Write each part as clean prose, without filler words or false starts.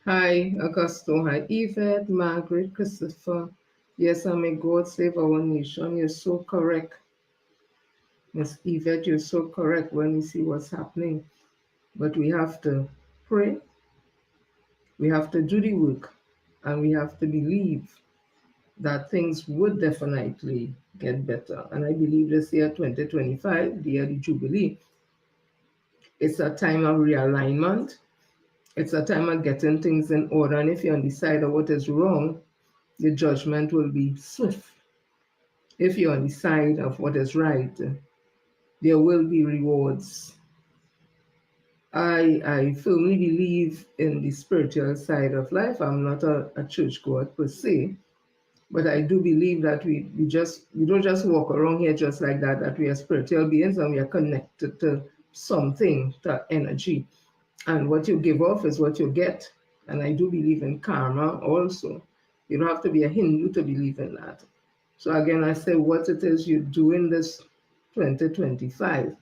Hi, Augusto. Hi, Yvette, Margaret, Christopher. Yes, and may God save our nation. You're so correct. Miss Yvette, you're so correct when you see what's happening. But we have to pray, we have to do the work, and we have to believe that things would definitely get better. And I believe this year, 2025, the year of the Jubilee, it's a time of realignment. It's a time of getting things in order. And if you're on the side of what is wrong, your judgment will be swift. If you're on the side of what is right, there will be rewards. I firmly believe in the spiritual side of life. I'm not a churchgoer per se, but I do believe that we don't just walk around here just like that, that we are spiritual beings and we are connected to something, to energy. And what you give off is what you get. And I do believe in karma also. You don't have to be a Hindu to believe in that. So again, I say what it is you do in this 2025.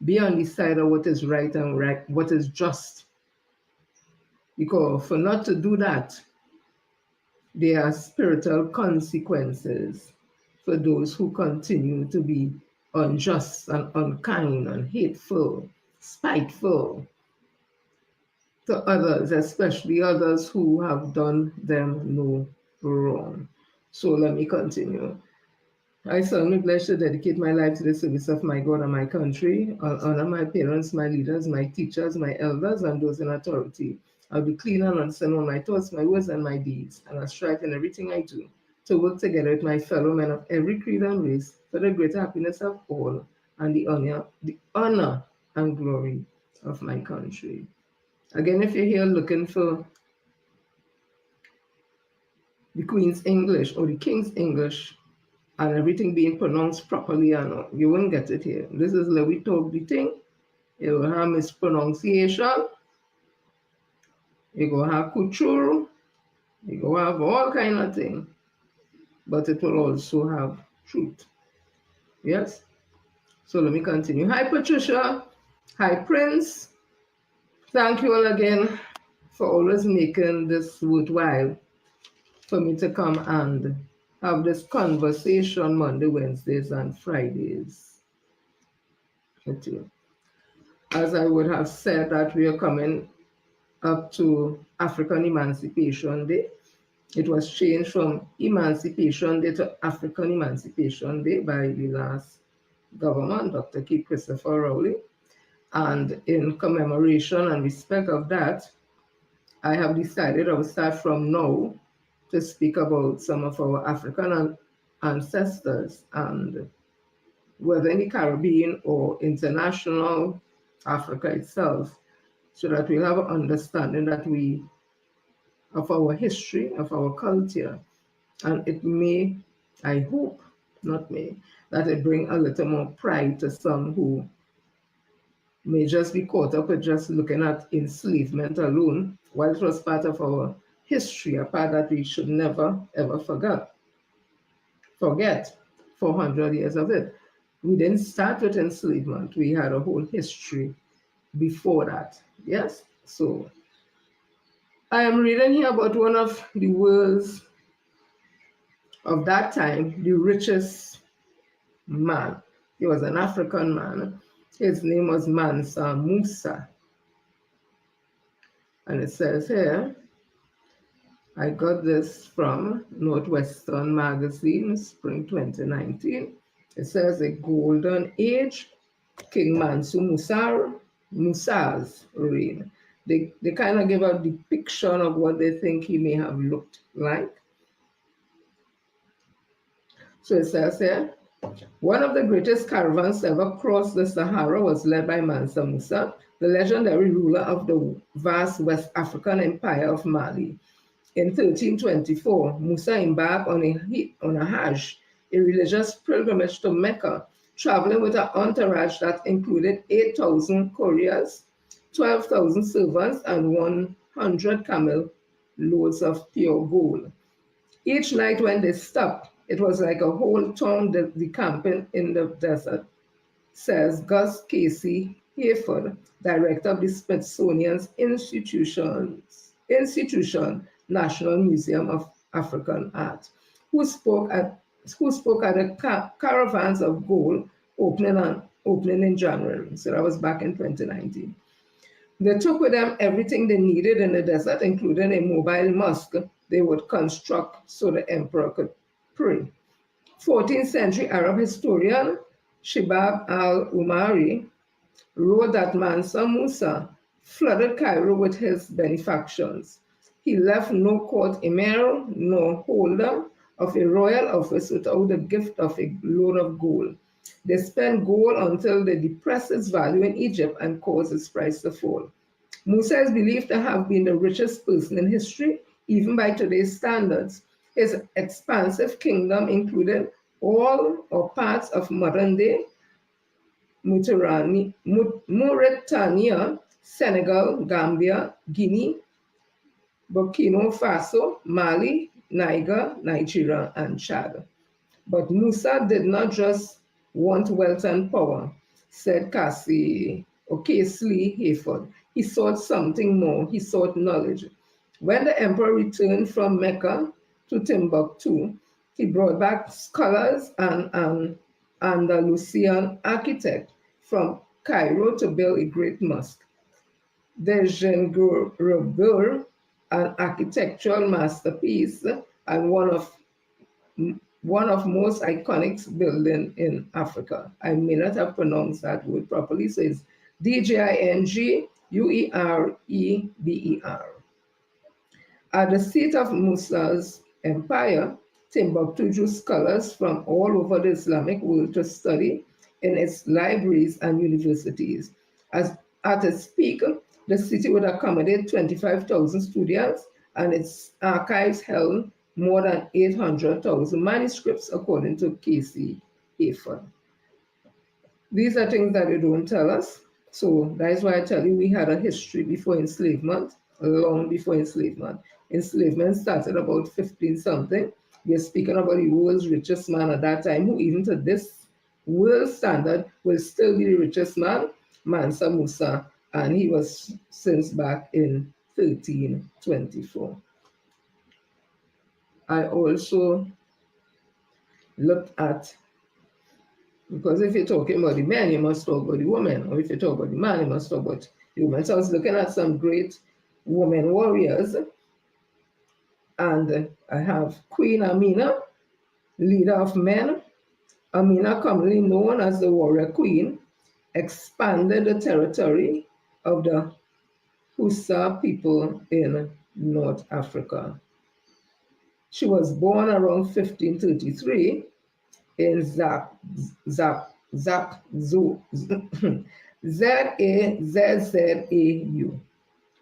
Be on the side of what is right and right, what is just. Because for not to do that, there are spiritual consequences for those who continue to be unjust and unkind and hateful, spiteful to others, especially others who have done them no wrong. So let me continue. I solemnly pledge to dedicate my life to the service of my God and my country. I'll honor my parents, my leaders, my teachers, my elders, and those in authority. I'll be clean and honest in all my thoughts, my words, and my deeds, and I'll strive in everything I do to work together with my fellow men of every creed and race for the greater happiness of all and the honor and glory of my country. Again, if you're here looking for the Queen's English or the King's English, and everything being pronounced properly, and you won't get it here. This is the we talk the thing. You will have mispronunciation. You go have couture. You go have all kind of thing. But it will also have truth. Yes? So let me continue. Hi, Patricia. Hi, Prince. Thank you all again for always making this worthwhile for me to come and have this conversation Monday, Wednesdays, and Fridays with you. As I would have said that we are coming up to African Emancipation Day. It was changed from Emancipation Day to African Emancipation Day by the last government, Dr. Keith Christopher Rowley. And in commemoration and respect of that, I have decided I will start from now to speak about some of our African ancestors, and whether in the Caribbean or international Africa itself, so that we have an understanding that of our history, of our culture, and it may, I hope, not may, that it bring a little more pride to some who may just be caught up with just looking at enslavement alone, while it was part of our history, a part that we should never, ever forget 400 years of it. We didn't start with enslavement. We had a whole history before that. Yes? So I am reading here about one of the world's, of that time, the richest man. He was an African man. His name was Mansa Musa. And it says here, I got this from Northwestern Magazine, spring 2019. It says a golden age, King Mansa Musa's reign. They kind of give a depiction of what they think he may have looked like. So it says here, one of the greatest caravans to ever cross the Sahara was led by Mansa Musa, the legendary ruler of the vast West African Empire of Mali. In 1324, Musa embarked on a Hajj, a religious pilgrimage to Mecca, traveling with an entourage that included 8,000 couriers, 12,000 servants, and 100 camel loads of pure gold. Each night when they stopped, it was like a whole town decamping in the desert, says Gus Casey Hayford, director of the Smithsonian's Institution National Museum of African Art, who spoke at the Caravans of Gold opening in January. So that was back in 2019. They took with them everything they needed in the desert, including a mobile mosque they would construct so the emperor could pray. 14th century Arab historian Shibab al-Umari wrote that Mansa Musa flooded Cairo with his benefactions. He left no court emir nor holder of a royal office without the gift of a load of gold. They spent gold until they depressed its value in Egypt and caused its price to fall. Musa is believed to have been the richest person in history, even by today's standards. His expansive kingdom included all or parts of modern-day Mauritania, Senegal, Gambia, Guinea, Burkina Faso, Mali, Niger, Nigeria, and Chad. But Musa did not just want wealth and power, said Casey Hayford. He sought something more. He sought knowledge. When the emperor returned from Mecca to Timbuktu, he brought back scholars and an Andalusian architect from Cairo to build a great mosque. The Jengurubur, an architectural masterpiece and one of most iconic buildings in Africa. I may not have pronounced that word properly, so it's Dinguereber. At the seat of Musa's empire, Timbuktu drew scholars from all over the Islamic world to study in its libraries and universities. At its peak, the city would accommodate 25,000 students, and its archives held more than 800,000 manuscripts, according to Casey Hayford. These are things that they don't tell us. So that is why I tell you we had a history before enslavement, long before enslavement. Enslavement started about 15-something. We're speaking about the world's richest man at that time, who even to this world standard will still be the richest man, Mansa Musa, and he was since back in 1324. I also looked at, because if you're talking about the men, you must talk about the women, or if you talk about the man, you must talk about the women. So I was looking at some great women warriors, and I have Queen Amina, leader of men. Amina, commonly known as the warrior queen, expanded the territory of the Hausa people in North Africa. She was born around 1533 in Zazzau,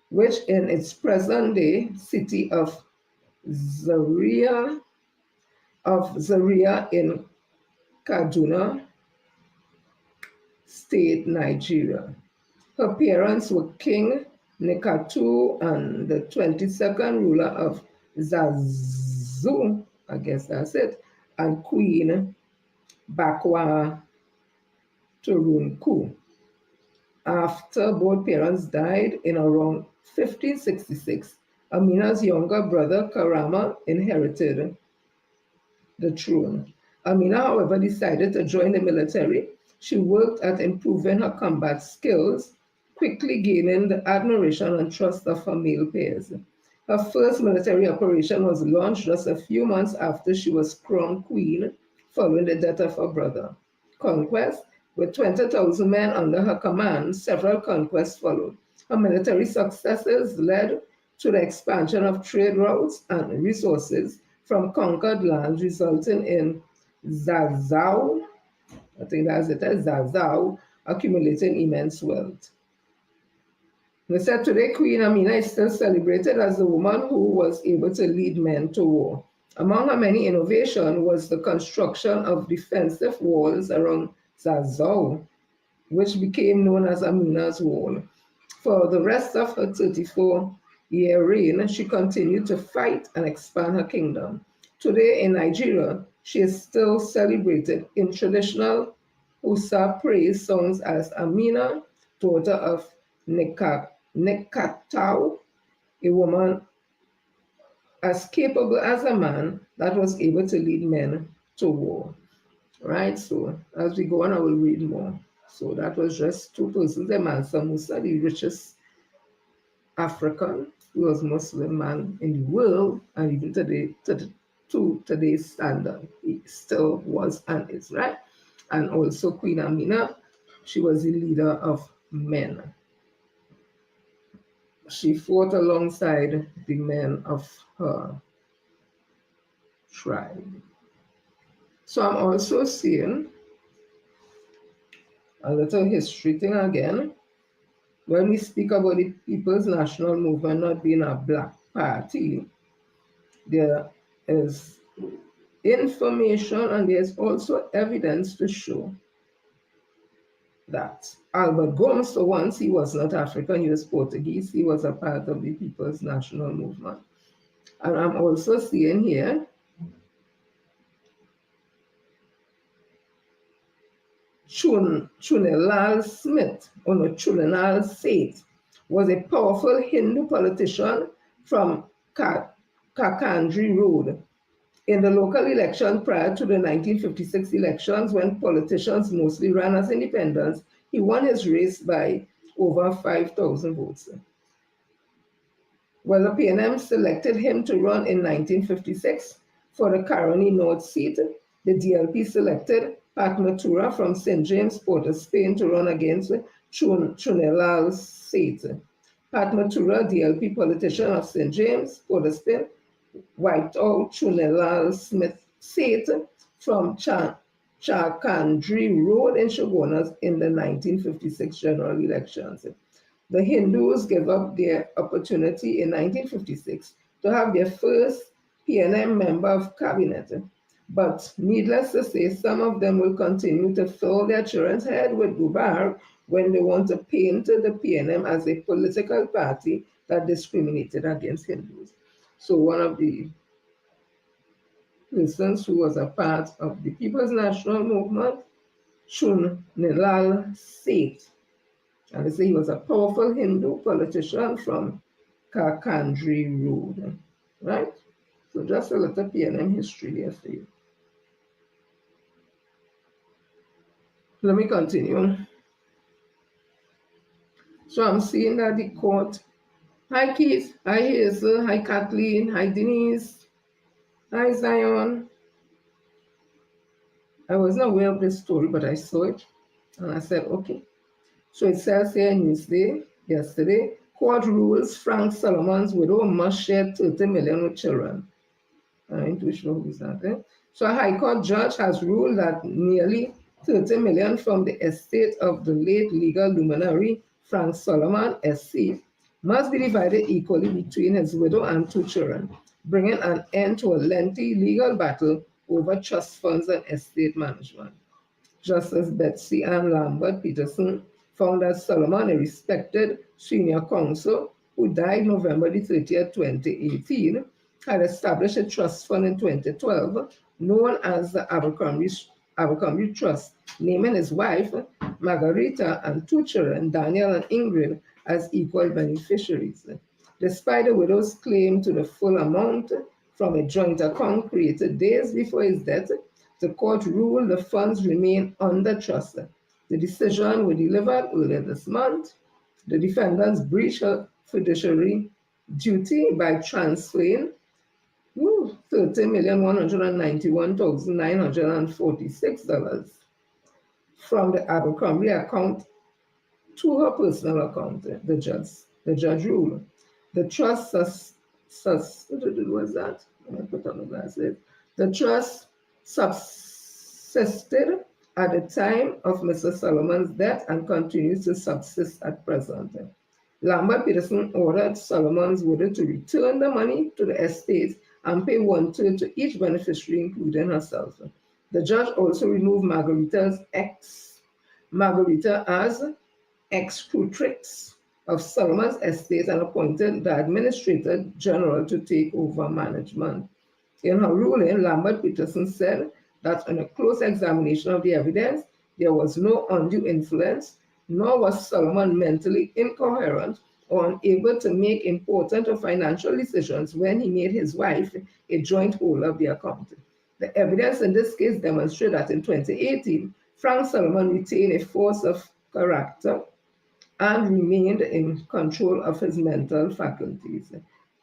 which in its present day city of Zaria in Kaduna State, Nigeria. Her parents were King Nekatu and the 22nd ruler of Zazzau, I guess that's it, and Queen Bakwa Turunku. After both parents died in around 1566, Amina's younger brother Karama inherited the throne. Amina, however, decided to join the military. She worked at improving her combat skills, quickly gaining the admiration and trust of her male peers. Her first military operation was launched just a few months after she was crowned queen, following the death of her brother. Conquest, with 20,000 men under her command, several conquests followed. Her military successes led to the expansion of trade routes and resources from conquered lands, resulting in Zazao, I think that's it, Zazao, accumulating immense wealth. They said today Queen Amina is still celebrated as the woman who was able to lead men to war. Among her many innovations was the construction of defensive walls around Zazao, which became known as Amina's Wall. For the rest of her 34-year reign, she continued to fight and expand her kingdom. Today in Nigeria, she is still celebrated in traditional Usa praise songs as Amina, daughter of Nekatau, a woman as capable as a man that was able to lead men to war. Right, so as we go on, I will read more. So that was just two persons. The Mansa Musa, the richest African, he was Muslim man in the world, and even today, to today's standard, he still was and is, right? And also Queen Amina, she was the leader of men. She fought alongside the men of her tribe. So I'm also seeing a little history thing again. When we speak about the People's National Movement not being a black party, there is information and there's also evidence to show that Albert Gomes, so once he was not African, he was Portuguese, he was a part of the People's National Movement. And I'm also seeing here Chunelal Smith, or no, Chunelal Seth, was a powerful Hindu politician from Kakandri Road. In the local election prior to the 1956 elections, when politicians mostly ran as independents, he won his race by over 5,000 votes. Well, the PNM selected him to run in 1956 for the Caroni North seat. The DLP selected Pat Matura from St. James, Port of Spain, to run against Chunelal Seth. Pat Matura, DLP politician of St. James, Port of Spain, wiped out Chunelal Smith Seth from Charkandri Road in Shogunas in the 1956 general elections. The Hindus gave up their opportunity in 1956 to have their first PNM member of cabinet. But needless to say, some of them will continue to fill their children's head with gubar when they want to paint the PNM as a political party that discriminated against Hindus. So one of the persons who was a part of the People's National Movement, Chunelal Seth, and they say he was a powerful Hindu politician from Kakandri Road, right? So just a little PNM history there for you. Let me continue. So I'm seeing that the court, hi Keith, hi Hazel, hi Kathleen, hi Denise, hi Zion. I wasn't aware of this story, but I saw it and I said, okay. So it says here in Newsday, yesterday, court rules Frank Solomon's widow must share 30 million with children. I ain't too sure who's that. Eh? So a High Court judge has ruled that nearly 30 million from the estate of the late legal luminary Frank Solomon, SC, must be divided equally between his widow and two children, bringing an end to a lengthy legal battle over trust funds and estate management. Justice Betsy Ann Lambert Peterson found that Solomon, a respected senior counsel who died November the 30th, 2018, had established a trust fund in 2012 known as the Abercrombie Trust, naming his wife, Margarita, and two children, Daniel and Ingrid, as equal beneficiaries. Despite the widow's claim to the full amount from a joint account created days before his death, the court ruled the funds remain under trust. The decision was delivered earlier this month. The defendants breached her fiduciary duty by transferring $30,191,946 from the Abercrombie account to her personal account. The judge ruled. The trust what's that? Let me put on the glasses. The trust subsisted at the time of Mr. Solomon's death and continues to subsist at present. Lambert Peterson ordered Solomon's widow to return the money to the estate and pay 1/3 to each beneficiary, including herself. The judge also removed Margarita as executrix of Solomon's estate and appointed the administrator general to take over management. In her ruling, Lambert Peterson said that on a close examination of the evidence, there was no undue influence, nor was Solomon mentally incoherent or unable to make important or financial decisions when he made his wife a joint holder of the account. The evidence in this case demonstrated that in 2018, Frank Solomon retained a force of character and remained in control of his mental faculties.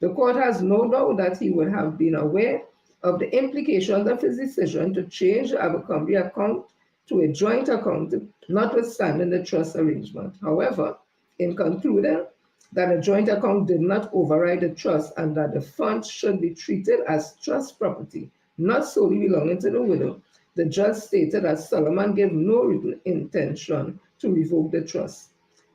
The court has no doubt that he would have been aware of the implications of his decision to change the Abercrombie account to a joint account, notwithstanding the trust arrangement. However, in concluding that a joint account did not override the trust and that the funds should be treated as trust property, not solely belonging to the widow, the judge stated that Solomon gave no written intention to revoke the trust.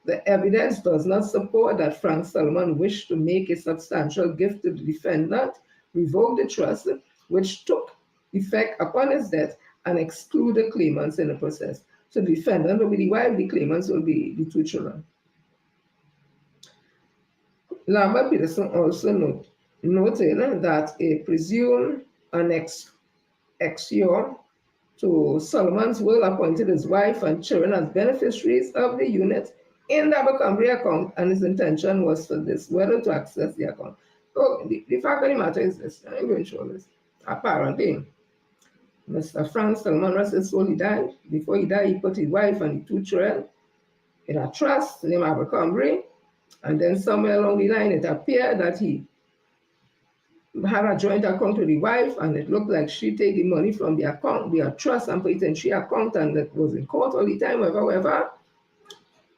The evidence does not support that Frank Solomon wished to make a substantial gift to the defendant, revoke the trust, which took effect upon his death, and exclude the claimants in the process. So the defendant will be the wife, the claimants will be the two children. Lambert Peterson also noted that a presumed annexure to Solomon's will appointed his wife and children as beneficiaries of the unit in the Abercrombie account, and his intention was for this, whether to access the account. So the fact of the matter is this, I'm going to show this. Apparently, Mr. Frank Solomon, rest his soul, he died. Before he died, he put his wife and the two children in a trust named Abercrombie, and then somewhere along the line, it appeared that he had a joint account with the wife, and it looked like she take the money from the account, the trust, and put it in she account, and that was in court all the time, whatever.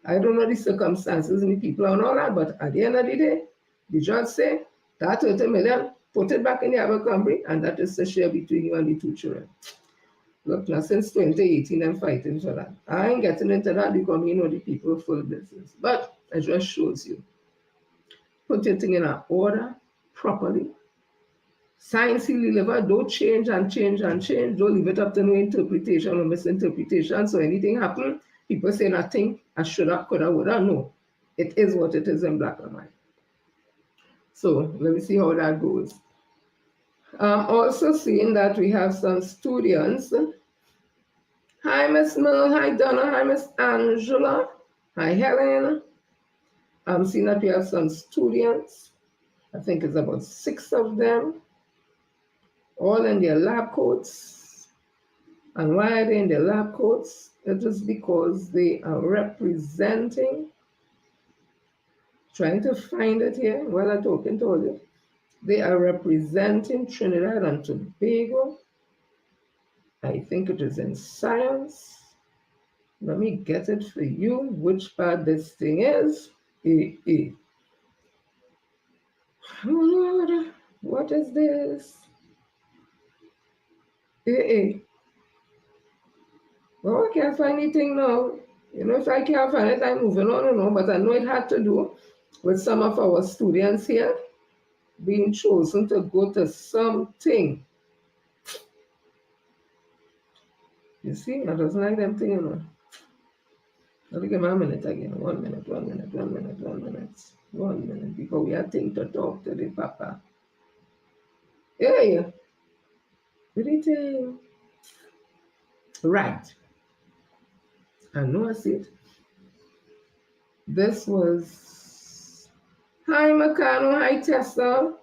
I don't know the circumstances and the people and all that, but at the end of the day, the judge said that 30 million, put it back in the Abercrombie, and that is the share between you and the two children. Look, now since 2018, I'm fighting for that. I ain't getting into that because you know the people full business. But it just shows you. Put your thing in an order properly. Sign, seal, deliver. Don't change and change and change. Don't leave it up to no interpretation or misinterpretation. So anything happen, people say nothing, I shoulda, coulda, woulda. No. It is what it is in black and white. So let me see how that goes. Also seeing that we have some students. Hi, Miss Mill. Hi, Donna. Hi, Miss Angela. Hi, Helen. I'm seeing that we have some students. I think it's about 6 of them, all in their lab coats. And why are they in their lab coats? It is because they are representing, trying to find it here while I'm talking to you. They are representing Trinidad and Tobago. I think it is in science. Let me get it for you, which part this thing is. Oh Lord, what is this? Well, I can't find anything now. You know, if I can't find it, I'm moving on, but I know it had to do with some of our students here being chosen to go to something. You see, I doesn't like them thing, you know. I'll give me a minute again. 1 minute, 1 minute, 1 minute, 1 minute, 1 minute, before we have thing to talk to the papa. Hey, anything? Right. I know I see it. This was, hi Macano, hi Tessa.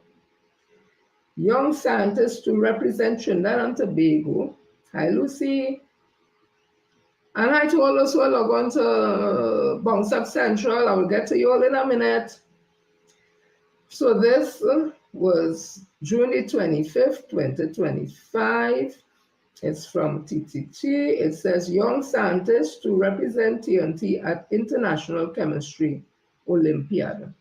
Young scientists to represent Trinidad and Tobago. Hi Lucy. And hi to all those who are logged on to Bounce Up Central. I will get to you all in a minute. So this was June the 25th, 2025. It's from TTT. It says, young scientists to represent TNT at International Chemistry Olympiad.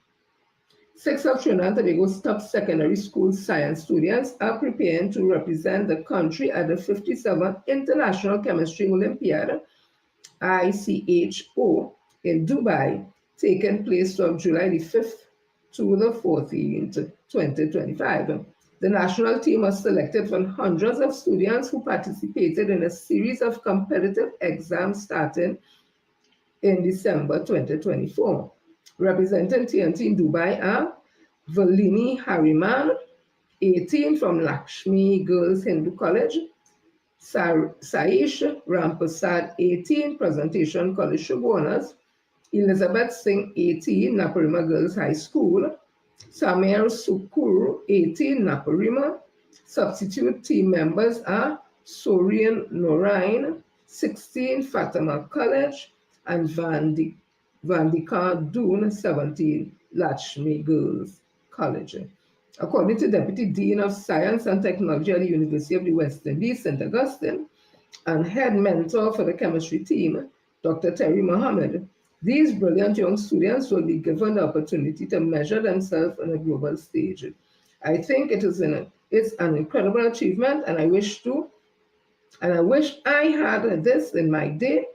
6 of Trinidad and Tobago's top secondary school science students are preparing to represent the country at the 57th International Chemistry Olympiad, ICHO, in Dubai, taking place from July the 5th to the 14th, 2025. The national team was selected from hundreds of students who participated in a series of competitive exams starting in December 2024. Representing TNT in Dubai are Valini Hariman, 18, from Lakshmi Girls Hindu College; Saish Rampasad, 18, Presentation College Shogunas; Elizabeth Singh, 18, Naparima Girls High School; Samir Sukur, 18, Naparima. Substitute team members are Sorian Norain, 16, Fatima College; and Vandika Doon, 17, Lakshmi Girls College. According to Deputy Dean of Science and Technology at the University of the West Indies, St. Augustine, and head mentor for the chemistry team, Dr. Terry Mohammed, these brilliant young students will be given the opportunity to measure themselves on a global stage. I think it's an incredible achievement, and I wish I had this in my day.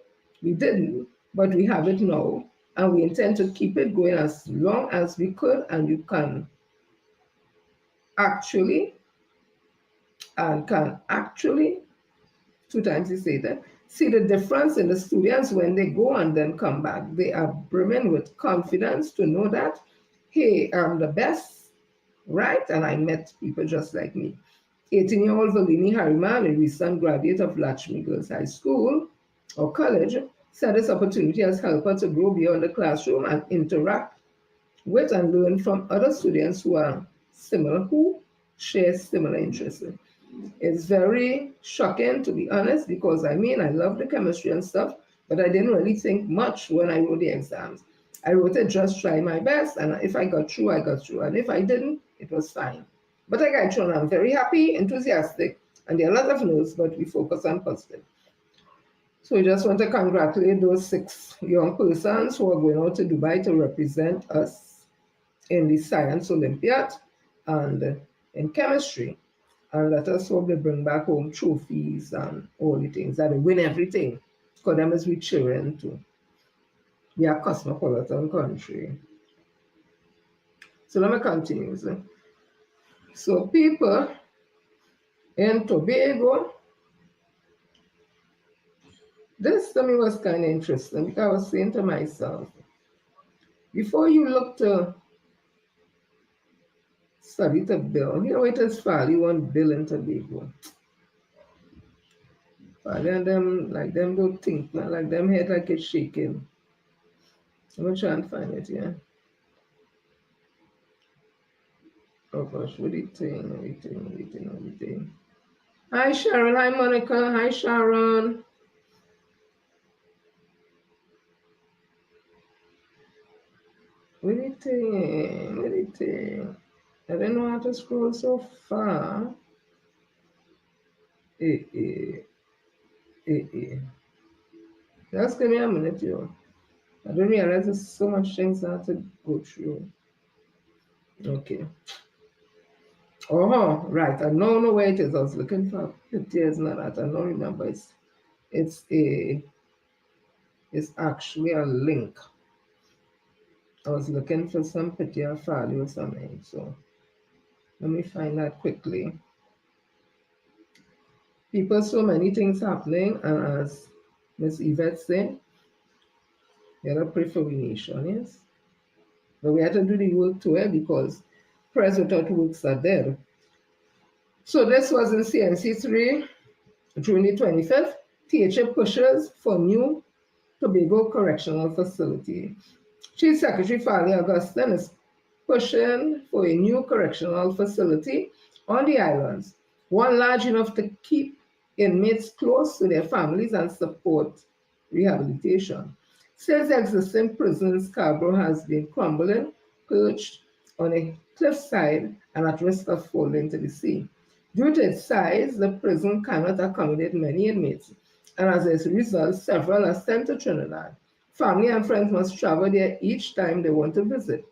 We didn't, but we have it now, and we intend to keep it going as long as we could. And you can actually, 2 times he said that, see the difference in the students when they go and then come back. They are brimming with confidence to know that, hey, I'm the best, right? And I met people just like me. 18-year-old Valini Hariman, a recent graduate of Lakshmi Girls High School or College, said this opportunity has helped her to grow beyond the classroom and interact with and learn from other students who share similar interests. It's very shocking, to be honest, because I love the chemistry and stuff, but I didn't really think much when I wrote the exams. I wrote it just try my best, and if I got through, I got through. And if I didn't, it was fine. But I got through, and I'm very happy, enthusiastic, and there are a lot of no's, but we focus on positive. So we just want to congratulate those 6 young persons who are going out to Dubai to represent us in the Science Olympiad and in chemistry. And let us hope they bring back home trophies and all the things, that they win everything. Because them is we children too. We are a cosmopolitan country. So let me continue. So people in Tobago, this to me was kind of interesting, because I was saying to myself, before you look to study to build, it is far, you want build in Tobago. And them don't think, like them head like it's shaking. I'm gonna try and find it, yeah. Oh gosh, what do you think? Hi Sharon, hi Monica, hi Sharon. What do you think? I don't know how to scroll so far. Just give me a minute, yo. I don't realize there's so much things I have to go through. Okay. Oh, right. I don't know where it is. I was looking for it. It's not that. I don't remember. It's actually a link. I was looking for some particular file or something. So let me find that quickly. People, so many things happening, and as Miss Yvette said, you gotta pray for the nation, yes? But we have to do the work too, because prayers without works are dead. So this was in CNC3, June the 25th. THA pushes for new Tobago correctional facility. Chief Secretary Farley Augustine is pushing for a new correctional facility on the islands, one large enough to keep inmates close to their families and support rehabilitation. Since the existing prison in Scarborough has been crumbling, perched on a cliffside and at risk of falling to the sea. Due to its size, the prison cannot accommodate many inmates, and as a result, several are sent to Trinidad. Family and friends must travel there each time they want to visit.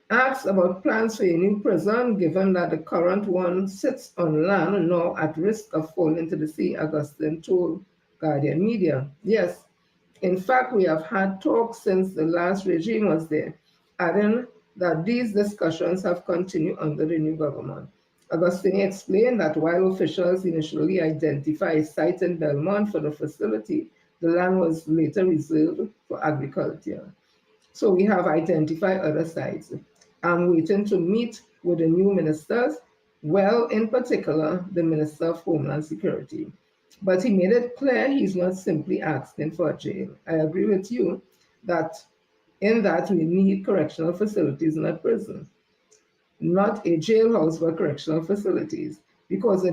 Asked about plans for a new prison, given that the current one sits on land now at risk of falling into the sea, Augustine told Guardian Media. Yes, in fact, we have had talks since the last regime was there, adding that these discussions have continued under the new government. Augustine explained that while officials initially identified a site in Belmont for the facility, the land was later reserved for agriculture. So we have identified other sites. I'm waiting to meet with the new ministers, well, in particular, the Minister of Homeland Security. But he made it clear he's not simply asking for a jail. I agree with you that in that we need correctional facilities, not prisons, not a jailhouse, but correctional facilities, because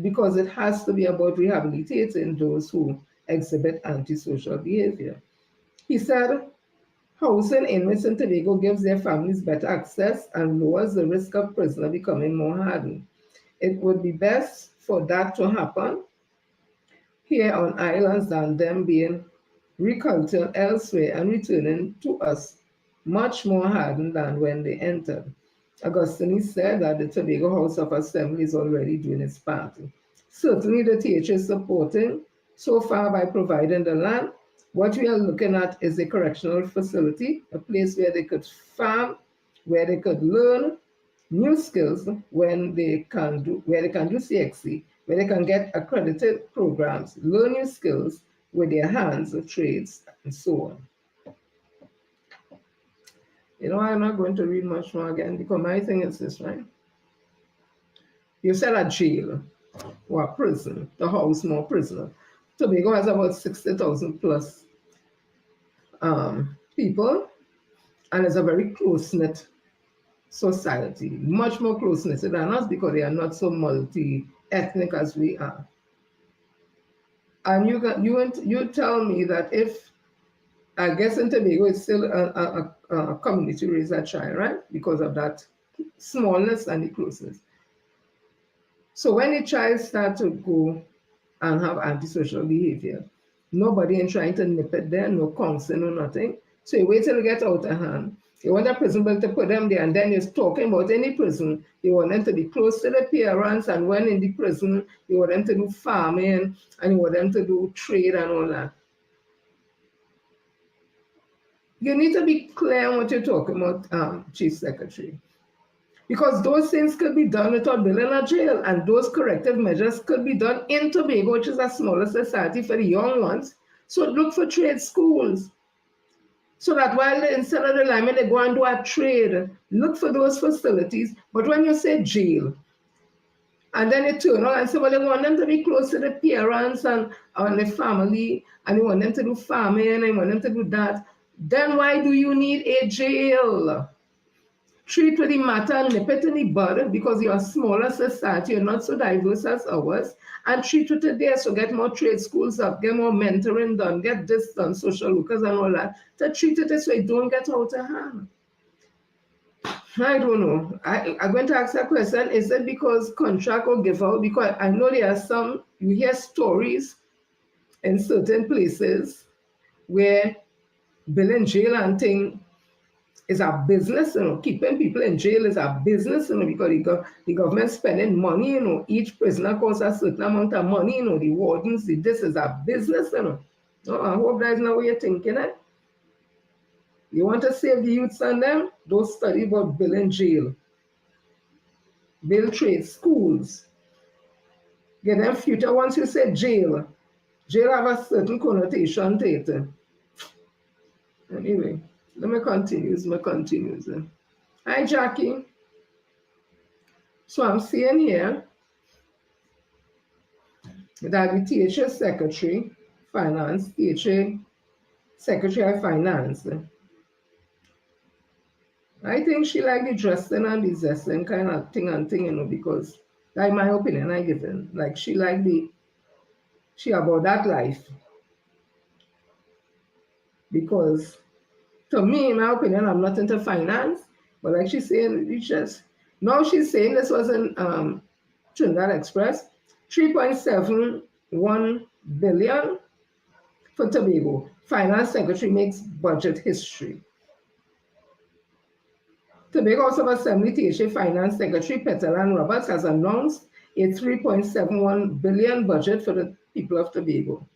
because it has to be about rehabilitating those who exhibit antisocial behavior. He said, housing inmates in Tobago gives their families better access and lowers the risk of prisoners becoming more hardened. It would be best for that to happen here on islands than them being recultured elsewhere and returning to us much more hardened than when they entered. Augustine said that the Tobago House of Assembly is already doing its part. Certainly the TH is supporting so far by providing the land. What we are looking at is a correctional facility, a place where they could farm, where they could learn new skills when they can do CXC, where they can get accredited programs, learn new skills with their hands, trades, and so on. You know, I'm not going to read much more again because my thing is this, right? You said a jail or a prison, the house more prisoner. Tobago has about 60,000 plus people, and it's a very close-knit society, much more close-knit than us because they are not so multi-ethnic as we are. And you tell me that if, I guess in Tobago it's still a community raise a child, right? Because of that smallness and the closeness. So when a child starts to go and have antisocial behavior, nobody in trying to nip it there, no counseling, no nothing. So you wait till it gets out of hand. You want a prison bill to put them there, and then you're talking about any prison. You want them to be close to the parents, and when in the prison, you want them to do farming, and you want them to do trade and all that. You need to be clear on what you're talking about, Chief Secretary. Because those things could be done without building a jail, and those corrective measures could be done in Tobago, which is a smaller society for the young ones. So look for trade schools. So that while instead of the linemen, they go and do a trade, look for those facilities. But when you say jail, and then you turn around and say, well, you want them to be close to the parents and the family, and you want them to do farming, and you want them to do that, then why do you need a jail? Treat with the matter and nip it in the bud because you're a smaller society, you're not so diverse as ours, and treat with it there. So get more trade schools up, get more mentoring done, get this done, social workers and all that, to treat it so it don't get out of hand. I don't know. I'm going to ask a question. Is it because contract or give out? Because I know there are some, you hear stories in certain places where building jail and thing is a business, keeping people in jail is a business, because the government spending money, each prisoner costs a certain amount of money, the wardens, this is a business, I hope that's not what you're thinking, eh? You want to save the youths and them? Don't study about building jail. Build trade schools. Get them future. Once you say jail have a certain connotation to it. Anyway. Let me continue. Hi, Jackie. So I'm seeing here that the THA Secretary, Finance, THA Secretary of Finance, I think she like the dressing and the zesting kind of thing, because that's my opinion I give in. Like she about that life. Because to me, in my opinion, I'm not into finance, but like she's saying, now she's saying this wasn't Trinidad Express, 3.71 billion for Tobago. Finance Secretary makes budget history. Tobago House of Assembly THA Finance Secretary Petelan Roberts has announced a 3.71 billion budget for the people of Tobago.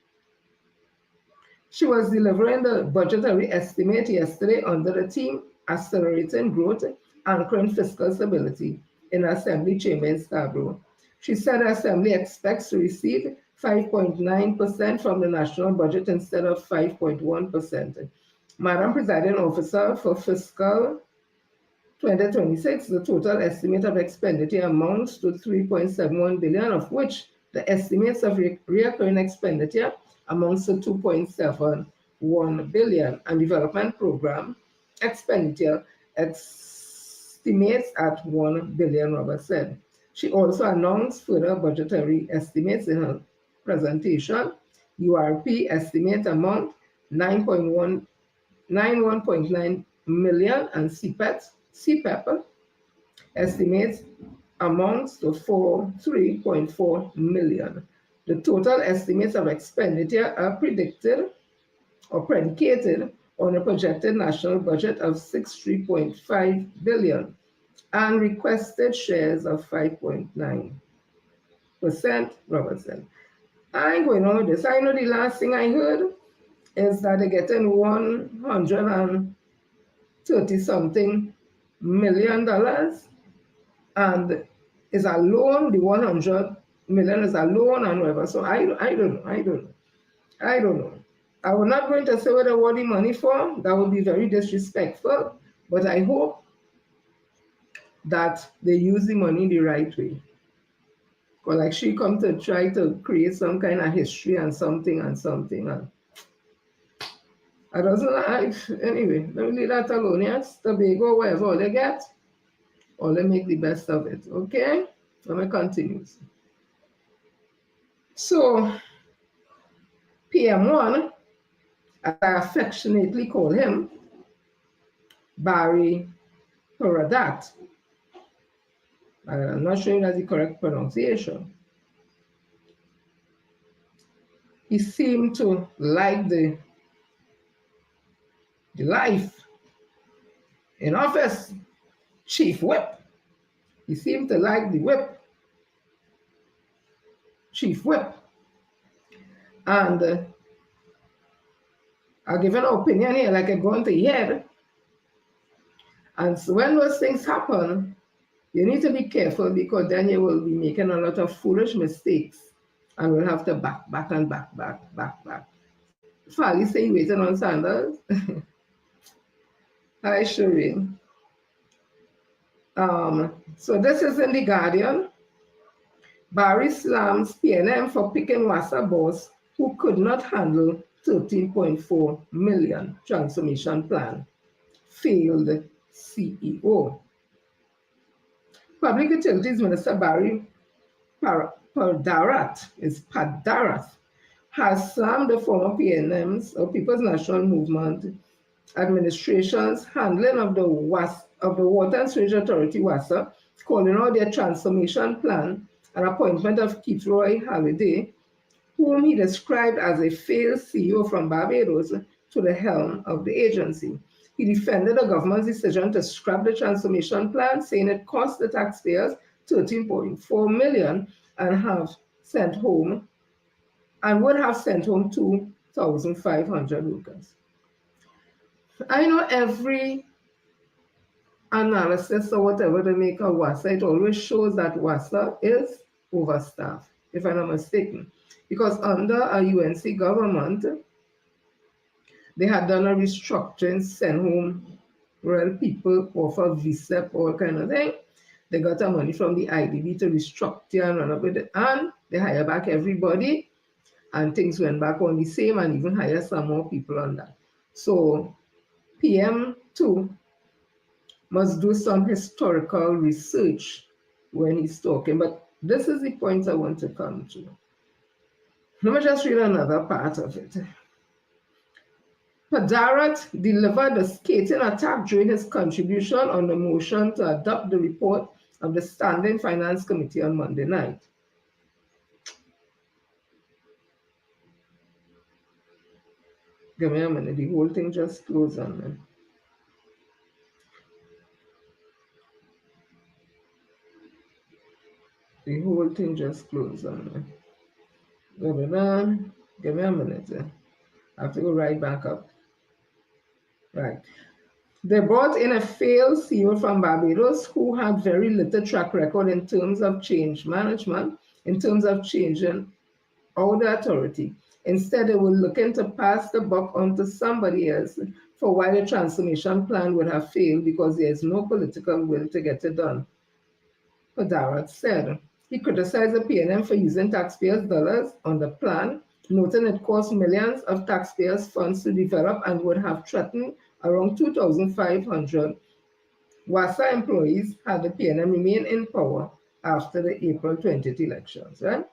She was delivering the budgetary estimate yesterday under the theme Accelerating Growth, Anchoring Fiscal Stability in Assembly Chamber in Scarborough. She said the Assembly expects to receive 5.9% from the national budget instead of 5.1%. Madam Presiding Officer, for fiscal 2026, the total estimate of expenditure amounts to 3.71 billion, of which the estimates of recurring expenditure amounts to 2.71 billion, and development program expenditure estimates at 1 billion, Roberts said. She also announced further budgetary estimates in her presentation. URP estimate amount 91.9 million, and CPEP estimates amounts to 3.4 million. The total estimates of expenditure are predicted or predicated on a projected national budget of 63.5 billion and requested shares of 5.9%, Robertson. I ain't going on with this. I know the last thing I heard is that they're getting $130-something million, and is a loan. The 100 million is a loan and whatever. So I don't know. I was not going to say what I want the money for. That would be very disrespectful. But I hope that they use the money the right way. Because like she come to try to create some kind of history and something. And I doesn't anyway, let me leave that alone. Yes, Tobago, whatever they get, or they make the best of it. Okay? Let me continue. So PM1, as I affectionately call him, Barry Paradat. I'm not sure that's the correct pronunciation. He seemed to like the life in office. Chief Whip. He seemed to like the whip. Chief Whip. And I'll give an opinion here, like I go into your head. And so when those things happen, you need to be careful, because then you will be making a lot of foolish mistakes and will have to back. Fally say waiting on Sanders. Hi, Shireen. So this is in The Guardian. Barry slams PNM for picking WASA boss who could not handle 13.4 million transformation plan. Failed CEO. Public Utilities Minister Barry Padarat has slammed the former PNM's or People's National Movement administration's handling of the Water and Sewage Authority WASA, calling out their transformation plan and appointment of Keithroy Halliday, whom he described as a failed CEO from Barbados, to the helm of the agency. He defended the government's decision to scrap the transformation plan, saying it cost the taxpayers 13.4 million and would have sent home 2,500 workers. I know every analysis or whatever they make of WASA, it always shows that WASA is overstaffed, if I'm not mistaken. Because under a UNC government, they had done a restructuring, sent home rural people, offer VSEP, all kind of thing. They got the money from the IDB to restructure and run up with it, and they hire back everybody, and things went back on the same, and even hire some more people on that. So PM2 must do some historical research when he's talking, but this is the point I want to come to. Let me just read another part of it. Padarat delivered a scathing attack during his contribution on the motion to adopt the report of the Standing Finance Committee on Monday night. Give me a minute, the whole thing just closed on me. The whole thing just closed on me. Give me a minute. I have to go right back up. Right. They brought in a failed CEO from Barbados who had very little track record in terms of change management, in terms of changing all the authority. Instead, they were looking to pass the buck on to somebody else for why the transformation plan would have failed because there is no political will to get it done. Padarat said. He criticized the PNM for using taxpayers' dollars on the plan, noting it cost millions of taxpayers' funds to develop and would have threatened around 2,500 WASA employees had the PNM remained in power after the April 20th elections. Right?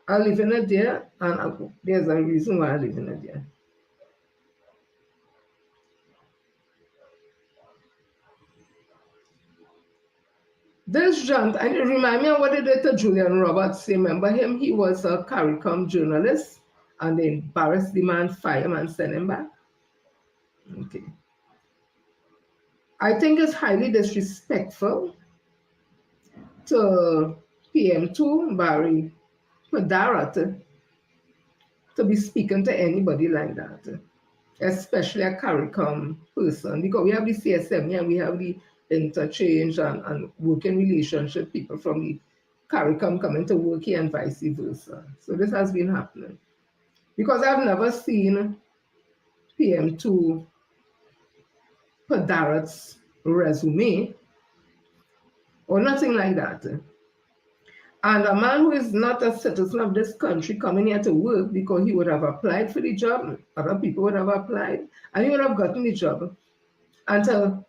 I live in it there, and there's a reason why I live in it there. This gent, and it reminds me of what they did to Julian Roberts. Remember him? He was a CARICOM journalist, and they embarrassed the man, fired him, and sent him back. Okay. I think it's highly disrespectful to PM2 Barry Padarat to be speaking to anybody like that, especially a CARICOM person, because we have the CSM and we have the interchange and working relationship people from the CARICOM coming to work here and vice versa. So this has been happening. Because I've never seen PM2 Padarat's resume or nothing like that. And a man who is not a citizen of this country coming here to work because he would have applied for the job, other people would have applied, and he would have gotten the job. And to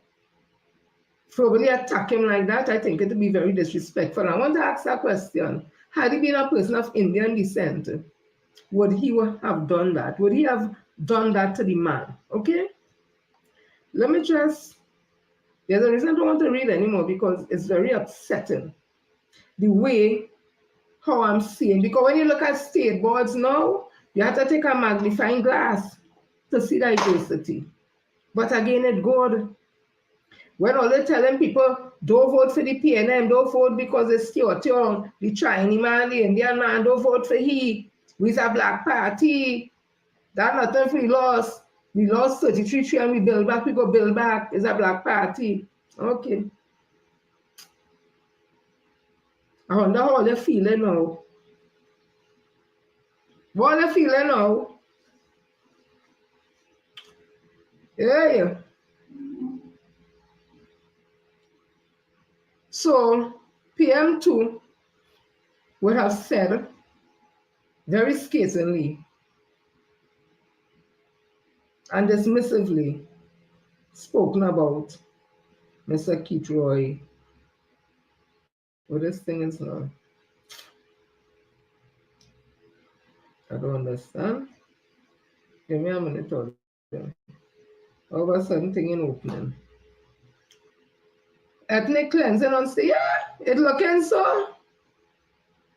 probably attack him like that, I think it would be very disrespectful. I want to ask that question. Had he been a person of Indian descent, would he have done that? Would he have done that to the man? Okay? Let me just, there's a reason I don't want to read anymore because it's very upsetting. The way how I'm seeing, because when you look at state boards now, you have to take a magnifying glass to see diversity. But again, it's good. When all they're telling people, don't vote for the PNM, don't vote because it's Teotiong, the Chinese man, the Indian man, don't vote for he. We're a black party. That's nothing if we lost. We lost 33 and we build back, we go build back. It's a black party. Okay. I wonder how they're feeling now. What are they feeling now? Yeah. So PM2 would have said very scathingly and dismissively spoken about Mr. Keith Roy. What this thing is now? I don't understand. Give me a minute or two. All of a sudden, thing in opening. Ethnic cleansing on stage. Yeah, it looking so.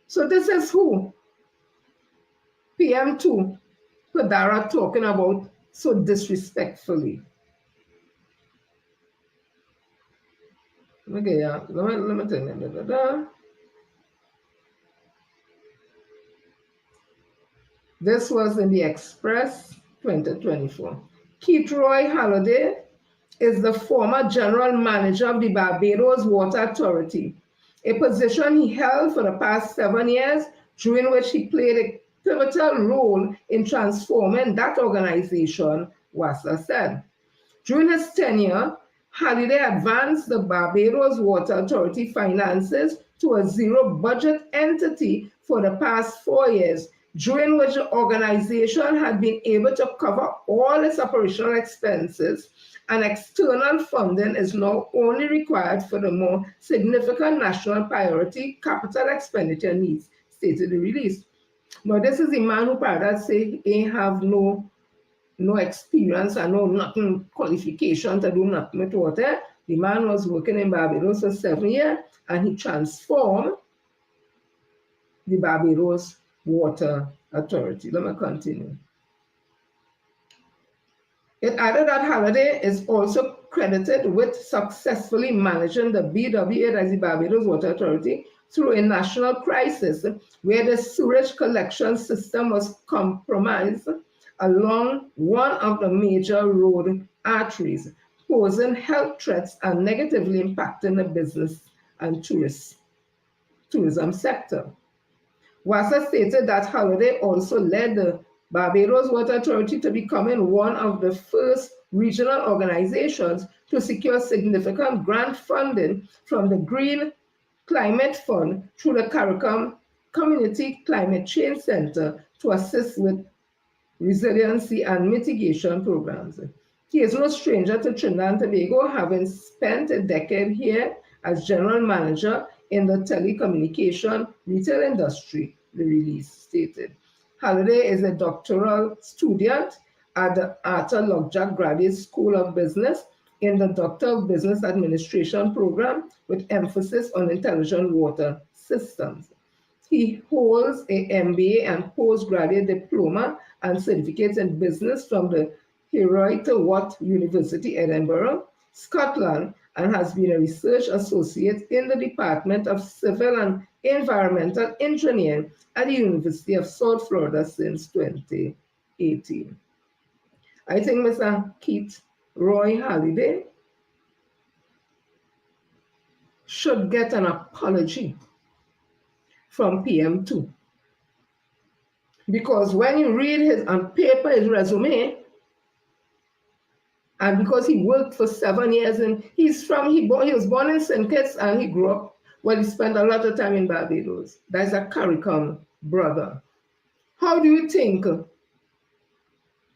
So this is who? PM2 Padarat talking about so disrespectfully. Okay, yeah. Let me tell you. This was in the Express 2024. Keith Roy Halliday is the former general manager of the Barbados Water Authority, a position he held for the past 7 years, during which he played a pivotal role in transforming that organization, WASA said. During his tenure, Halliday advanced the Barbados Water Authority finances to a zero budget entity for the past 4 years, during which the organization had been able to cover all its operational expenses, and external funding is now only required for the more significant national priority capital expenditure needs, stated the release. Now, this is the man who Paradise say he have no experience and no nothing qualification to do nothing with water, The man was working in Barbados for 7 years, and he transformed the Barbados Water Authority. Let me continue. It added that Halliday is also credited with successfully managing the BWA, as the Barbados Water Authority, through a national crisis where the sewage collection system was compromised along one of the major road arteries, posing health threats and negatively impacting the business and tourism sector. WASA stated that Halliday also led the Barbados Water Authority to becoming one of the first regional organizations to secure significant grant funding from the Green Climate Fund through the CARICOM Community Climate Change Center to assist with resiliency and mitigation programs. He is no stranger to Trinidad and Tobago, having spent a decade here as general manager in the telecommunication retail industry, the release stated. Halliday is a doctoral student at the Arthur Lockjack Graduate School of Business in the Doctor of Business Administration program with emphasis on intelligent water systems. He holds a MBA and postgraduate diploma and certificates in business from the Watt University, Edinburgh, Scotland, and has been a research associate in the Department of Civil and Environmental Engineering at the University of South Florida since 2018. I think Mr. Keith Roy Halliday should get an apology from PM2. Because when you read his on paper, his resume, and because he worked for 7 years, and he was born in St. Kitts and he grew up, well, he spent a lot of time in Barbados. That's a CARICOM brother. How do you think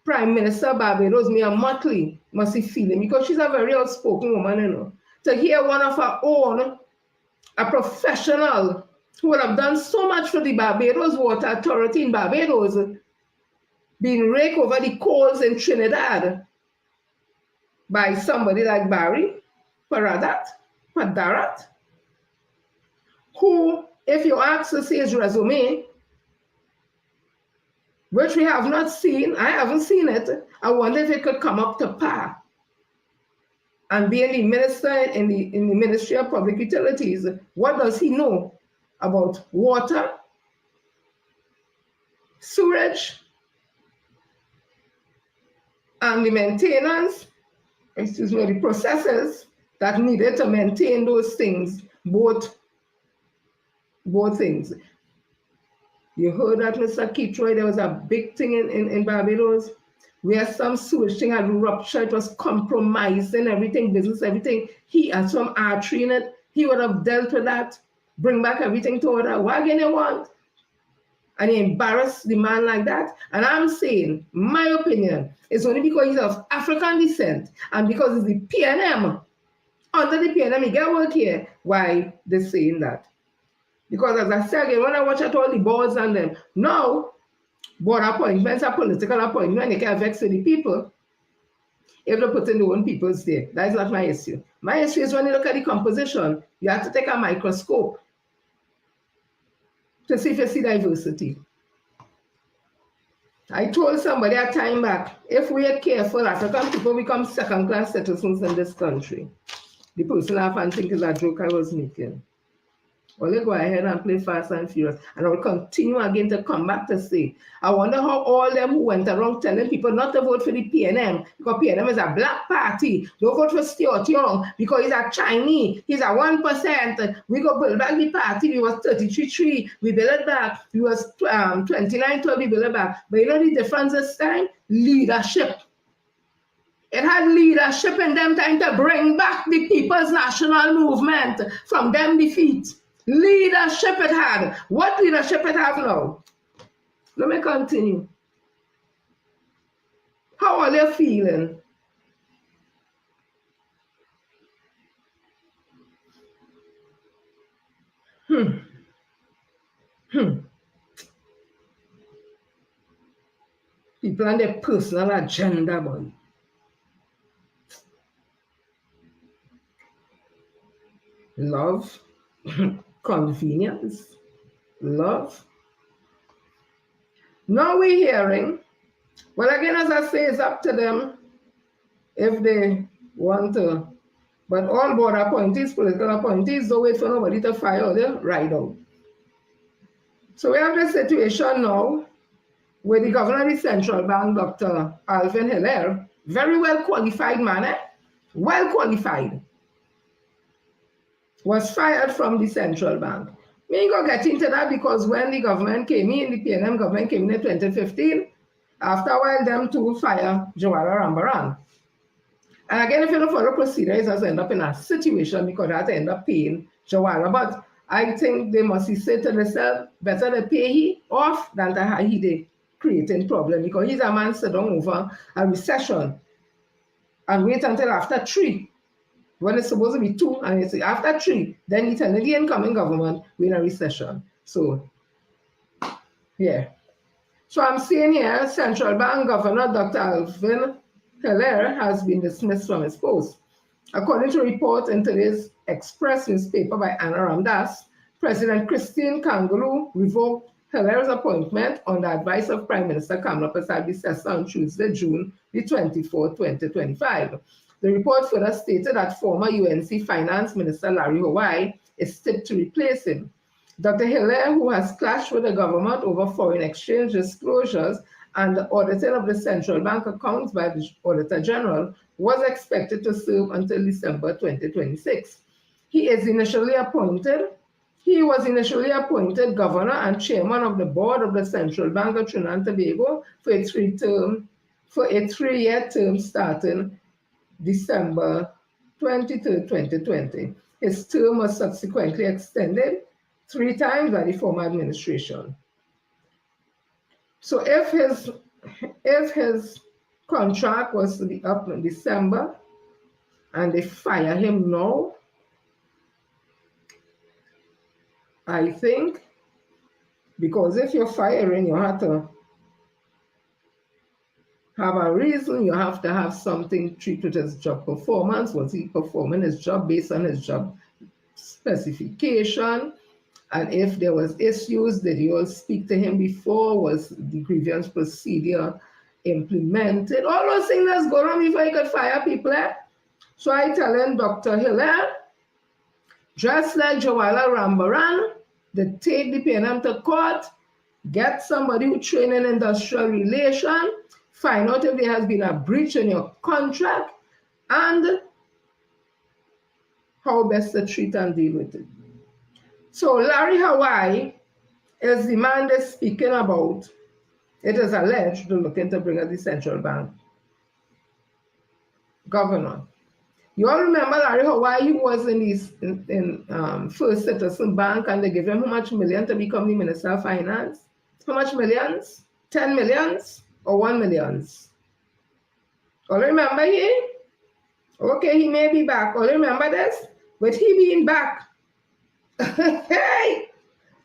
Prime Minister Barbados, Mia Mottley, must be feeling? Because she's a very outspoken woman, you know. To hear one of her own, a professional who would have done so much for the Barbados Water Authority in Barbados, being raked over the coals in Trinidad by somebody like Barry Padarat, who, if you ask to see his resume, which we have not seen, I haven't seen it, I wonder if it could come up to par. And being the minister in the Ministry of Public Utilities, what does he know about water, sewage, and the maintenance, the processes that needed to maintain those things, both things. You heard that, Mr. Keatroy, there was a big thing in Barbados where some sewage thing had ruptured, it was compromising everything, business, everything. He had some artery in it. He would have dealt with that, bring back everything to order. What again you want? And he embarrassed the man like that. And I'm saying, my opinion, it's only because he's of African descent and because it's the PNM. Under the PNM, he get work here. Why they're saying that? Because as I said again, when I watch at all the boards and them, now, board appointments are political appointments, and they can vex with the people if they put in their own peoples there. That is not my issue. My issue is when you look at the composition, you have to take a microscope to see if you see diversity. I told somebody a time back, if we are careful, African people become second-class citizens in this country. The person laugh and think is a joke I was making. Well, let's go ahead and play Fast and Furious. And I will continue again to come back to say, I wonder how all them who went around telling people not to vote for the PNM, because PNM is a black party. Don't vote for Stuart Young because he's a Chinese. He's a 1%. We go build back the party. We was 33-3. We build it back. We was 29-12. We build it back. But you know the difference this time? Leadership. It had leadership in them time to bring back the People's National Movement from them defeat. Leadership it had. What leadership it have now? Let me continue. How are they feeling? People and their personal agenda, boy. love, convenience, love. Now we're hearing, well, again, as I say, it's up to them if they want to. But all board appointees, political appointees, don't wait for nobody to fire or they ride out. So we have this situation now where the governor of the central bank, Dr. Alvin Hilaire, very well qualified man, well qualified, was fired from the central bank. We ain't gonna get into that because when the government came in, the PNM government came in 2015, after a while, them two fire Jawara Rambaran. And again, if you don't follow procedures, it has end up in a situation because they have to end up paying Jawara. But I think they must say to themselves, better to pay he off than to have he creating problem because he's a man sit down over a recession and wait until after 3. When it's supposed to be 2, and it's after 3, then you tell the incoming government we're in a recession. So, yeah. So I'm seeing here, Central Bank Governor Dr. Alvin Hilaire has been dismissed from his post. According to a report in today's Express newspaper by Anna Ramdas, President Christine Kangaloo revoked Hilaire's appointment on the advice of Prime Minister Kamla Persad-Bissessar on Tuesday, June the 24th, 2025. The report further stated that former UNC Finance Minister Larry Hawaii is tipped to replace him. Dr. Hilaire, who has clashed with the government over foreign exchange disclosures and the auditing of the central bank accounts by the Auditor General, was expected to serve until December 2026. He was initially appointed governor and chairman of the board of the Central Bank of Trinidad and Tobago for a 3-year term starting December 23, 2020. His term was subsequently extended 3 times by the former administration. So if his contract was to be up in December and they fire him now, I think, because if you're firing, you have to have a reason, you have to have something treated as job performance. Was he performing his job based on his job specification? And if there was issues, did you all speak to him before? Was the grievance procedure implemented? All those things that's going on before you could fire people. So I telling Dr. Hilaire, just like Jawala Rambaran, they take the PNM to court, get somebody who train in industrial relation, find out if there has been a breach in your contract, and how best to treat and deal with it. So Larry Hawaii is the man they're speaking about. It is alleged they're looking to bring in the central bank governor. You all remember Larry Hawaii, who was in First Citizen Bank, and they gave him how much million to become the Minister of Finance? How much millions? 10 millions or 1 millions? All remember he? Okay, he may be back. All remember this? But he being back. Hey!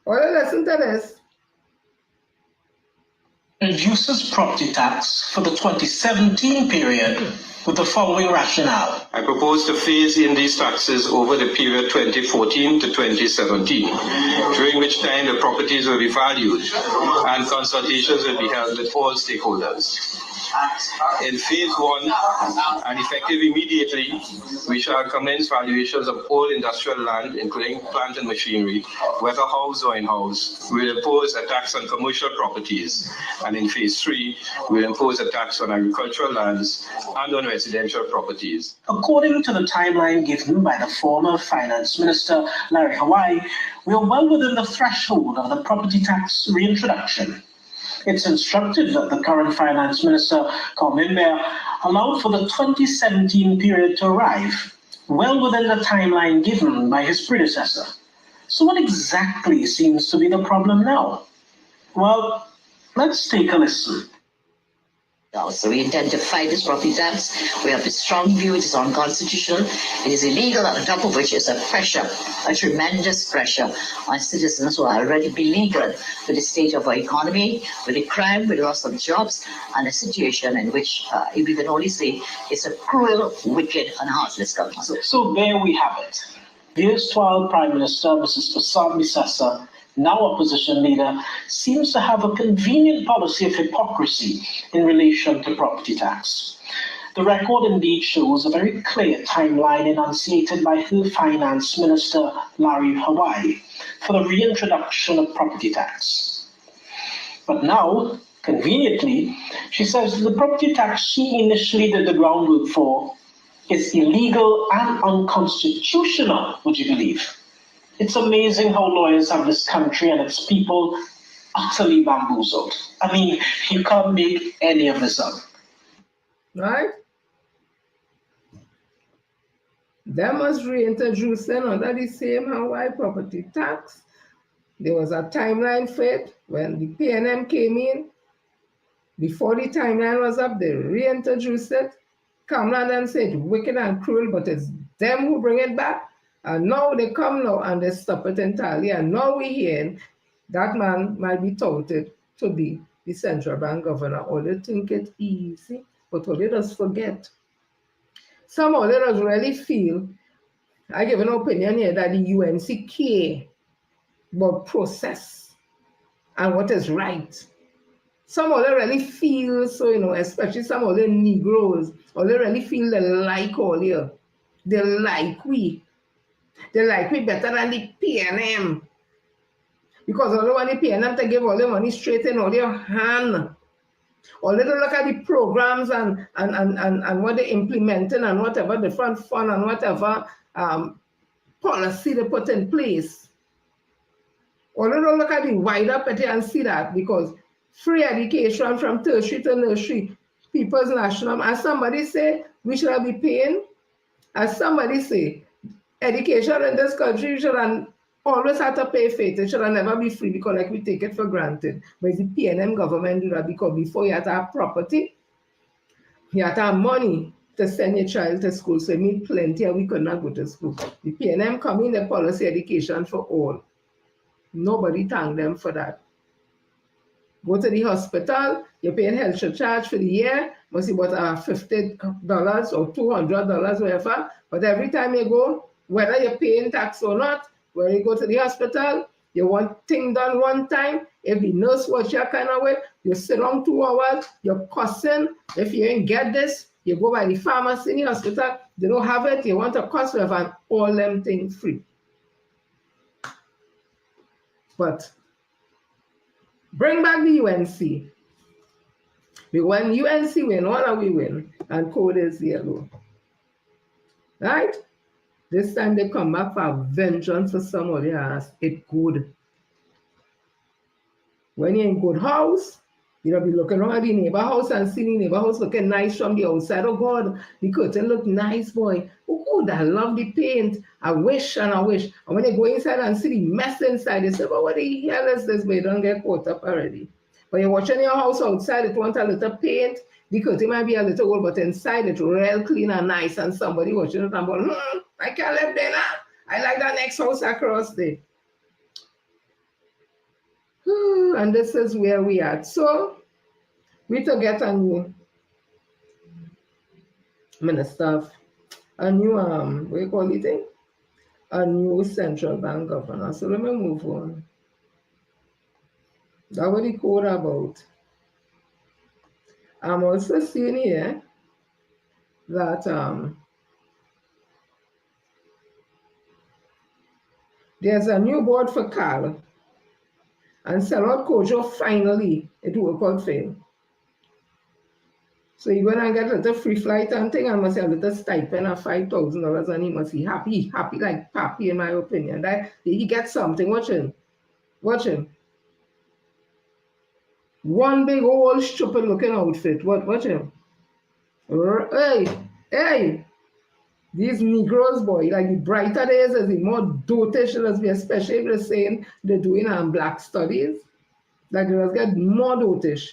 All listen to this. Reduces property tax for the 2017 period with the following rationale. I propose to phase in these taxes over the period 2014 to 2017, during which time the properties will be valued and consultations will be held with all stakeholders. In phase 1, and effective immediately, we shall commence valuations of all industrial land, including plant and machinery, whether house or in-house. We will impose a tax on commercial properties, and in phase 3, we will impose a tax on agricultural lands and on residential properties. According to the timeline given by the former Finance Minister, Larry Hawaii, we are well within the threshold of the property tax reintroduction. It's instructive that the current Finance Minister, Komimbe, allowed for the 2017 period to arrive, well within the timeline given by his predecessor. So what exactly seems to be the problem now? Well, let's take a listen. So we intend to fight this property tax. We have a strong view it is unconstitutional. It is illegal, on top of which is a pressure, a tremendous pressure on citizens who are already beleaguered with the state of our economy, with the crime, with the loss of jobs, and a situation in which we can only say it's a cruel, wicked, and heartless government. So there we have it. The erstwhile Prime Minister, Mrs. Pasam Misasa, now opposition leader, seems to have a convenient policy of hypocrisy in relation to property tax. The record indeed shows a very clear timeline enunciated by her Finance Minister, Larry Hawaii, for the reintroduction of property tax. But now, conveniently, she says the property tax she initially did the groundwork for is illegal and unconstitutional, would you believe? It's amazing how lawyers have this country and its people utterly bamboozled. I mean, you can't make any of this up. Right? They must reintroduce them under the same Hawaii property tax. There was a timeline for it when the PNM came in. Before the timeline was up, they reintroduced it. Kamlan and said wicked and cruel, but it's them who bring it back. And now they come now and they stop it entirely. And now we're hearing that man might be touted to be the central bank governor. All they think it's easy, but all they just forget. Some of us really feel, I give an opinion here, that the UNC care about process and what is right. Some of them really feel so, especially some of the Negroes, or they really feel they like all here. They like we. They like we better than the PNM. Because all they want the PNM to give all the money straight in all their hand. Or they don't look at the programs and what they're implementing and whatever different fund and whatever policy they put in place. Or they don't look at the wider picture and see that, because free education from tertiary to nursery, people's national, as somebody say, we should be paying. As somebody say, education in this country, we should always have to pay for it. It should never be free, because like we take it for granted. But it's the PNM government do that, because before you had to have property, you had to have money to send your child to school. So you need plenty and we could not go to school. The PNM come in the policy education for all. Nobody thank them for that. Go to the hospital, you're paying health charge for the year, must be about $50 or $200, whatever. But every time you go, whether you're paying tax or not, when you go to the hospital, you want things done one time. If the nurse watch your kind of way, you sit down 2 hours, you're cussing. If you ain't get this, you go by the pharmacy in the hospital, they don't have it, you want a cost of and all them things free. But bring back the UNC. When UNC win, all of we win, and code is yellow. Right? This time they come back for vengeance for somebody else. It good. When you're in good house, you'll be looking around at the neighbor house and seeing the neighbor house looking nice from the outside. Oh God, the curtain look nice, boy. Oh God, I love the paint. I wish and I wish. And when they go inside and see the mess inside, they say, well, what the hell is this? But you don't get caught up already. But you're watching your house outside, it wants a little paint. The curtain might be a little old, but inside it's real clean and nice. And somebody watching it and going, I can't live there now. I like that next house across there. And this is where we are. So we to get a new minister, a new what you call it? A new central bank governor. So let me move on. That's what the code about. I'm also seeing here that there's a new board for Cal. And Salad Kojo finally, it worked out fail. So you're going to get a little free flight and thing, and must have a little stipend of $5,000, and he must be happy like Pappy, in my opinion. That he gets something. Watch him. Watch him. One big old stupid looking outfit. Watch him. Hey. These Negroes, boy, like the brighter days, is the more dotish it must be, especially if they're saying they're doing black studies. Like they must get more dotish.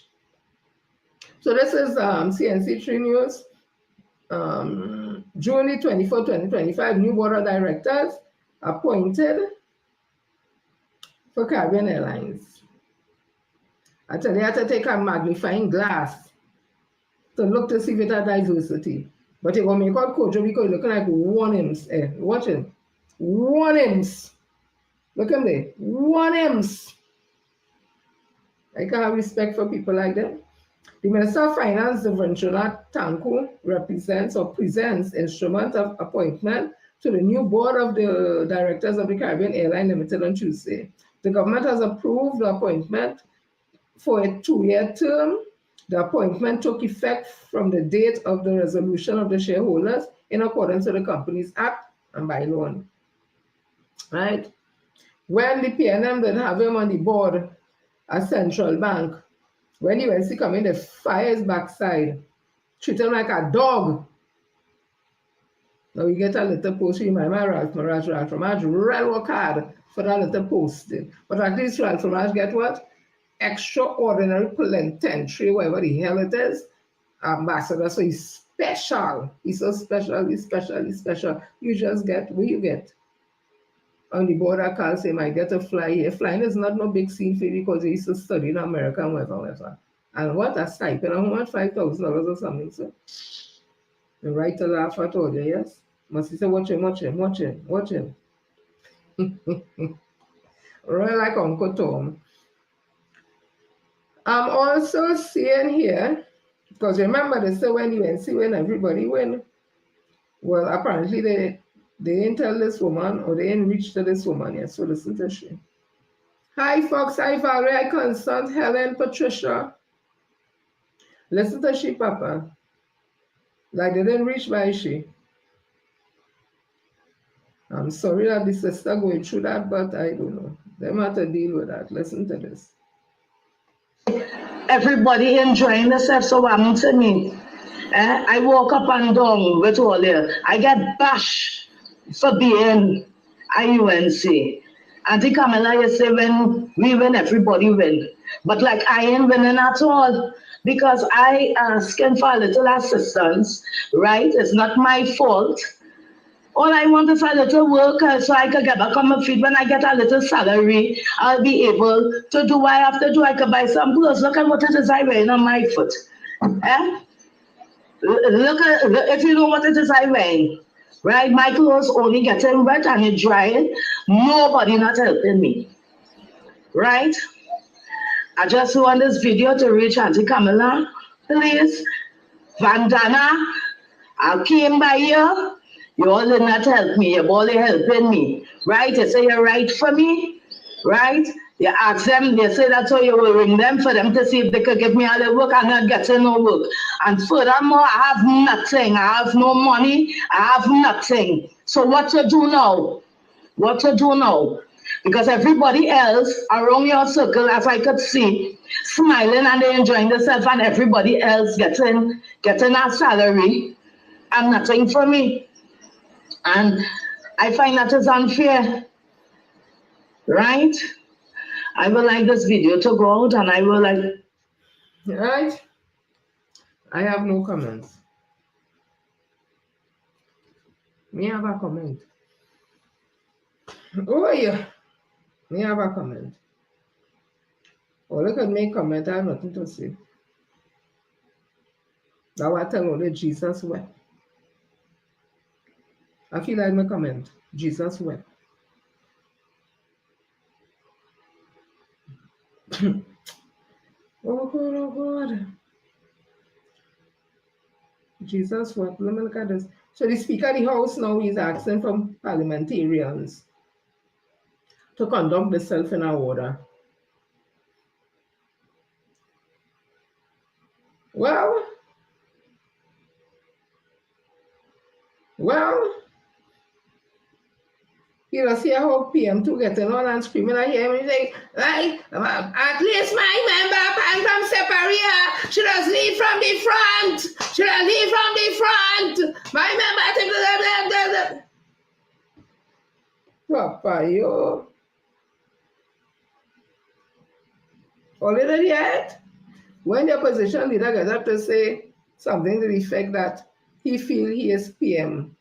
So this is CNC3 News, June 24, 2025, new board of directors appointed for Caribbean Airlines. I tell you, I have to take a magnifying glass to look to see if it has diversity. But you're going to make out Kojo because you're looking like one him. Watch him. 1 M's. Look at me. 1 M's. I can have respect for people like that. The Minister of Finance, Devendra Tanku, represents or presents instrument of appointment to the new board of the directors of the Caribbean Airline Limited on Tuesday. The government has approved the appointment for a 2-year term. The appointment took effect from the date of the resolution of the shareholders in accordance with the Companies Act and by law. Right? When the PNM did have him on the board at Central Bank, when the UNC come in, they fire his backside, treat him like a dog. Now we get a little post, Ralph Maraj, real work hard for that little posting. But at least Ralph Maraj get what? Extraordinary plenary, whatever the hell it is, ambassador. So he's special. He's so special, he's special, he's special. You just get what you get. On the board, I can't say, I get to fly here. Flying is not no big scene for you because he used to study in America and whatever. And what a stipend, how much? $5,000 or something, so. The right to laugh at all, yes? Must he say, watch him. Right like Uncle Tom. I'm also seeing here, because remember they say when you UNC win, everybody win. Well, apparently they didn't tell this woman or they didn't reach to this woman yet, so listen to she. Hi Fox, hi Valerie, hi Constant, Helen, Patricia. Listen to she, Papa. Like they didn't reach by she. I'm sorry that the sister going through that, but I don't know. They have to deal with that. Listen to this. Everybody enjoying themselves, so happened to me. I walk up and down with all there. I get bashed for being IUNC. Auntie Camilla, you say when we win, everybody win. But like I ain't winning at all because I asking for a little assistance, right? It's not my fault. All I want is a little work so I could get back on my feet. When I get a little salary, I'll be able to do what I have to do. I could buy some clothes. Look at what it is I wearing on my foot. Look at, if you know what it is I wearing, right? My clothes only getting wet and it drying. Nobody not helping me, right? I just want this video to reach Auntie Camilla, please. Vandana, I came by here. You all did not help me. You're only helping me, right? You say you're right for me, right? You ask them, they say that's how you will ring them for them to see if they could give me all the work. I'm not getting no work. And furthermore, I have nothing. I have no money. I have nothing. So what to do now? What to do now? Because everybody else around your circle, as I could see, smiling and they enjoying themselves, and everybody else getting a salary and nothing for me. And I find that is unfair, right? I would like this video to go out and I will like... Right? I have no comments. Me have a comment. Oh yeah. Me have a comment. Or look at me comment, I have nothing to say. That what I tell only Jesus wept. I feel like my comment. Jesus wept. Oh God, oh God. Jesus wept. Let me look at this. So the Speaker of the House now is asking from parliamentarians to conduct themselves in order. Well, you know, see how PM2 getting on and screaming and hear me say, right, at least my member pan from Separia, she does lead from the front. She does lead from the front. My member, Papa, yo. Already yet? When the opposition leader gets up to say something to the effect that he feels he is PM,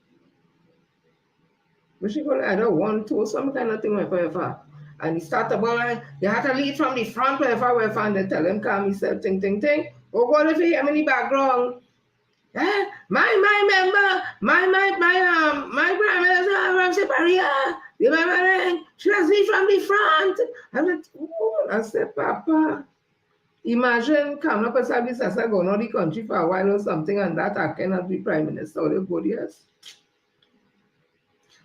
but she going to either 1, 2, some kind of thing, whatever. And he start about, you have to lead from the front, whatever, and they tell him, calm himself, ting. Oh God, if he hear me in the background, My member, my prime minister from Siparia, remember, she was me from the front. I said, Papa, imagine coming up as a Sasa going out the country for a while or something, and that I cannot be prime minister. All the good years.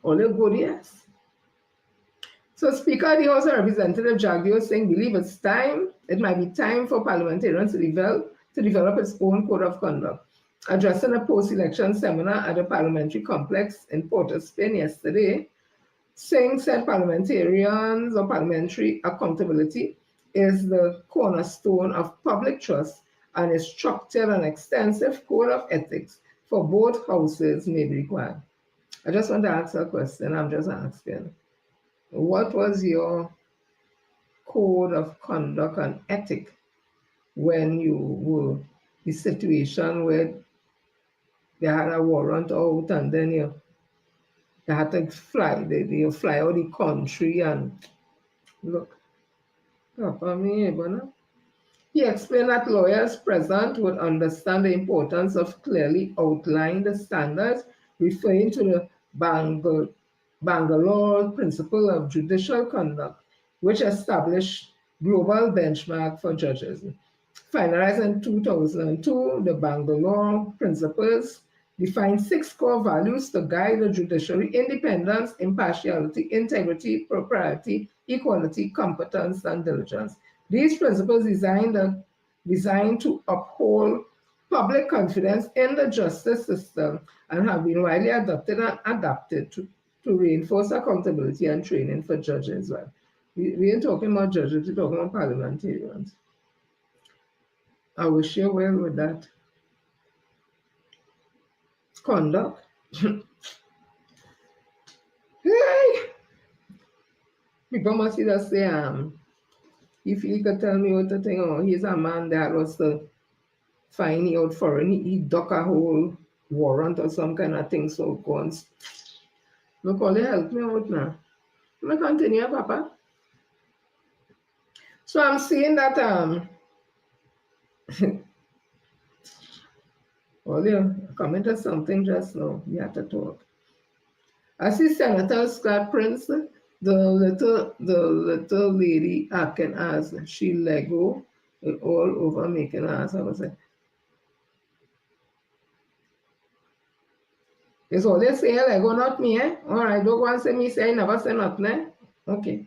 All the good years. So Speaker of the House of Representatives Jagdeo Singh believe it's time, it might be time for parliamentarians to develop its own code of conduct. Addressing a post-election seminar at the Parliamentary complex in Port of Spain yesterday, Singh said parliamentarians or parliamentary accountability is the cornerstone of public trust and a structured and extensive code of ethics for both houses may be required. I just want to ask a question. I'm just asking. What was your code of conduct and ethic when you were in the situation where they had a warrant out and then you had to fly, you fly out the country and look. He explained that lawyers present would understand the importance of clearly outlining the standards, referring to the Bangalore Principle of Judicial Conduct, which established global benchmark for judges. Finalized in 2002, the Bangalore Principles defined 6 core values to guide the judiciary: independence, impartiality, integrity, propriety, equality, competence, and diligence. These principles designed to uphold public confidence in the justice system and have been widely adopted and adapted to reinforce accountability and training for judges. Well, we ain't talking about judges, we're talking about parliamentarians. I wish you well with that conduct. Hey! People must either say, if he could tell me what to think, oh, he's a man that was to find out foreign, he duck a whole warrant or some kind of thing, so go on. Look, all help me out now. Let me continue, Papa. So I'm seeing that well, you commented something just now. We have to talk. I see Senator Scott Prince, the little lady acting as she Lego all over making ass. I was like, it's all they say Lego, not me, eh? All right, don't go and say me say I never say nothing, eh? Okay.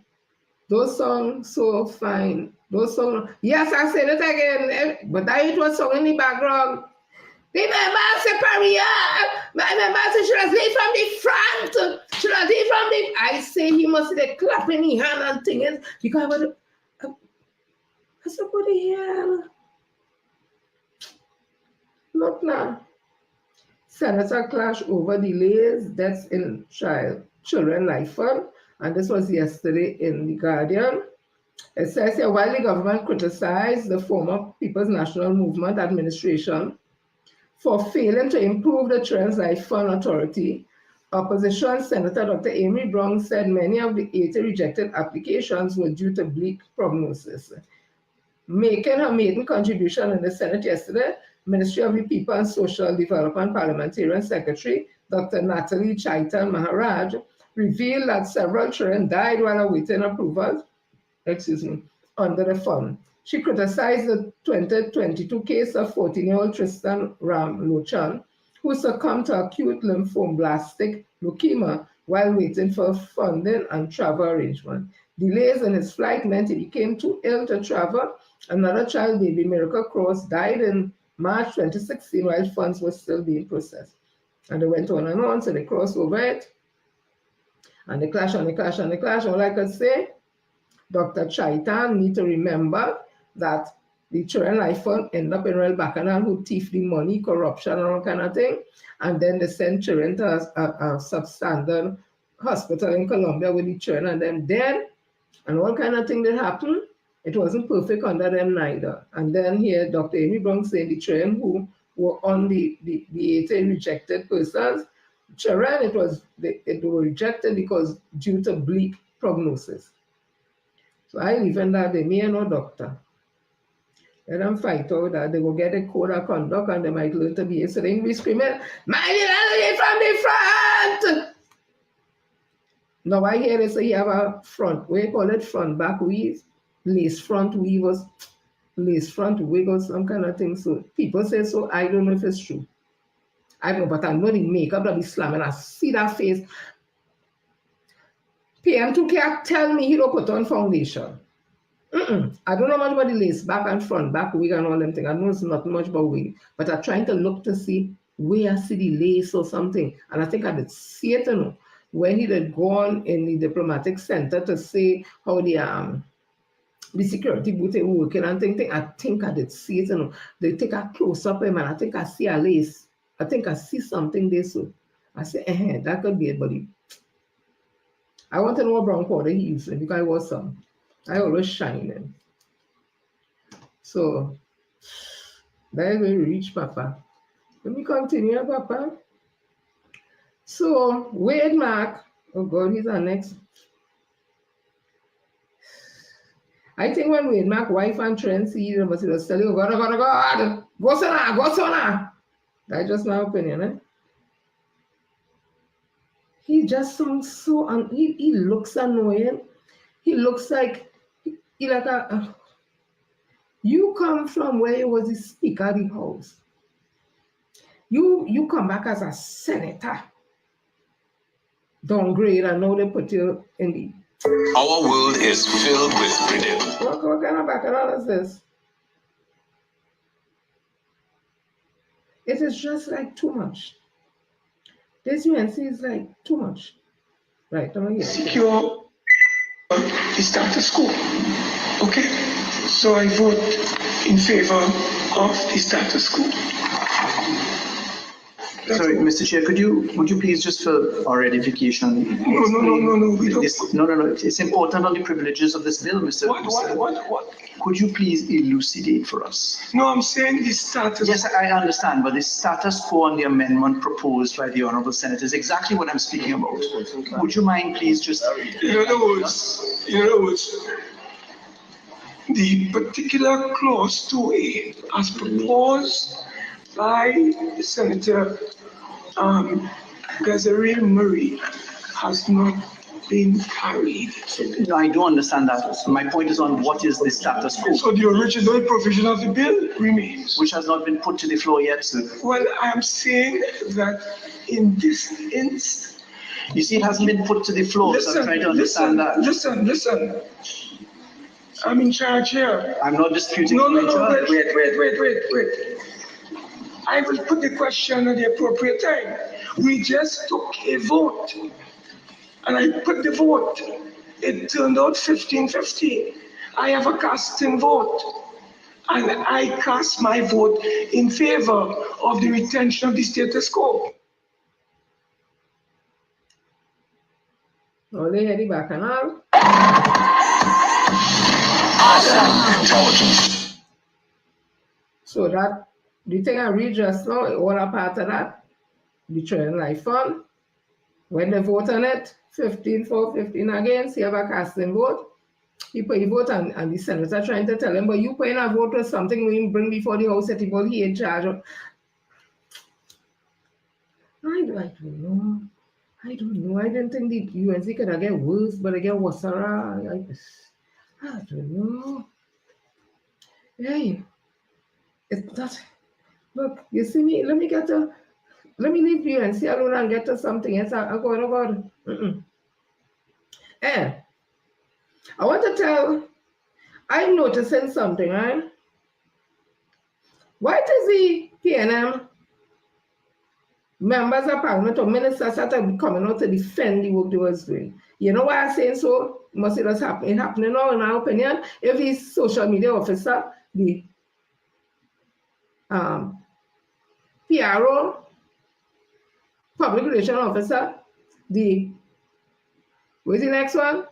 Those songs so fine. Those songs, yes, I said it again, but that it was song in the background. Remember, Separia, my member said she was there from the front. She was there from the, I say he must be clapping his hand and things because I was, I said, what the hell? Look now. Senator clash over delays, deaths in children life fund. And this was yesterday in The Guardian. It says here, while the government criticized the former People's National Movement administration for failing to improve the Children's Life Fund Authority, opposition Senator Dr. Amy Brown said many of the 80 rejected applications were due to bleak prognosis. Making her maiden contribution in the Senate yesterday, Ministry of the People and Social Development Parliamentarian Secretary Dr. Natalie Chaitan Maharaj revealed that several children died while awaiting approval, under the fund. She criticized the 2022 case of 14-year-old Tristan Ramlochan, who succumbed to acute lymphoblastic leukemia while waiting for funding and travel arrangement. Delays in his flight meant he became too ill to travel. Another child, baby Miracle Cross, died in March 2016 while funds were still being processed. And they went on and on, so they crossed over it. And they clash and they clash and they clash. All I could say, Dr. Chaitan need to remember that the Children Life Fund end up in Royal Bacchanal who thief the money, corruption, and all kind of thing. And then they send children to a substandard hospital in Colombia with the children and them dead. And all kind of thing that happened. It wasn't perfect under them neither. And then here, Dr. Amy Brown saying the children who were on the 80 rejected persons, children, it were rejected because due to bleak prognosis. So I live in that, they may no doctor. Let them fight out that. They will get a code of conduct and they might learn to behave. So they be screaming, "Mind your enemy from the front!" Now I hear they say you have a front, what you call it, front back weave, lace front weavers, lace front wig or some kind of thing. So people say so. I don't know if it's true. I don't know, but I know the makeup that be slamming. I see that face. PM2 can't tell me he don't put on foundation. I don't know much about the lace back and front, back wig and all them things. I know it's not much about wig, but I'm trying to look to see where I see the lace or something. And I think I did see it, you know, when he had gone in the diplomatic center to say how the security booth is working and thing. I think I did see it, you know. They take a close up him and I think I see a lace. I think I see something there, so I say, that could be it, buddy. I want to know what brown powder he used because I was some. I always shining. So there we reach, Papa. Let me continue, Papa. So Wade Mark, oh God, he's our next. I think when Wade Mark wife and Trent see them, must just tell you, God, go sona. That's just my opinion, eh? He just sounds so, he looks annoying. He looks like, he like you come from where you was the Speaker of the House. You come back as a senator. Downgrade and now they put you in the... Our world is filled with freedom. What kind of background is this? It is just like too much. This UNC is like too much. Right, I'm here. Secure the status quo. Okay? So I vote in favor of the status quo. Sorry, Mr. Chair, would you please just for our edification? No. No. It's important on the privileges of this bill, Mr. What? Could you please elucidate for us? No, I'm saying the status. Yes, I understand, but the status quo on the amendment proposed by the Honourable Senator is exactly what I'm speaking about. Would you mind please just... In other words, the particular clause 2A as proposed by Senator Gazariel Murray has not been carried. No, I do understand that. My point is on what is the status quo. So the original provision of the bill remains. Which has not been put to the floor yet, sir. Well, I am saying that in this instance... You see, it hasn't been put to the floor, so I'm trying to understand that. Listen. I'm in charge here. I'm not disputing. No, wait. I will put the question at the appropriate time. We just took a vote. And I put the vote. It turned out 15-15. I have a casting vote. And I cast my vote in favor of the retention of the status quo. Oh, they had the bacchanal. Awesome intelligence. So that, the thing I read just now, all a part of that, the Trinidad Life Fund, when they vote on it, 15 for 15 against, he have a casting vote. He put a vote and the senator trying to tell him, but you putting a vote was something we bring before the House that he in charge of. I don't know. I didn't think the UNC could get worse, but I get WASA. I don't know. Hey, it's that. Look, you see me, let me leave UNC alone and get to something else. Oh God. And I want to tell, I'm noticing something, right? Why does the PNM members of Parliament or ministers that are coming out to defend the work they was doing? You know why I'm saying so? Must it just happen? It happening now, in my opinion. If the social media officer, the PRO, public relations officer, what's the next one?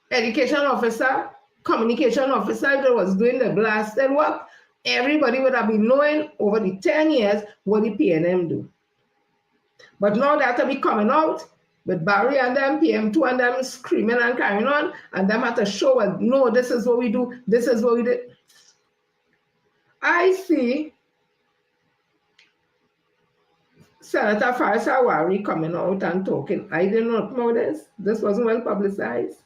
Education officer, communication officer that was doing the blasted work, everybody would have been knowing over the 10 years what the PNM do. But now that will be coming out with Barry and them, PM2 and them screaming and carrying on, and them have to show us, no, this is what we do, this is what we do. I see Senator Faris Awari coming out and talking. I didn't know about this. This wasn't well publicized.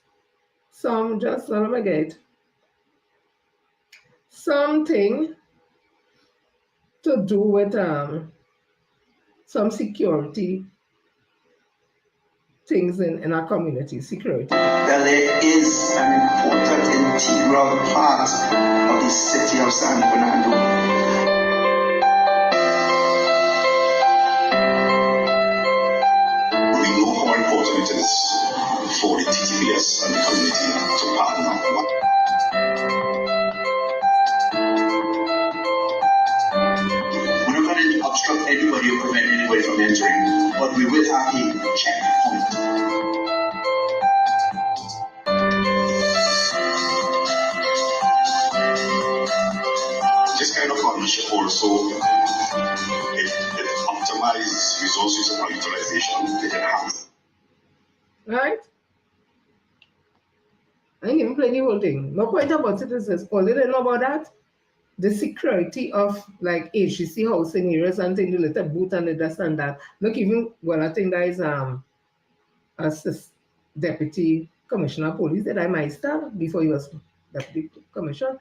Some just let me get something to do with some security things in our community, security. That there is an important integral part of the city of San Fernando. We know how important it is for the TTPS and the community to partner. We're not going to obstruct anybody or prevent anybody from entering, but we will have a checkpoint. This kind of partnership also it optimizes resources and utilization. It enhances. Right? I didn't even play the whole thing. No point about it is this. All they didn't know about that, the security of like HCC housing areas and things, the little boot and the this and that. Look, even well, I think that is assist deputy commissioner of police that I might start before he was deputy commissioner.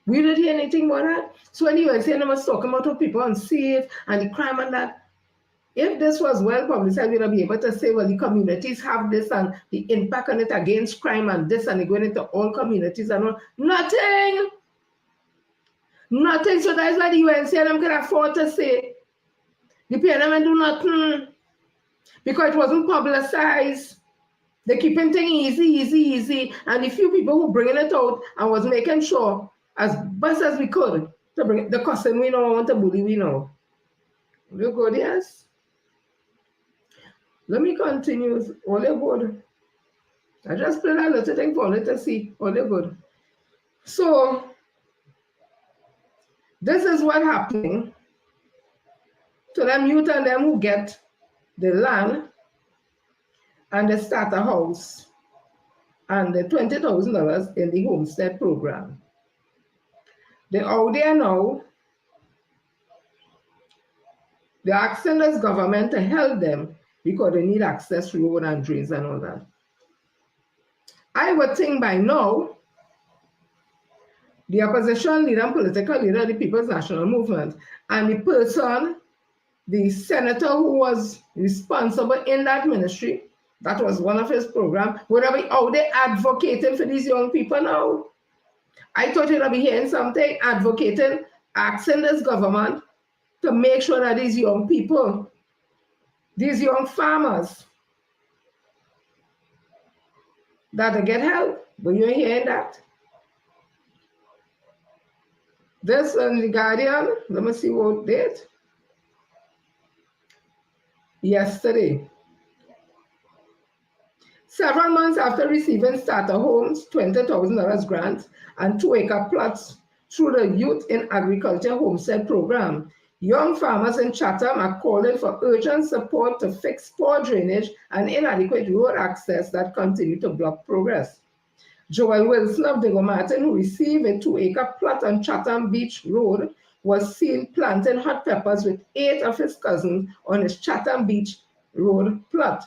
We didn't hear anything about that. So when you were saying I was talking about how people unsafe and the crime and that, if this was well publicized, we'd be able to say, well, the communities have this and the impact on it against crime and this and it going into all communities and all. Nothing. Nothing. So that's why the UNCLM can afford to say the PNM do nothing because it wasn't publicized. They're keeping things easy. And the few people who bringing it out and was making sure as best as we could to bring the cousin we know, want to bully we know. You good, yes? Let me continue. All good. I just played a little thing for you to see. All good. So this is what happening to them youth and them who get the land and they start a house and the $20,000 in the homestead program. They're out there now. They're asking this government to help them because they need access road and drains and all that. I would think by now, the opposition leader and political leader of the People's National Movement and the person, the senator who was responsible in that ministry, that was one of his programs, would be out there advocating for these young people now. I thought you'd be hearing something, advocating, asking this government to make sure that these young people, these young farmers, that they get help. But you ain't hearing that. This on the Guardian, let me see what date. Yesterday. Several months after receiving starter homes, $20,000 grants, and 2-acre plots through the Youth in Agriculture Homestead Program, young farmers in Chatham are calling for urgent support to fix poor drainage and inadequate road access that continue to block progress. Joel Wilson of Diego Martin, who received a 2-acre plot on Chatham Beach Road, was seen planting hot peppers with 8 of his cousins on his Chatham Beach Road plot.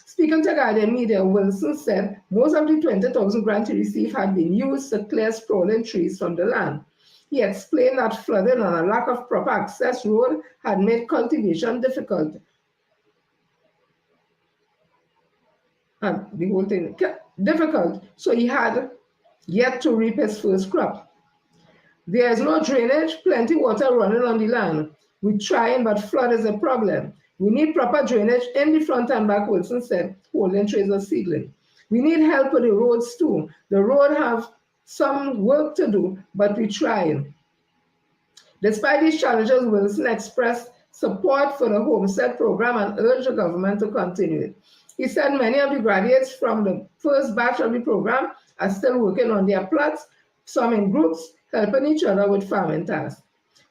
Speaking to Guardian Media, Wilson said most of the $20,000 grant he received had been used to clear sprawling trees from the land. He explained that flooding and a lack of proper access road had made cultivation difficult. And the whole thing difficult, so he had yet to reap his first crop. There is no drainage, plenty water running on the land. We're trying, but flood is a problem. We need proper drainage in the front and back, Wilson said, holding trays of seedling. We need help with the roads too. The road have some work to do, but we're trying. Despite these challenges, Wilson expressed support for the homestead program and urged the government to continue it. He said many of the graduates from the first batch of the program are still working on their plots, some in groups, helping each other with farming tasks.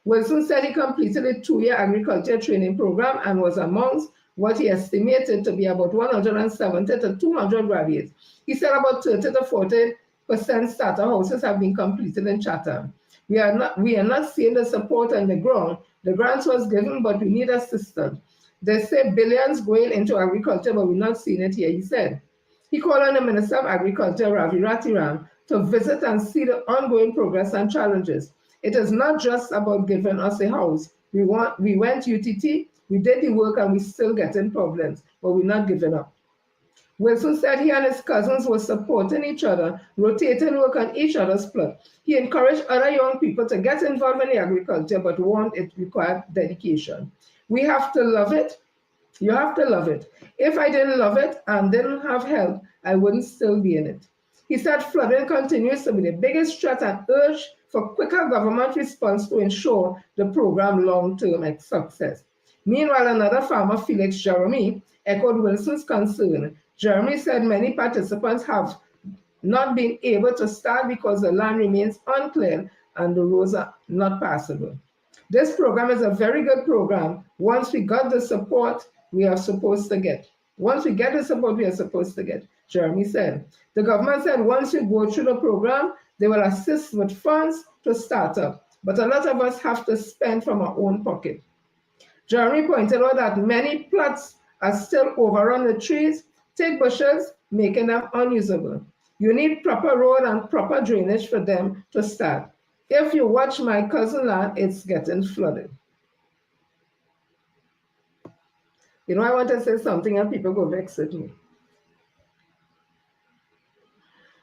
Wilson said he completed a 2-year agriculture training program and was amongst what he estimated to be about 170 to 200 graduates. He said about 30 to 40% starter houses have been completed in Chatham. We are not seeing the support on the ground. The grants was given, but we need assistance. They say billions going into agriculture, but we're not seeing it here, he said. He called on the Minister of Agriculture, Ravi Ratiram, to visit and see the ongoing progress and challenges. It is not just about giving us a house. We went UTT, we did the work, and we're still getting problems, but we're not giving up. Wilson said he and his cousins were supporting each other, rotating work on each other's plot. He encouraged other young people to get involved in the agriculture, but warned it required dedication. We have to love it. You have to love it. If I didn't love it and didn't have help, I wouldn't still be in it. He said flooding continues to be the biggest threat and urged for quicker government response to ensure the program long-term success. Meanwhile, another farmer, Felix Jeremy, echoed Wilson's concern. Jeremy said many participants have not been able to start because the land remains uncleared and the roads are not passable. This program is a very good program. Once we got the support we are supposed to get. Once we get the support we are supposed to get, Jeremy said. The government said once we go through the program, they will assist with funds to start up. But a lot of us have to spend from our own pocket. Jeremy pointed out that many plots are still overrun with trees, thick bushes, making them unusable. You need proper road and proper drainage for them to start. If you watch my cousin land, it's getting flooded. You know, I want to say something and people go vex at me.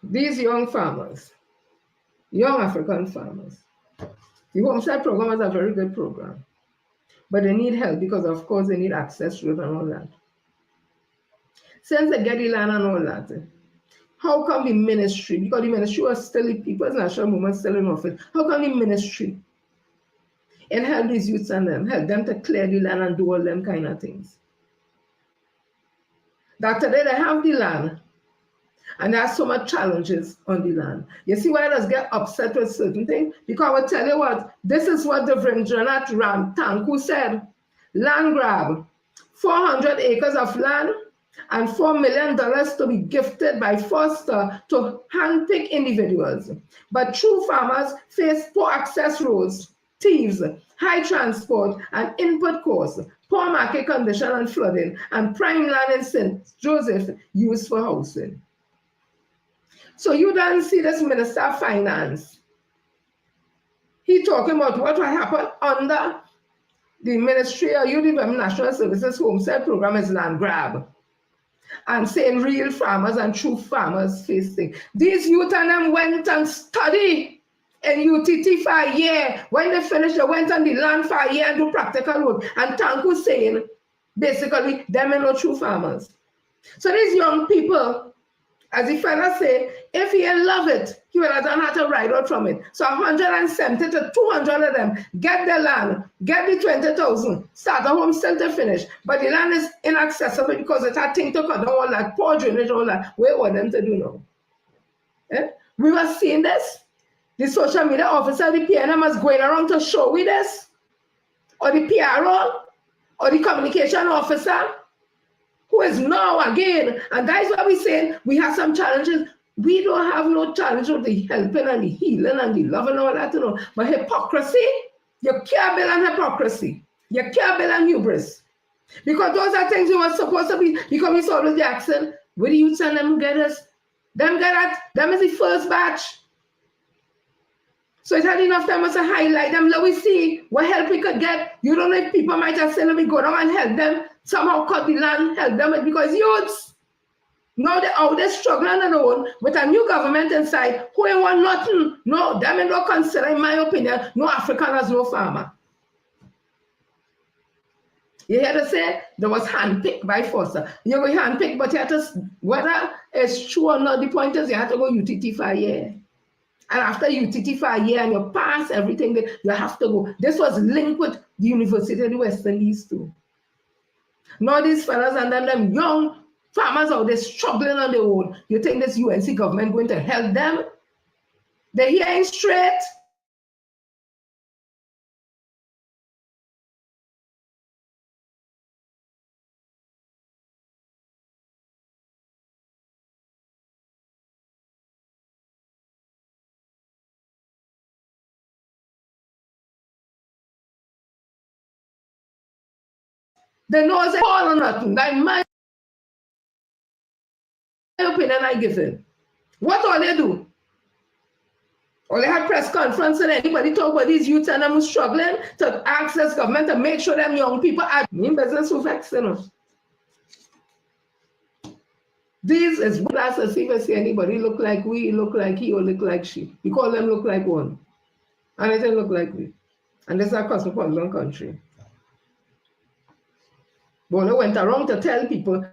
These young farmers, young African farmers, the homestead program is a very good program, but they need help because, of course, they need access to it and all that. Since they get the land and all that, how come the ministry, because the ministry was still the People's National Movement still in office, how come the ministry and help these youths and them, help them to clear the land and do all them kind of things? That today they have the land and there are so much challenges on the land. You see why others get upset with certain things? Because I will tell you what, this is what the Vrindranath Ram Tanku said. Land grab, 400 acres of land and $4 million to be gifted by Foster to handpick individuals. But true farmers face poor access roads, thieves, high transport and input costs, poor market condition and flooding, and prime land in St. Joseph used for housing. So you don't see this Minister of Finance. He talking about what will happen under the Ministry of Youth Development National Services Homestead Program is land grab. And saying real farmers and true farmers facing. These youth and them went and studied in UTT for a year. When they finished, they went on the land for a year and do practical work. And Tanku saying, basically, them are not true farmers. So these young people, as the fella say, if he love it, he would have done how to ride out from it. So 170 to 200 of them get their land, get the 20,000, start a homestead to finish. But the land is inaccessible because it had thing to cut down all that, poor drainage, all that. What want them to do now? Eh? We were seeing this. The social media officer, the PNM was going around to show we this. Or the PRO, or the communication officer, who is now again, and that is why we're saying we have some challenges. We don't have no challenge with the helping and the healing and the loving and all that, you know. But hypocrisy, you can't build on hypocrisy. You can't build on hubris. Because those are things you were supposed to be, because we saw with the accent, where the youths and them get us, them get at, them is the first batch. So it had enough time to highlight them. Let we see what help we could get. You don't know if people might have said, let me go down and help them, somehow cut the land, help them, because youths, now they're out there struggling alone with a new government inside who ain't want nothing. No, them ain't no consider, in my opinion, no African as no farmer. You hear to say there was handpicked by Foster. You go handpicked, but you have to, whether it's true or not, the point is you have to go UTT for a year. And after UTT for a year and you pass everything, you have to go. This was linked with the University of the West Indies too. Now these fellas and then them young farmers out there struggling on their own. You think this UNC government going to help them? They're hearing straight. They know it's all or nothing. That's my opinion I give it. What all they do? Or they had press conference and anybody talk about these youths and them struggling to access government to make sure them young people are in business who vex, you know. This is class as if I see anybody look like we, look like he, or look like she. We call them look like one. And they don't look like we. And this is a cosmopolitan country. But they went around to tell people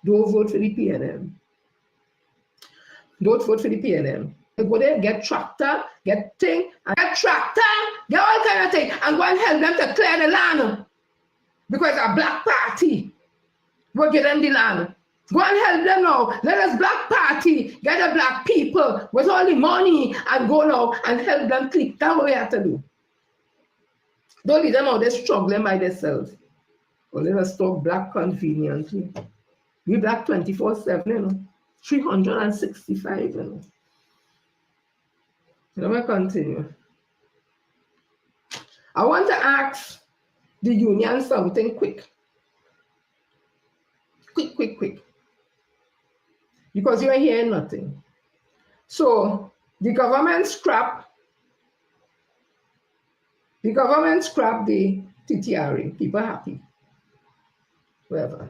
don't vote for the PNM. Don't vote for the PNM. They go there, get tractor, get Ting, and get tractor, get all kind of thing, and go and help them to clear the land. Because a black party will give them the land. Go and help them now. Let us black party get the black people with all the money and go now and help them click. That's what we have to do. Don't leave them out there struggling by themselves. Or let us talk black conveniently. We black 24/7, you know. 365, you know. Let me continue. I want to ask the union something quick. Quick. Because you're hearing nothing. So the government scrapped the TTRA. People happy. Whatever.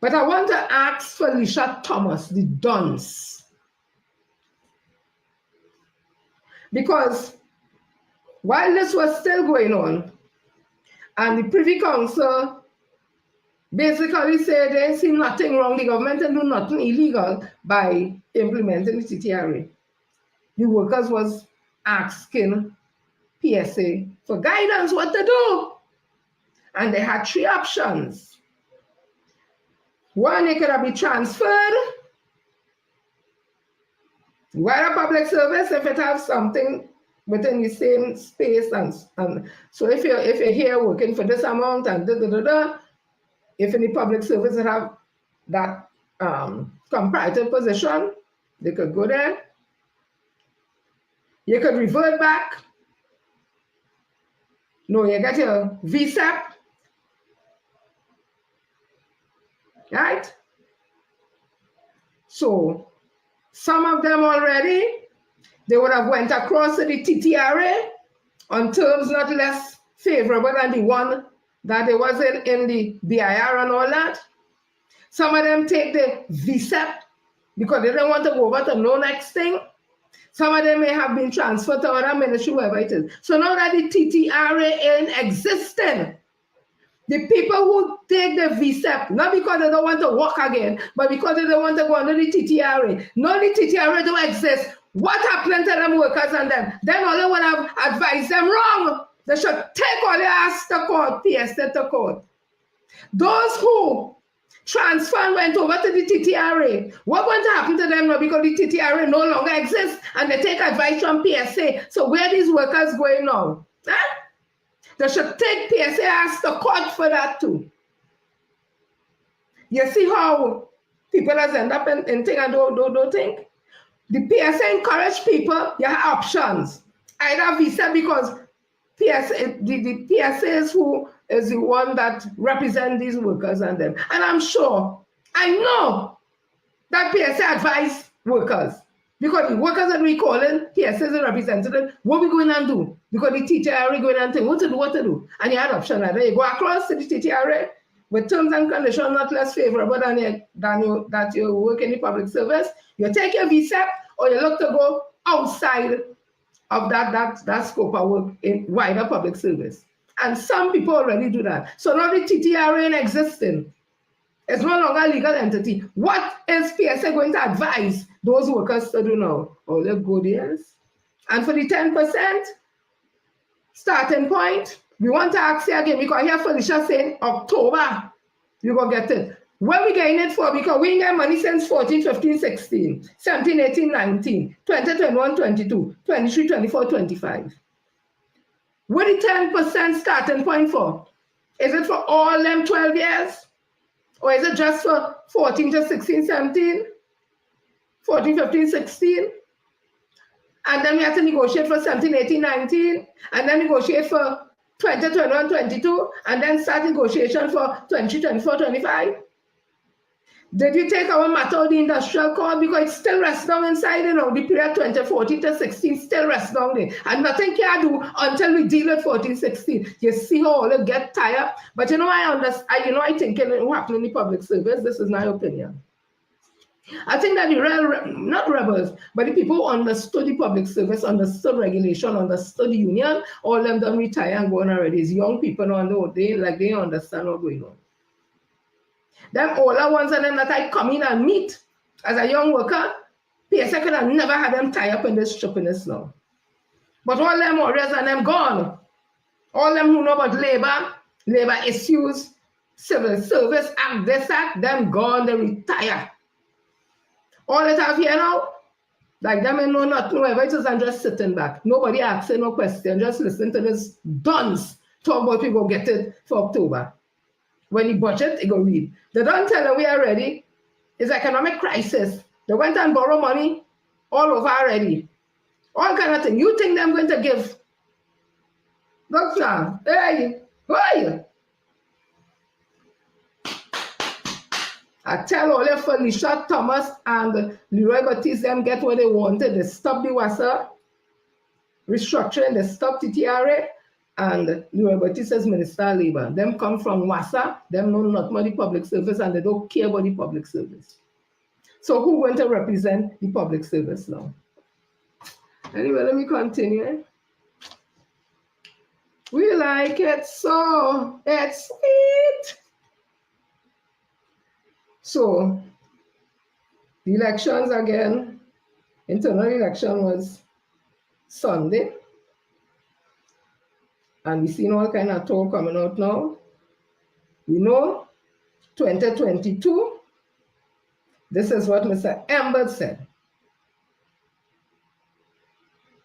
But I want to ask Felicia Thomas, the Duns. Because while this was still going on, and the Privy Council basically said they see nothing wrong, the government and do nothing illegal by implementing the TTRA. The workers was asking PSA for guidance what to do. And they had three options. One, it could have been transferred. Where a public service, if it has something within the same space, and so if you're here working for this amount and if in the public service it have that comparative position, they could go there. You could revert back. No, you get your VSEP. Right? So some of them already, they would have went across to the TTRA on terms not less favorable than the one that it was in the BIR and all that. Some of them take the VSEP because they don't want to go over to no next thing. Some of them may have been transferred to other ministry, wherever it is. So now that the TTRA ain't existing, the people who take the VSEP, not because they don't want to work again, but because they don't want to go under the TTRA. No, the TTRA don't exist. What happened to them workers and them? Then all they would have advised them wrong. They should take all their ass to court, PSA to court. Those who transfer went over to the TTRA, what going to happen to them now because the TTRA no longer exists and they take advice from PSA? So where are these workers going now? Huh? They should take PSA ass to court for that too. You see how people has end up in thing and don't think? The PSA encourage people, you have options. Either visa because PSA, the PSA is who is the one that represent these workers and them. And I'm sure, I know that PSA advise workers. Because the workers that we calling PSA is a representative, what we going and do? Because the TTRA going and think what to do. And you had option like that. You go across to the TTRA with terms and conditions not less favorable that you work in the public service. You take your VSEP or you look to go outside of that scope of work in wider public service. And some people already do that. So now the TTRA ain't existing. It's no longer a legal entity. What is PSA going to advise those workers to do now? Oh, let's go there. And for the 10% starting point, we want to ask you again, because I hear Felicia saying October, you're going to get it. What we getting it for? Because we ain't got money since 14, 15, 16, 17, 18, 19, 20, 21, 22, 23, 24, 25. What the 10% starting point for? Is it for all them 12 years? Or is it just for 14 to 16, 17, 14, 15, 16? And then we have to negotiate for 17, 18, 19, and then negotiate for 20, 21, 22, and then start negotiation for 23, 24, 25. Did we take our matter of the industrial court? Because it still rests down inside, the period 2014 to 16 still rests down there. And nothing can do until we deal with 14, 16. You see how all it get tired? But I understand, I think it will happen in the public service. This is my opinion. I think that the real, not rebels, but the people who understood the public service, understood regulation, understood the union, all of them done retire and go on already. It's young people now, they understand what's going on. Them older ones and them that I come in and meet as a young worker, PSA could have never had them tie up in this stupidness now. But all them warriors and them gone. All them who know about labor issues, civil service act, this act, them gone, they retire. All that have here now, like them and know nothing, whoever it is, and just sitting back. Nobody asking no question, just listen to this duns talk about we go get it for October. When the budget, they go read. They don't tell them we are ready. It's economic crisis. They went and borrow money all over already. All kind of thing. You think they're going to give? Doctor, hey, who are you? I tell all of Felicia Thomas and Leroy Baptiste them get what they wanted. They stop the WASA restructuring, they stop the TRA, and Leroy Baptiste is Minister of Labor. Them come from WASA, them know not about the public service, and they don't care about the public service. So who going to represent the public service now? Anyway, let me continue. We like it so, it's sweet. So, the elections again, internal election was Sunday. And we seen all kind of talk coming out now. We know 2022, this is what Mr. Ember said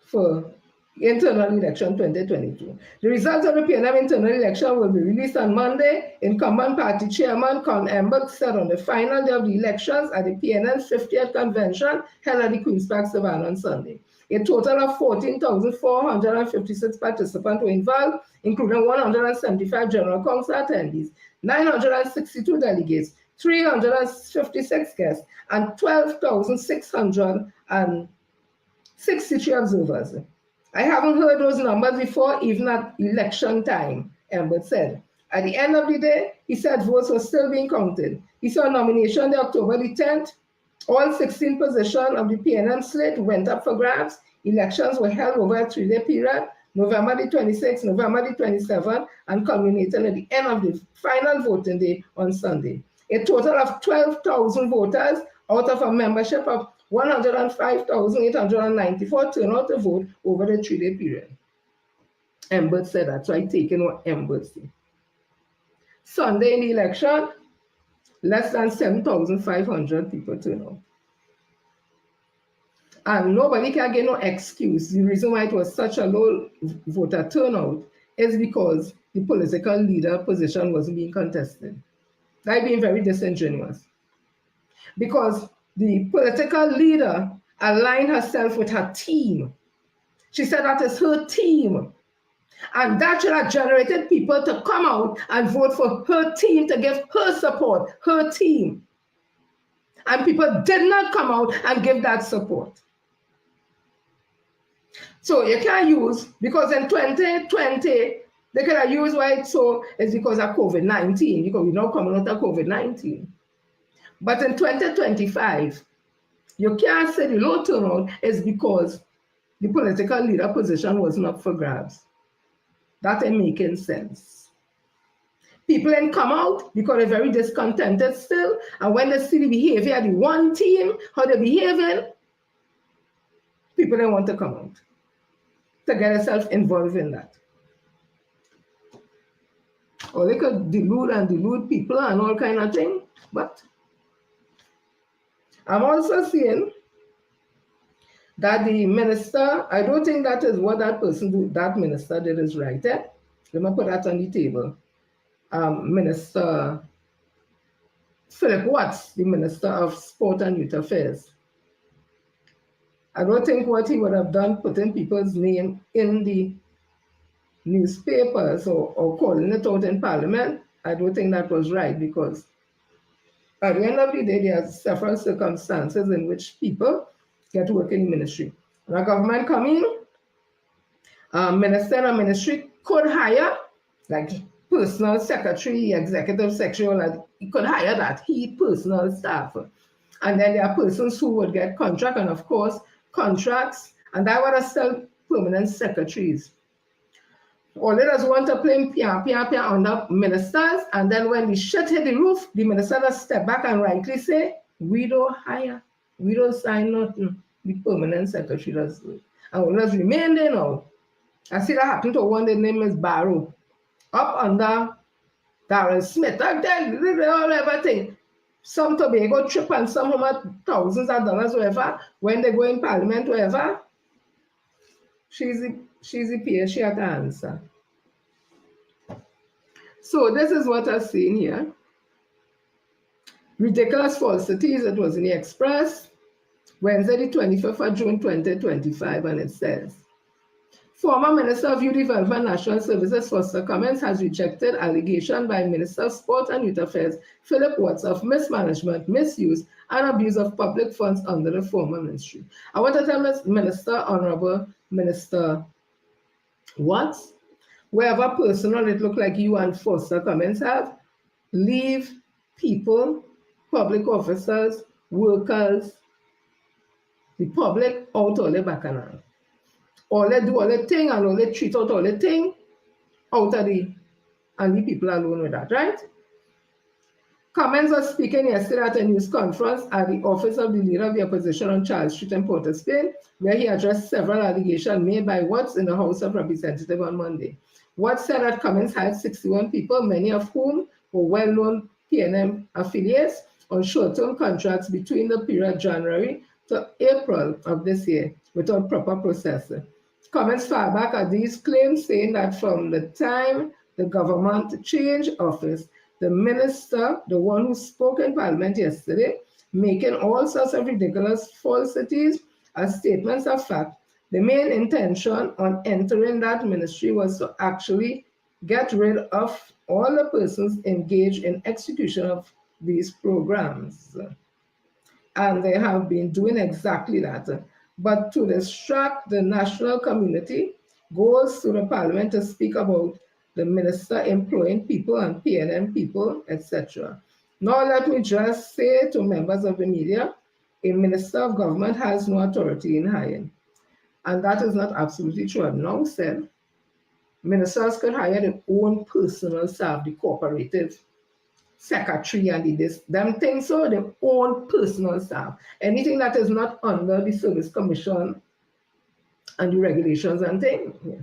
for internal election 2022. The results of the PNM internal election will be released on Monday. Incumbent party chairman Con Ember said on the final day of the elections at the PNM 50th convention held at the Queen's Park Savannah on Sunday. A total of 14,456 participants were involved, including 175 general council attendees, 962 delegates, 356 guests, and 12,663 observers. I haven't heard those numbers before, even at election time, Ember said. At the end of the day, he said votes were still being counted. He saw nomination on October the 10th. All 16 positions of the PNM slate went up for grabs. Elections were held over a 3-day period, November the 26th, November the 27th, and culminated at the end of the final voting day on Sunday. A total of 12,000 voters out of a membership of 105,894 turned out to vote over the 3-day period. Ember said that, so I taken what Ember said. Sunday in the election, less than 7,500 people turned out. And nobody can get no excuse. The reason why it was such a low voter turnout is because the political leader position wasn't being contested. They're being very disingenuous. Because the political leader aligned herself with her team. She said that is her team. And that should have generated people to come out and vote for her team, to give her support, her team. And people did not come out and give that support. So you can't use, because in 2020, they could have used why it's so, it's because of COVID-19, because we're now coming out of COVID-19. But in 2025, you can't say the low turnout is because the political leader position was not for grabs. That ain't making sense. People ain't come out because they're very discontented still, and when they see the behavior of the one team, how they're behaving, people don't want to come out to get themselves involved in that. Or they could delude and delude people and all kind of thing. But I'm also saying that the minister, I don't think that is what that minister did is right. Let me put that on the table. Minister Philip Watts, the Minister of Sport and Youth Affairs. I don't think what he would have done, putting people's name in the newspapers or calling it out in Parliament, I don't think that was right, because at the end of the day, there are several circumstances in which people get work in the ministry. When a government come in, minister and ministry could hire, like personal secretary, executive secretary, like he could hire that, he personal staff. And then there are persons who would get contract, and of course, contracts, and that would still permanent secretaries. All they just want to play pia under ministers, and then when the shit hit the roof, the minister just step back and rightly say, we don't hire, we don't sign nothing. The permanent secretary does it. And we'll just remain there now. I see that happen to one, the name is Barrow, up under Darrell Smith. I tell you, all everything. Some Tobago trip and some home thousands of dollars, whatever, when they go in Parliament, whatever. She's the PA, she had to answer. So this is what I'm seeing here. Ridiculous falsities. It was in the Express, Wednesday, the 25th of June, 2025, and it says, former Minister of Youth Development and National Services, Foster Cummins, has rejected allegation by Minister of Sport and Youth Affairs, Philip Watts, of mismanagement, misuse, and abuse of public funds under the former ministry. I want to tell Minister, Honorable Minister Watts, wherever personal it look like you and Foster Cummins have, leave people, public officers, workers, the public out all the bacchanal. All they do all the thing and all they treat out all the thing out of the, and the people alone with that, right? Cummins was speaking yesterday at a news conference at the office of the leader of the opposition on Charles Street in Port of Spain, where he addressed several allegations made by Watts in the House of Representatives on Monday. Watts said that Cummins hired 61 people, many of whom were well-known PNM affiliates, on short-term contracts between the period January to April of this year without proper processing. Cummins far back at these claims, saying that from the time the government changed office, the minister, the one who spoke in Parliament yesterday, making all sorts of ridiculous falsities as statements of fact, the main intention on entering that ministry was to actually get rid of all the persons engaged in execution of these programs. And they have been doing exactly that. But to distract the national community, goes to the Parliament to speak about the minister employing people and PNM people, etc. Now let me just say to members of the media, a minister of government has no authority in hiring. And that is not absolutely true. I've now said ministers could hire their own personal staff, the cooperative secretary and them things, so their own personal staff. Anything that is not under the Service Commission and the regulations and things. Yeah.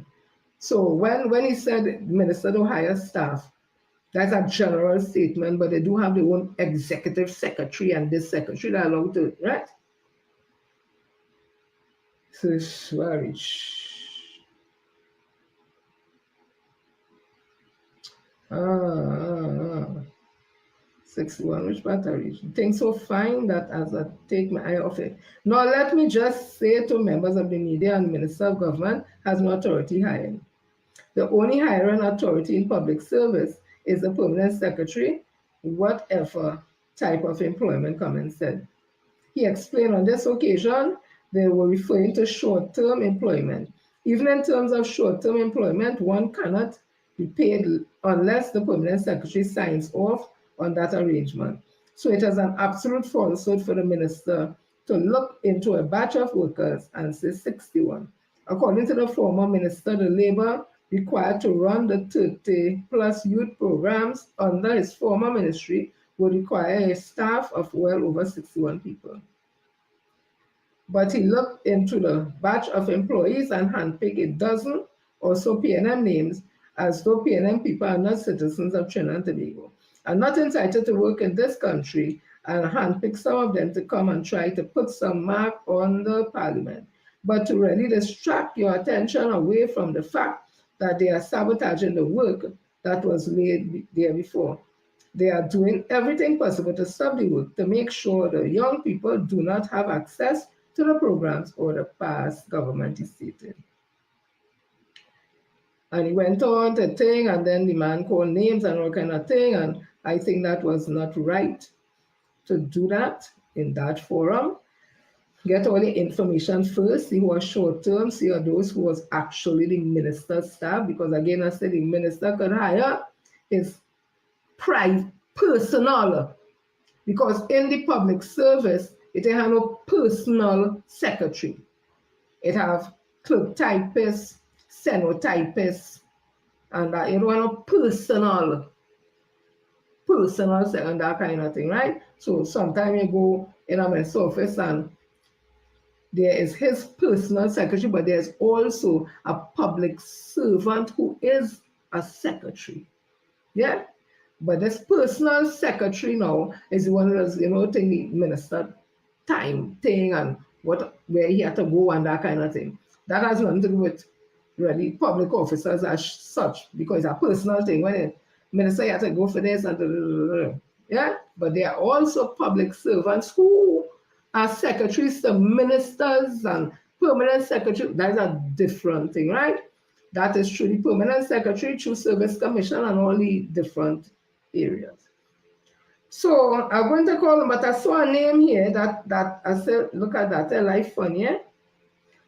So when he said minister don't hire staff, that's a general statement, but they do have their own executive secretary and this secretary that allowed to, right? So Swarich. 61, which battery? Things so fine that as I take my eye off it. Now let me just say to members of the media and Minister of Government has no authority hiring. The only hiring authority in public service is the permanent secretary, whatever type of employment Cummins said. He explained on this occasion they were referring to short-term employment. Even in terms of short-term employment, one cannot be paid unless the permanent secretary signs off on that arrangement. So it is an absolute falsehood for the minister to look into a batch of workers and say 61. According to the former minister, the labor required to run the 30+ youth programs under his former ministry would require a staff of well over 61 people. But he looked into the batch of employees and handpicked a dozen or so PNM names, as though PNM people are not citizens of Trinidad and Tobago. are not entitled to work in this country and handpick some of them to come and try to put some mark on the parliament, but to really distract your attention away from the fact that they are sabotaging the work that was laid there before. They are doing everything possible to stop the work, to make sure the young people do not have access to the programs or the past government is stated. And he went on to Ting, and then the man called names and all kind of thing, and I think that was not right to do that in that forum. Get all the information first, see who was short term, see who those who was actually the minister's staff, because again, I said the minister could hire his private personnel, because in the public service, it have no personal secretary. It have clerk typists, stenotypists, and that you don't have no personal and that kind of thing, right? So sometimes you go in a minister's office and there is his personal secretary, but there's also a public servant who is a secretary. Yeah? But this personal secretary now is the one who does, thing the minister time thing and where he had to go and that kind of thing. That has nothing to do with really public officers as such, because it's a personal thing. When the minister had to go for this and yeah, but there are also public servants who are secretaries to ministers and permanent secretary. That is a different thing, right? That is through the permanent secretary, through service commission and all the different areas. So I'm going to call him, but I saw a name here that I said, look at that, a life funny, yeah?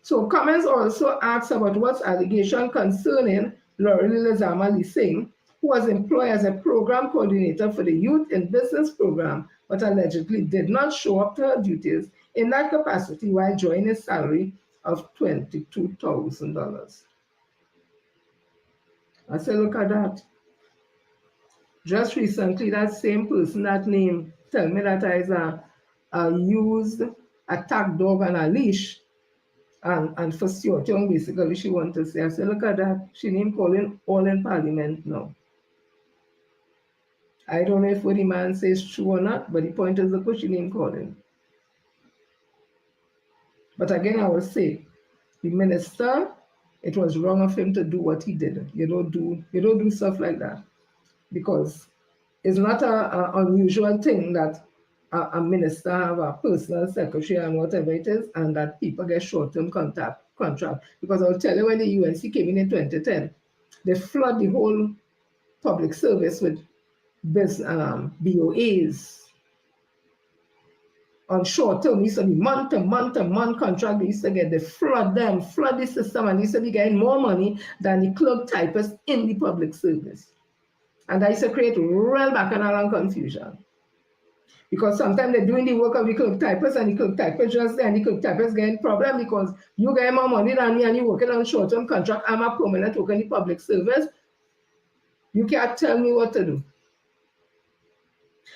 So comments also asked about what's allegation concerning Laurie Lizama Singh, who was employed as a program coordinator for the Youth in Business program, but allegedly did not show up to her duties in that capacity while drawing a salary of $22,000. I said, look at that. Just recently, that same person, that name, tell me that I is a used attack dog on a leash. And for short, basically, she wanted to say, I said, look at that. She name calling all in Parliament now. I don't know if what the man says true or not, but the point is, look what she name calling. But again, I will say, the minister, it was wrong of him to do what he did. You don't do stuff like that, because it's not an unusual thing that a minister have a personal secretary and whatever it is, and that people get short-term contract. Because I'll tell you, when the UNC came in 2010, they flood the whole public service with BOAs on short-term. Used to be month-to-month contract. They used to get, they flood the system, and they used to be getting more money than the clerk typists in the public service. And that used to create real bacchanal and confusion. Because sometimes they're doing the work of the clerk typist, and the clerk typist just there, and the clerk typist getting problem because you get more money than me and you're working on short-term contract. I'm a permanent worker in the public service. You can't tell me what to do.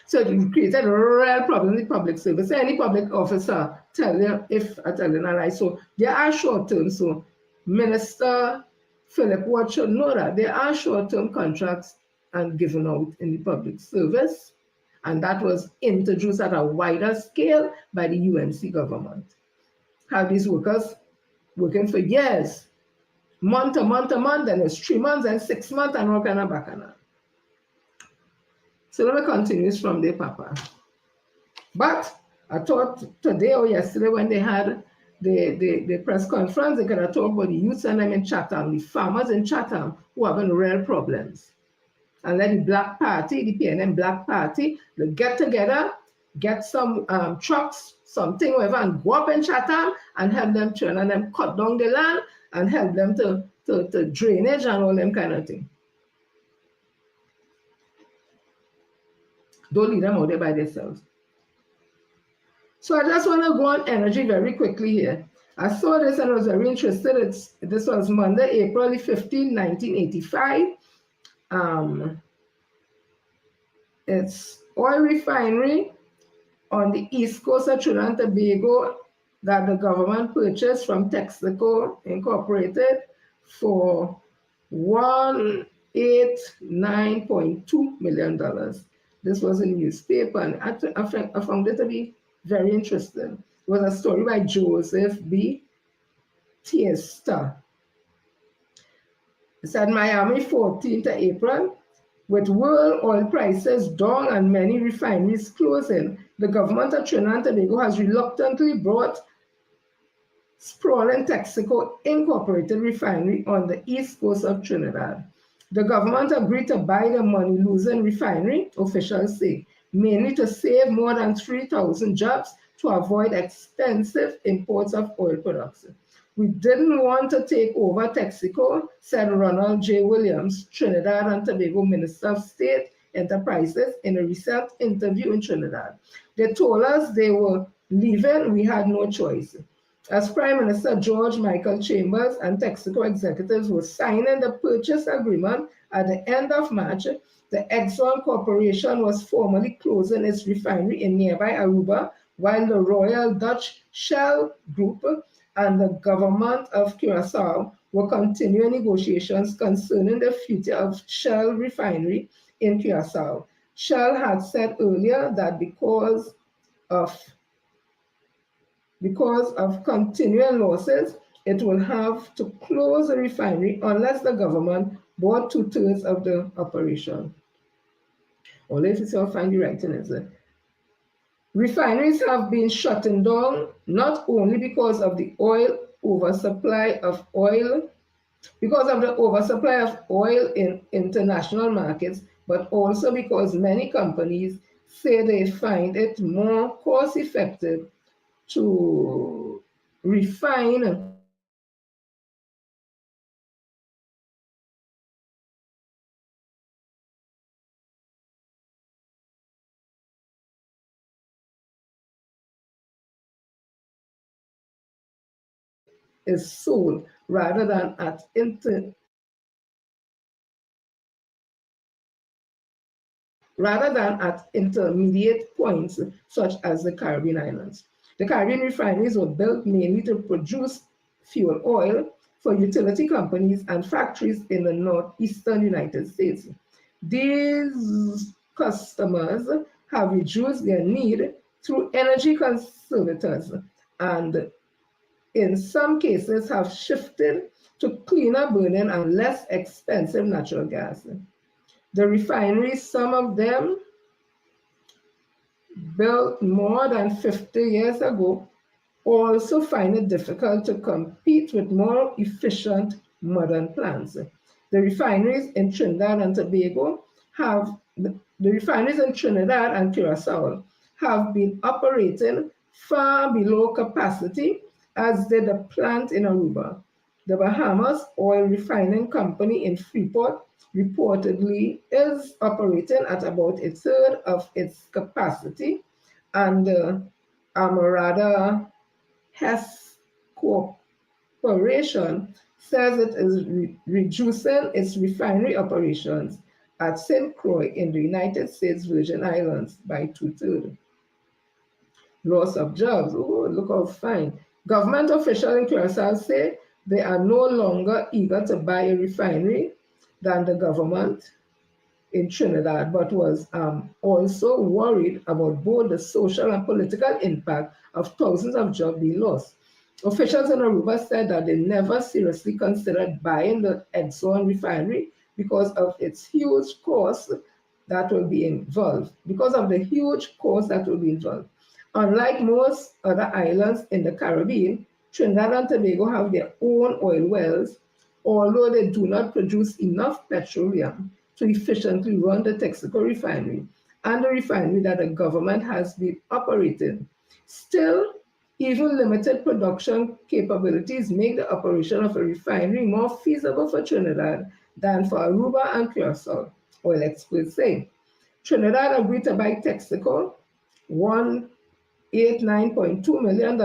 So it created a real problem in the public service. So any public officer tell them if I tell them, all right. So there are short-term. So Minister Philip Watt should know that there are short-term contracts and given out in the public service. And that was introduced at a wider scale by the UNC government. Have these workers working for years, month to month, then it's 3 months and 6 months and all kind of bacchanal. So let me continue from there, Papa. But I thought today or yesterday when they had the press conference, they could have talked about the youths and them in Chatham, the farmers in Chatham who are having real problems. And then the Black Party, the PNM Black Party, they get together, get some trucks, something, whatever, and go up in Chatham and help them turn and them cut down the land and help them to drainage and all them kind of thing. Don't leave them out there by themselves. So I just want to go on energy very quickly here. I saw this and I was very interested. This was Monday, April 15, 1985. It's oil refinery on the east coast of Trinidad and Tobago that the government purchased from Texaco Incorporated for $189.2 million. This was a newspaper, and I found it to be very interesting. It was a story by Joseph B. Tiesta. It said Miami, 14th April. With world oil prices down and many refineries closing, the government of Trinidad and Tobago has reluctantly brought sprawling Texaco Incorporated refinery on the east coast of Trinidad. The government agreed to buy the money-losing refinery, officials say, mainly to save more than 3,000 jobs to avoid expensive imports of oil products. We didn't want to take over Texaco, said Ronald J. Williams, Trinidad and Tobago Minister of State Enterprises, in a recent interview in Trinidad. They told us they were leaving, we had no choice. As Prime Minister George Michael Chambers and Texaco executives were signing the purchase agreement at the end of March, the Exxon Corporation was formally closing its refinery in nearby Aruba, while the Royal Dutch Shell Group and the government of Curaçao were continuing negotiations concerning the future of Shell refinery in Curaçao. Shell had said earlier that because of continuing losses, it will have to close the refinery unless the government bought 2/3 of the operation. Or if you find the writing is it. Refineries have been shutting down not only because of the oversupply of oil in international markets, but also because many companies say they find it more cost-effective to refine is sold rather than at intermediate points such as the Caribbean islands. The Caribbean refineries were built mainly to produce fuel oil for utility companies and factories in the northeastern United States. These customers have reduced their need through energy conservators and in some cases have shifted to cleaner burning and less expensive natural gas. The refineries, some of them built more than 50 years ago, also find it difficult to compete with more efficient modern plants. The refineries in Trinidad and Tobago the refineries in Trinidad and Curaçao have been operating far below capacity, as did the plant in Aruba. The Bahamas Oil Refining Company in Freeport reportedly is operating at about 1/3 of its capacity, and the Amarada Hess Corporation says it is reducing its refinery operations at St. Croix in the United States Virgin Islands by 2/3. Loss of jobs, oh, look how fine. Government officials in Curaçao say they are no longer eager to buy a refinery than the government in Trinidad, but was also worried about both the social and political impact of thousands of jobs being lost. Officials in Aruba said that they never seriously considered buying the Exxon refinery because of its huge cost that will be involved. Unlike most other islands in the Caribbean, Trinidad and Tobago have their own oil wells, although they do not produce enough petroleum to efficiently run the Texaco refinery and the refinery that the government has been operating. Still, even limited production capabilities make the operation of a refinery more feasible for Trinidad than for Aruba and Curaçao, oil experts say. Trinidad agreed to buy Texaco $189.2 million,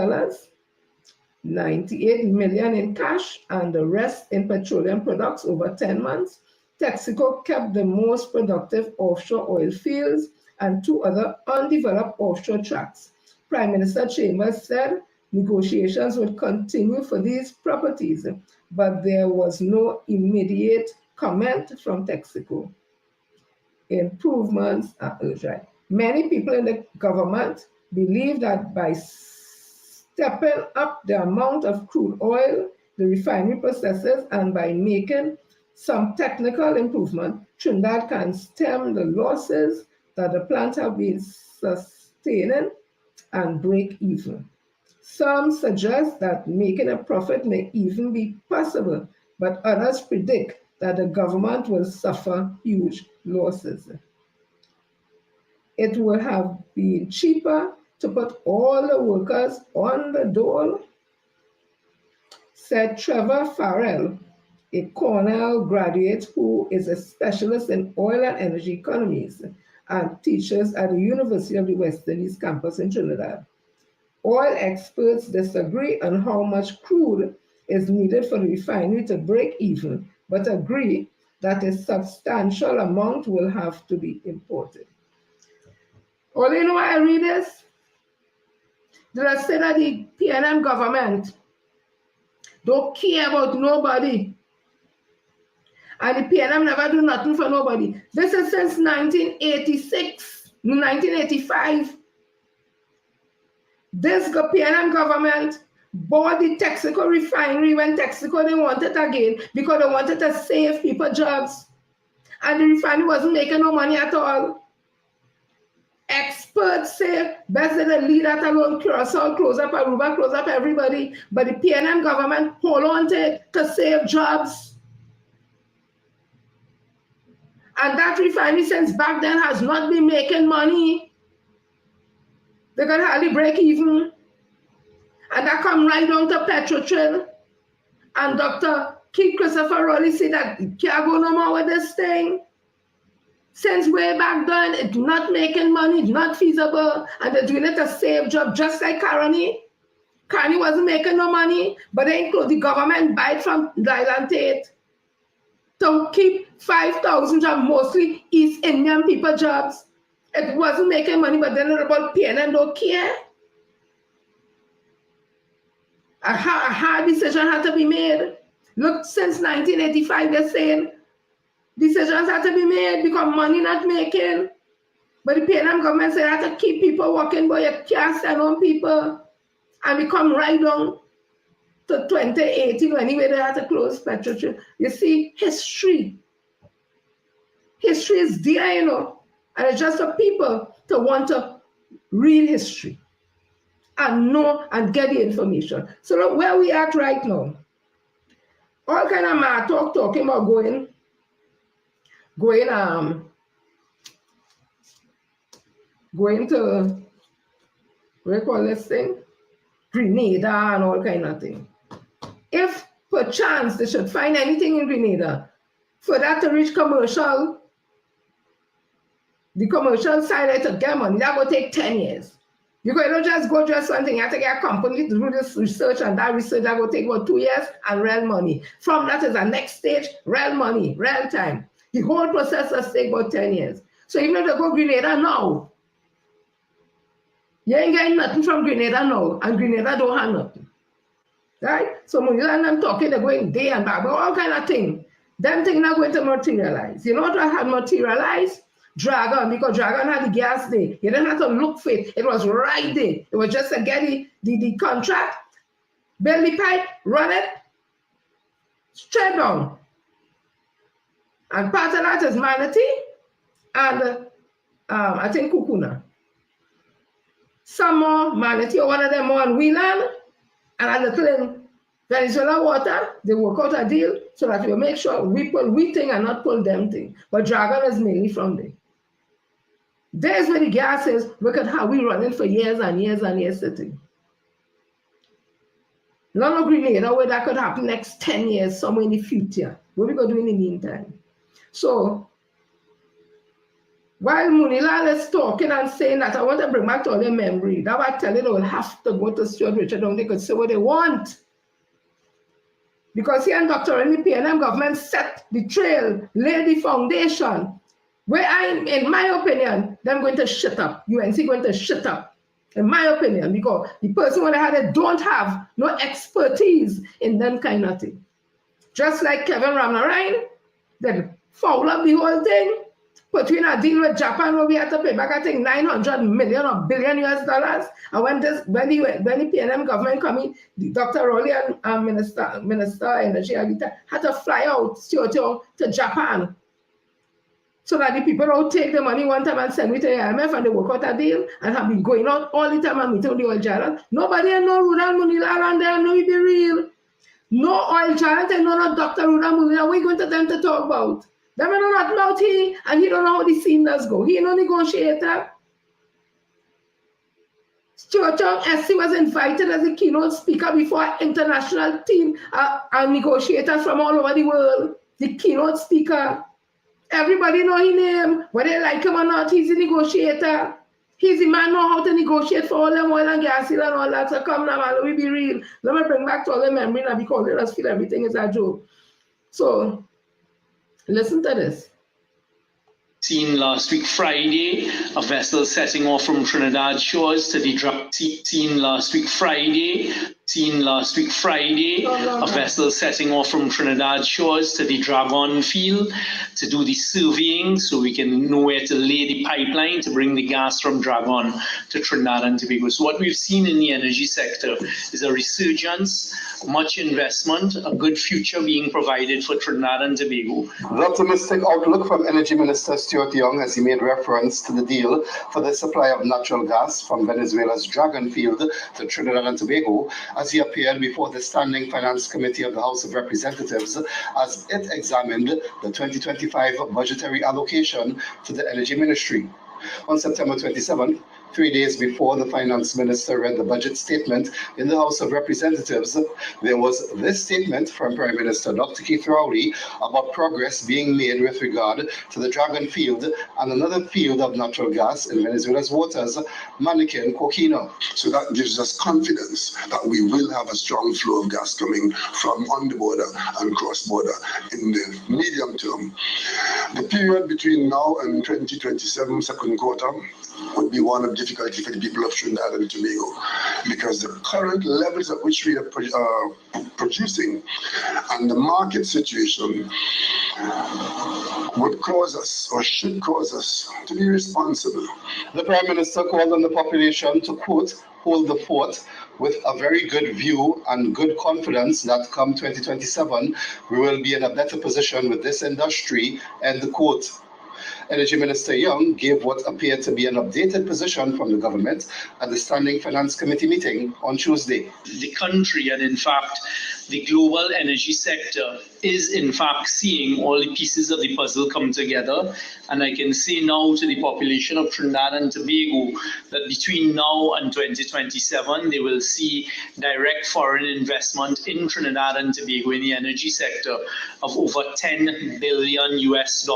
$98 million in cash, and the rest in petroleum products over 10 months. Texaco kept the most productive offshore oil fields and 2 other undeveloped offshore tracts. Prime Minister Chambers said negotiations would continue for these properties, but there was no immediate comment from Texaco. improvements are urgent. Many people in the government believe that by stepping up the amount of crude oil, the refinery processes, and by making some technical improvement, Trinidad can stem the losses that the plant have been sustaining and break even. Some suggest that making a profit may even be possible, but others predict that the government will suffer huge losses. It would have been cheaper to put all the workers on the dole, said Trevor Farrell, a Cornell graduate who is a specialist in oil and energy economies and teaches at the University of the West Indies campus in Trinidad. Oil experts disagree on how much crude is needed for the refinery to break even, but agree that a substantial amount will have to be imported. All you know why I read this? Did I say that the PNM government don't care about nobody? And the PNM never do nothing for nobody. This is since 1986, 1985. This PNM government bought the Texaco refinery when Texaco they wanted again because they wanted to save people jobs. And the refinery wasn't making no money at all. Experts say best that the lead that alone Curacao close up, Aruba close up everybody, but the PNM government hold on to it to save jobs. And that refinery since back then has not been making money. They can hardly break even. And that come right down to Petrotrail. And Dr. Keith Christopher Rowley said that you can't go no more with this thing. Since way back then, it's not making money, it's not feasible, and they're doing it to save jobs, just like Caroni. Caroni wasn't making no money, but the government buy it from Dylan Tate to keep 5,000 jobs, mostly East Indian people jobs. It wasn't making money, but then about PNM don't care. A hard decision had to be made. Look, since 1985, they're saying decisions had to be made because money not making. But the PNM government said had to keep people working, but you can't stand on people. And we come right down to 2018 anyway, they had to close Petrotrail. You see, history. History is there, you know. And it's just for people to want to read history and know and get the information. So look where we at right now. All kind of mad talking about going to, what do you call this thing? Grenada and all kind of thing. If perchance they should find anything in Grenada, for that to reach commercial, the commercial side to get money, that will take 10 years. Because you don't just go just something, you have to get a company to do this research, and that research that will take about 2 years and real money. From that is the next stage, real money, real time. The whole process will take about 10 years. So even if they go Grenada now, you ain't getting nothing from Grenada now, and Grenada don't have nothing. Right? So when I'm talking, they're going day and back, but all kind of things. Them things are going to materialize. You know what had materialized? Dragon, because Dragon had the gas there. You didn't have to look for it. It was right there. It was just to get the contract, build the pipe, run it, straight down. And part of that is Manatee and I think Kukuna. Some more Manatee, or one of them more on Wheelan, and a little in Venezuela water. They work out a deal so that we'll make sure we pull we thing and not pull them thing. But Dragon is mainly from there. There's where the gas is. Look at how we running for years and years and years sitting. None of Grenada where that could happen next 10 years, somewhere in the future. What we going to do in the meantime? So, while Munilal is talking and saying that, I want to bring back to all their memory. That I tell you, they will have to go to Stuart Richard Down. They could say what they want. Because he and Dr. and the PNM government set the trail, laid the foundation. Where in my opinion, they're going to shut up. UNC going to shut up. In my opinion, because the person when they had it don't have no expertise in them kind of thing. Just like Kevin Ramnarine, then foul up the whole thing. put in a deal with Japan where we had to pay back, I think, 900 million or billion US dollars. And when the PNM government come in, Dr. Rowley and Minister Energy had to fly out to Japan, so that the people will take the money one time and send it to the IMF, and they work out a deal and have been going out all the time and meeting with the oil giant. Nobody know Ruda Munila around there, no, it be real. No oil giant and no Dr. Ruda Munila. We're going to them to talk about. Them know nothing about he, and he don't know how the scene does go. He no negotiator. Stuart Young SC was invited as a keynote speaker before an international team and negotiators from all over the world. The keynote speaker. Everybody know his name, whether they like him or not. He's a negotiator. He's the man know how to negotiate for all them oil and gas and all that. So come now, man, let me be real. Let me bring back to all the memory now, because let us feel everything is a joke. So listen to this. Seen last week Friday, a vessel setting off from Trinidad shores to the seen last week Friday, a vessel setting off from Trinidad shores to the Dragon field to do the surveying, so we can know where to lay the pipeline to bring the gas from Dragon to Trinidad and Tobago. So what we've seen in the energy sector is a resurgence, much investment, a good future being provided for Trinidad and Tobago. The optimistic outlook from Energy Minister Stuart Young as he made reference to the deal for the supply of natural gas from Venezuela's Dragon field to Trinidad and Tobago, as he appeared before the Standing Finance Committee of the House of Representatives as it examined the 2025 budgetary allocation to the Energy Ministry. On September 27th, 3 days before the Finance Minister read the budget statement in the House of Representatives, there was this statement from Prime Minister Dr. Keith Rowley about progress being made with regard to the Dragon field and another field of natural gas in Venezuela's waters, Maniquin, Coquina. So that gives us confidence that we will have a strong flow of gas coming from on the border and cross-border in the medium term. The period between now and 2027 second quarter would be one of difficulty for the people of Trinidad and Tobago, because the current levels at which we are producing and the market situation would cause us, or should cause us, to be responsible. The Prime Minister called on the population to, quote, hold the fort with a very good view and good confidence that come 2027, we will be in a better position with this industry, end quote. Energy Minister Young gave what appeared to be an updated position from the government at the Standing Finance Committee meeting on Tuesday. The country, and in fact, the global energy sector, is in fact seeing all the pieces of the puzzle come together. And I can say now to the population of Trinidad and Tobago that between now and 2027, they will see direct foreign investment in Trinidad and Tobago in the energy sector of over $10 billion US.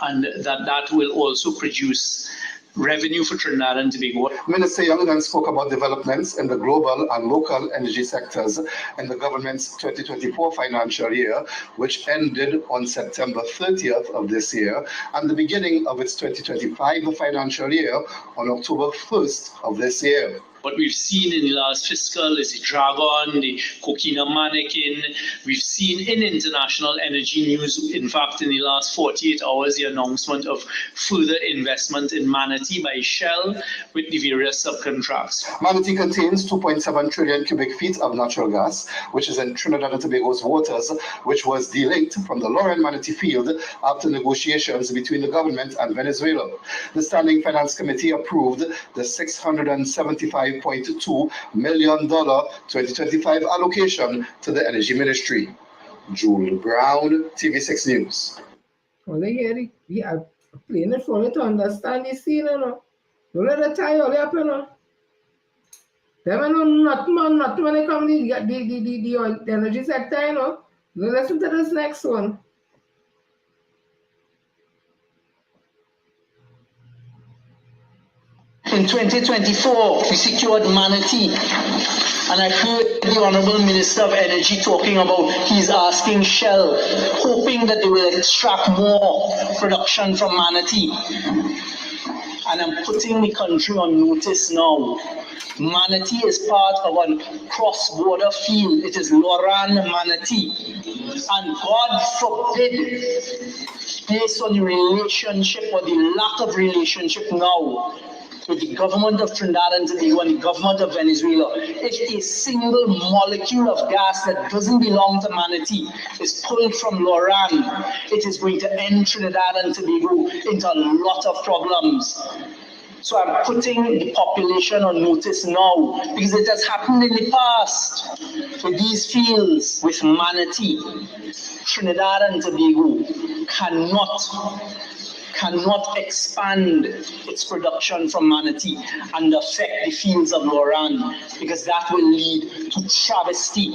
And that will also produce revenue for Trinidad and Tobago. Minister Young then spoke about developments in the global and local energy sectors in the government's 2024 financial year, which ended on September 30th of this year, and the beginning of its 2025 financial year on October 1st of this year. What we've seen in the last fiscal is the Dragon, the Coquina Maniquin. We've seen in international energy news, in fact, in the last 48 hours, the announcement of further investment in Manatee by Shell with the various subcontracts. Manatee contains 2.7 trillion cubic feet of natural gas, which is in Trinidad and Tobago's waters, which was delinked from the Lauren Manatee field after negotiations between the government and Venezuela. The Standing Finance Committee approved the $675.2 million 2025 allocation to the Energy Ministry. Jewel Brown, TV6 News. Well, they are playing it for me to understand the scene, you know. Don't let it tie all up, you know. Them know not when they come to the energy sector, you know. Listen to this next one. In 2024, we secured Manatee, and I heard the Honorable Minister of Energy talking about he's asking Shell, hoping that they will extract more production from Manatee. And I'm putting the country on notice now. Manatee is part of a cross-border field. It is Loran Manatee. And God forbid based on the relationship or the lack of relationship now with the government of Trinidad and Tobago and the government of Venezuela, if a single molecule of gas that doesn't belong to Manatee is pulled from Loran, it is going to end Trinidad and Tobago into a lot of problems. So I'm putting the population on notice now because it has happened in the past with these fields with Manatee. Trinidad and Tobago cannot expand its production from Manatee and affect the fields of Loran because that will lead to travesty.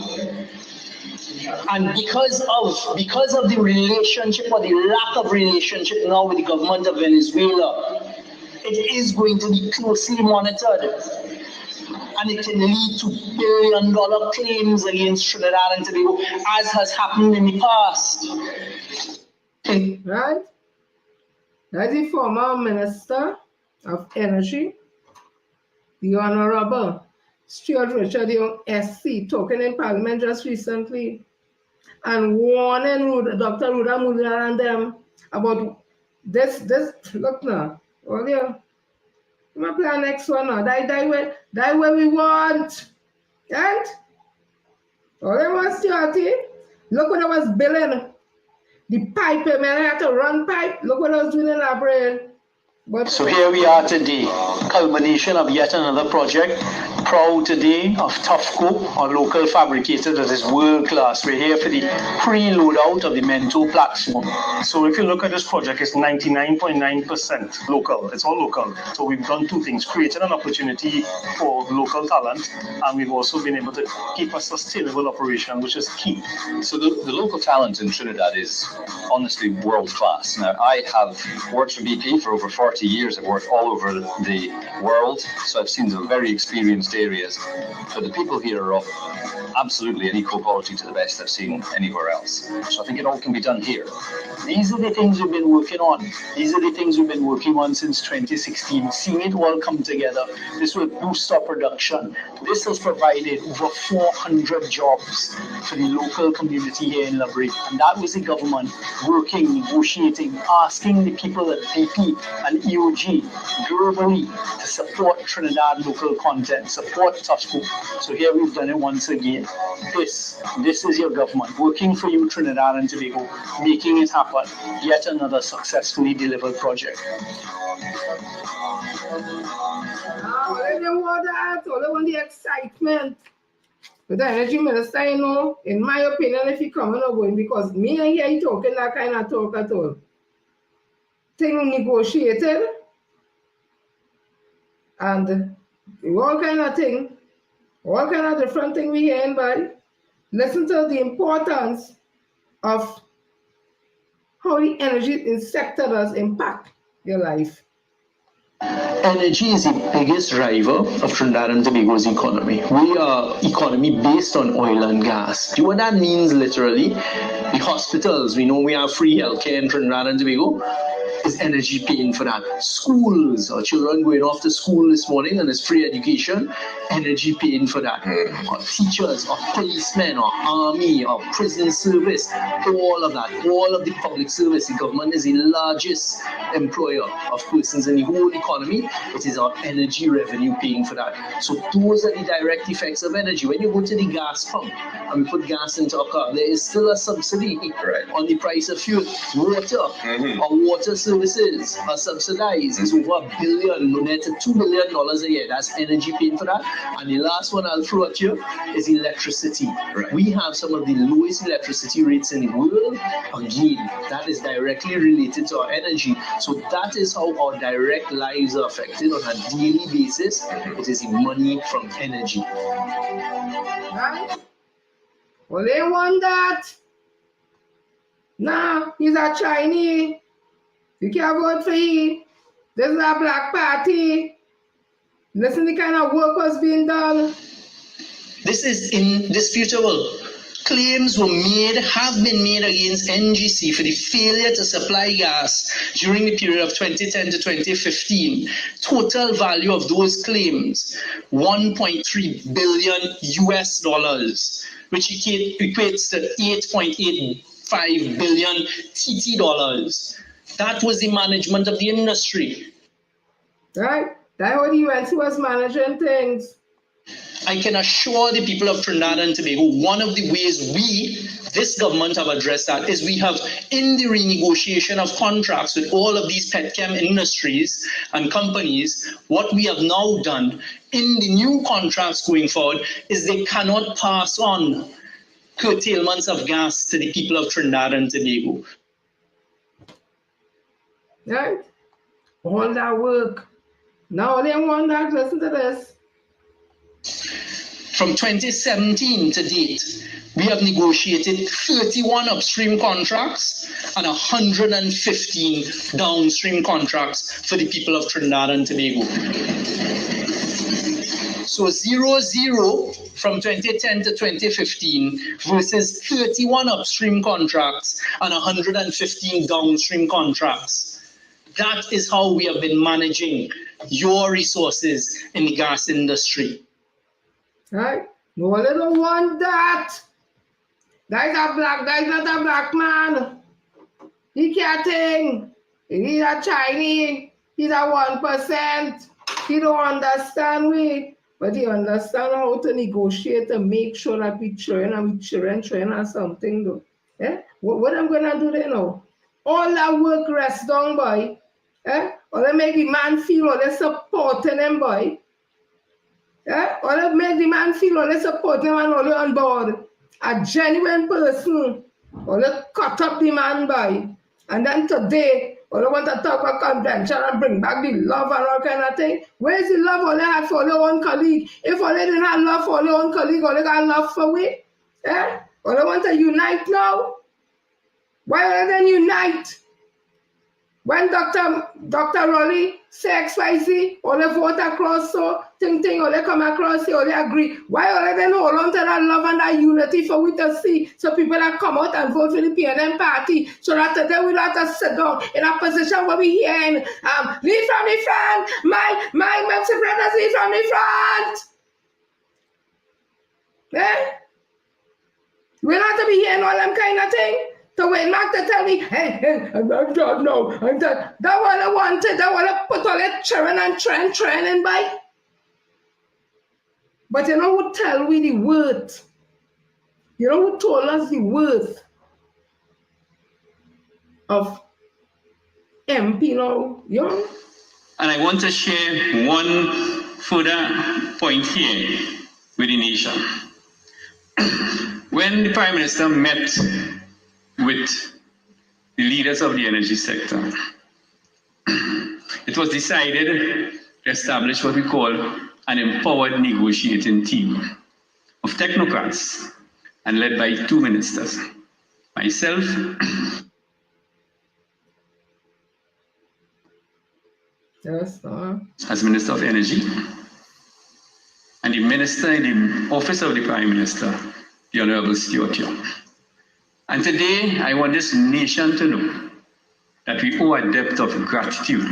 And because of the relationship or the lack of relationship now with the government of Venezuela, it is going to be closely monitored. And it can lead to billion-dollar claims against Trinidad and Tobago, as has happened in the past. Right? That's the former Minister of Energy, the Honorable Stuart Richard Young, SC, talking in Parliament just recently and warning Dr. Ruda Mulia and them about this, look now, oh yeah, I'm going to play next one now, die where we want, right? All I was Stuarty, look what I was building. The pipe, man, I had to run pipe. Look what I was doing in our brain. But so here we are today, culmination of yet another project. Proud today of Tufco, our local fabricator that is world class. We're here for the pre-load out of the Mento platform. So if you look at this project, it's 99.9% local. It's all local. So we've done two things: created an opportunity for local talent, and we've also been able to keep a sustainable operation, which is key. So the local talent in Trinidad is honestly world class. Now, I have worked for BP for over 40 years. I've worked all over the world, so I've seen some very experienced areas. But the people here are of absolutely an equal quality to the best I've seen anywhere else. So I think it all can be done here. These are the things we've been working on. These are the things we've been working on since 2016. Seeing it all come together, this will boost our production. This has provided over 400 jobs for the local community here in Labrie. And that was the government working, negotiating, asking the people at BP and EOG globally to support Trinidad local content, support Tufco. So here we've done it once again. This is your government working for you, Trinidad and Tobago, making it happen. Yet another successfully delivered project. all I don't want that, all I want the excitement. But the energy minister, you know, in my opinion, if he coming or going, because me and hear you talking that kind of talk at all. Thing negotiated and all kind of thing, all kind of different thing we hearing by. Listen to the importance of how the energy sector does impact your life. Energy is the biggest driver of Trinidad and Tobago's economy. We are economy based on oil and gas. Do you know what that means literally? The hospitals, we know we have free healthcare in Trinidad and Tobago. Is energy paying for that? Schools, our children going off to school this morning and it's free education, energy paying for that. Our teachers, our policemen, our army, our prison service, all of that, all of the public service. The government is the largest employer of persons in the whole economy. It is our energy revenue paying for that. So those are the direct effects of energy. When you go to the gas pump and we put gas into a car, there is still a subsidy on the price of fuel. Water, our water services are subsidized. It's over $1 billion, net to $2 billion a year. That's energy paying for that. And the last one I'll throw at you is electricity. We have some of the lowest electricity rates in the world. Again, that is directly related to our energy. So that is how our direct lives are affected on a daily basis. It is the money from energy. Right? Well, they want that. Nah, he's a Chinese. You can't vote for him. This is a black party. Listen to the kind of work was being done. This is indisputable. Claims have been made against NGC for the failure to supply gas during the period of 2010 to 2015. Total value of those claims, $1.3 billion US, which equates to 8.85 billion TT dollars. That was the management of the industry. Right? That's what he went, he was managing things. I can assure the people of Trinidad and Tobago, one of the ways this government have addressed that is we have, in the renegotiation of contracts with all of these petchem industries and companies, what we have now done in the new contracts going forward is they cannot pass on curtailments of gas to the people of Trinidad and Tobago. Right? All that work. Now they want that, listen to this. From 2017 to date, we have negotiated 31 upstream contracts and 115 downstream contracts for the people of Trinidad and Tobago. So 0-0 from 2010 to 2015 versus 31 upstream contracts and 115 downstream contracts. That is how we have been managing your resources in the gas industry. Right? No, they don't want that. That's a black, that's not a black man. He can't think. He's a Chinese. He's a 1%. He don't understand we. But he understand how to negotiate and make sure that we train or something though. Eh? What I'm gonna do there now? All that work rest down, boy. Eh? Or they make the man feel or they supporting him, boy. Yeah? Or they make the man feel or they support him and all on board. A genuine person. Or they cut up the man by. And then today, or they want to talk about convention and bring back the love and all kind of thing. Where's the love all they had for their own colleague? If all they didn't have love for their own colleague, or they got love for we? Yeah? Or they want to unite now? Why are they then unite? When Dr. Raleigh say XYZ, or they vote across so, Ting, or they come across or they agree, why are they then hold on to that love and that unity for we to see? So people that come out and vote for the PNM party, so that today we'll have to sit down in a position where we hearing, lead from the front, my Mexican brothers lead from the front. Eh? We'll have to be hearing all them kind of thing. So wait, Mark to tell me, hey, I'm God, no, I'm that what I wanted, that what I put all that children and training by. But you know who tell we the worth? You know who told us the worth of MP now, young? And I want to share one further point here with the nation. When the Prime Minister met with the leaders of the energy sector, it was decided to establish what we call an empowered negotiating team of technocrats and led by two ministers, myself as Minister of Energy and the Minister in the Office of the Prime Minister, the Honorable Stuart Young. And today, I want this nation to know that we owe a debt of gratitude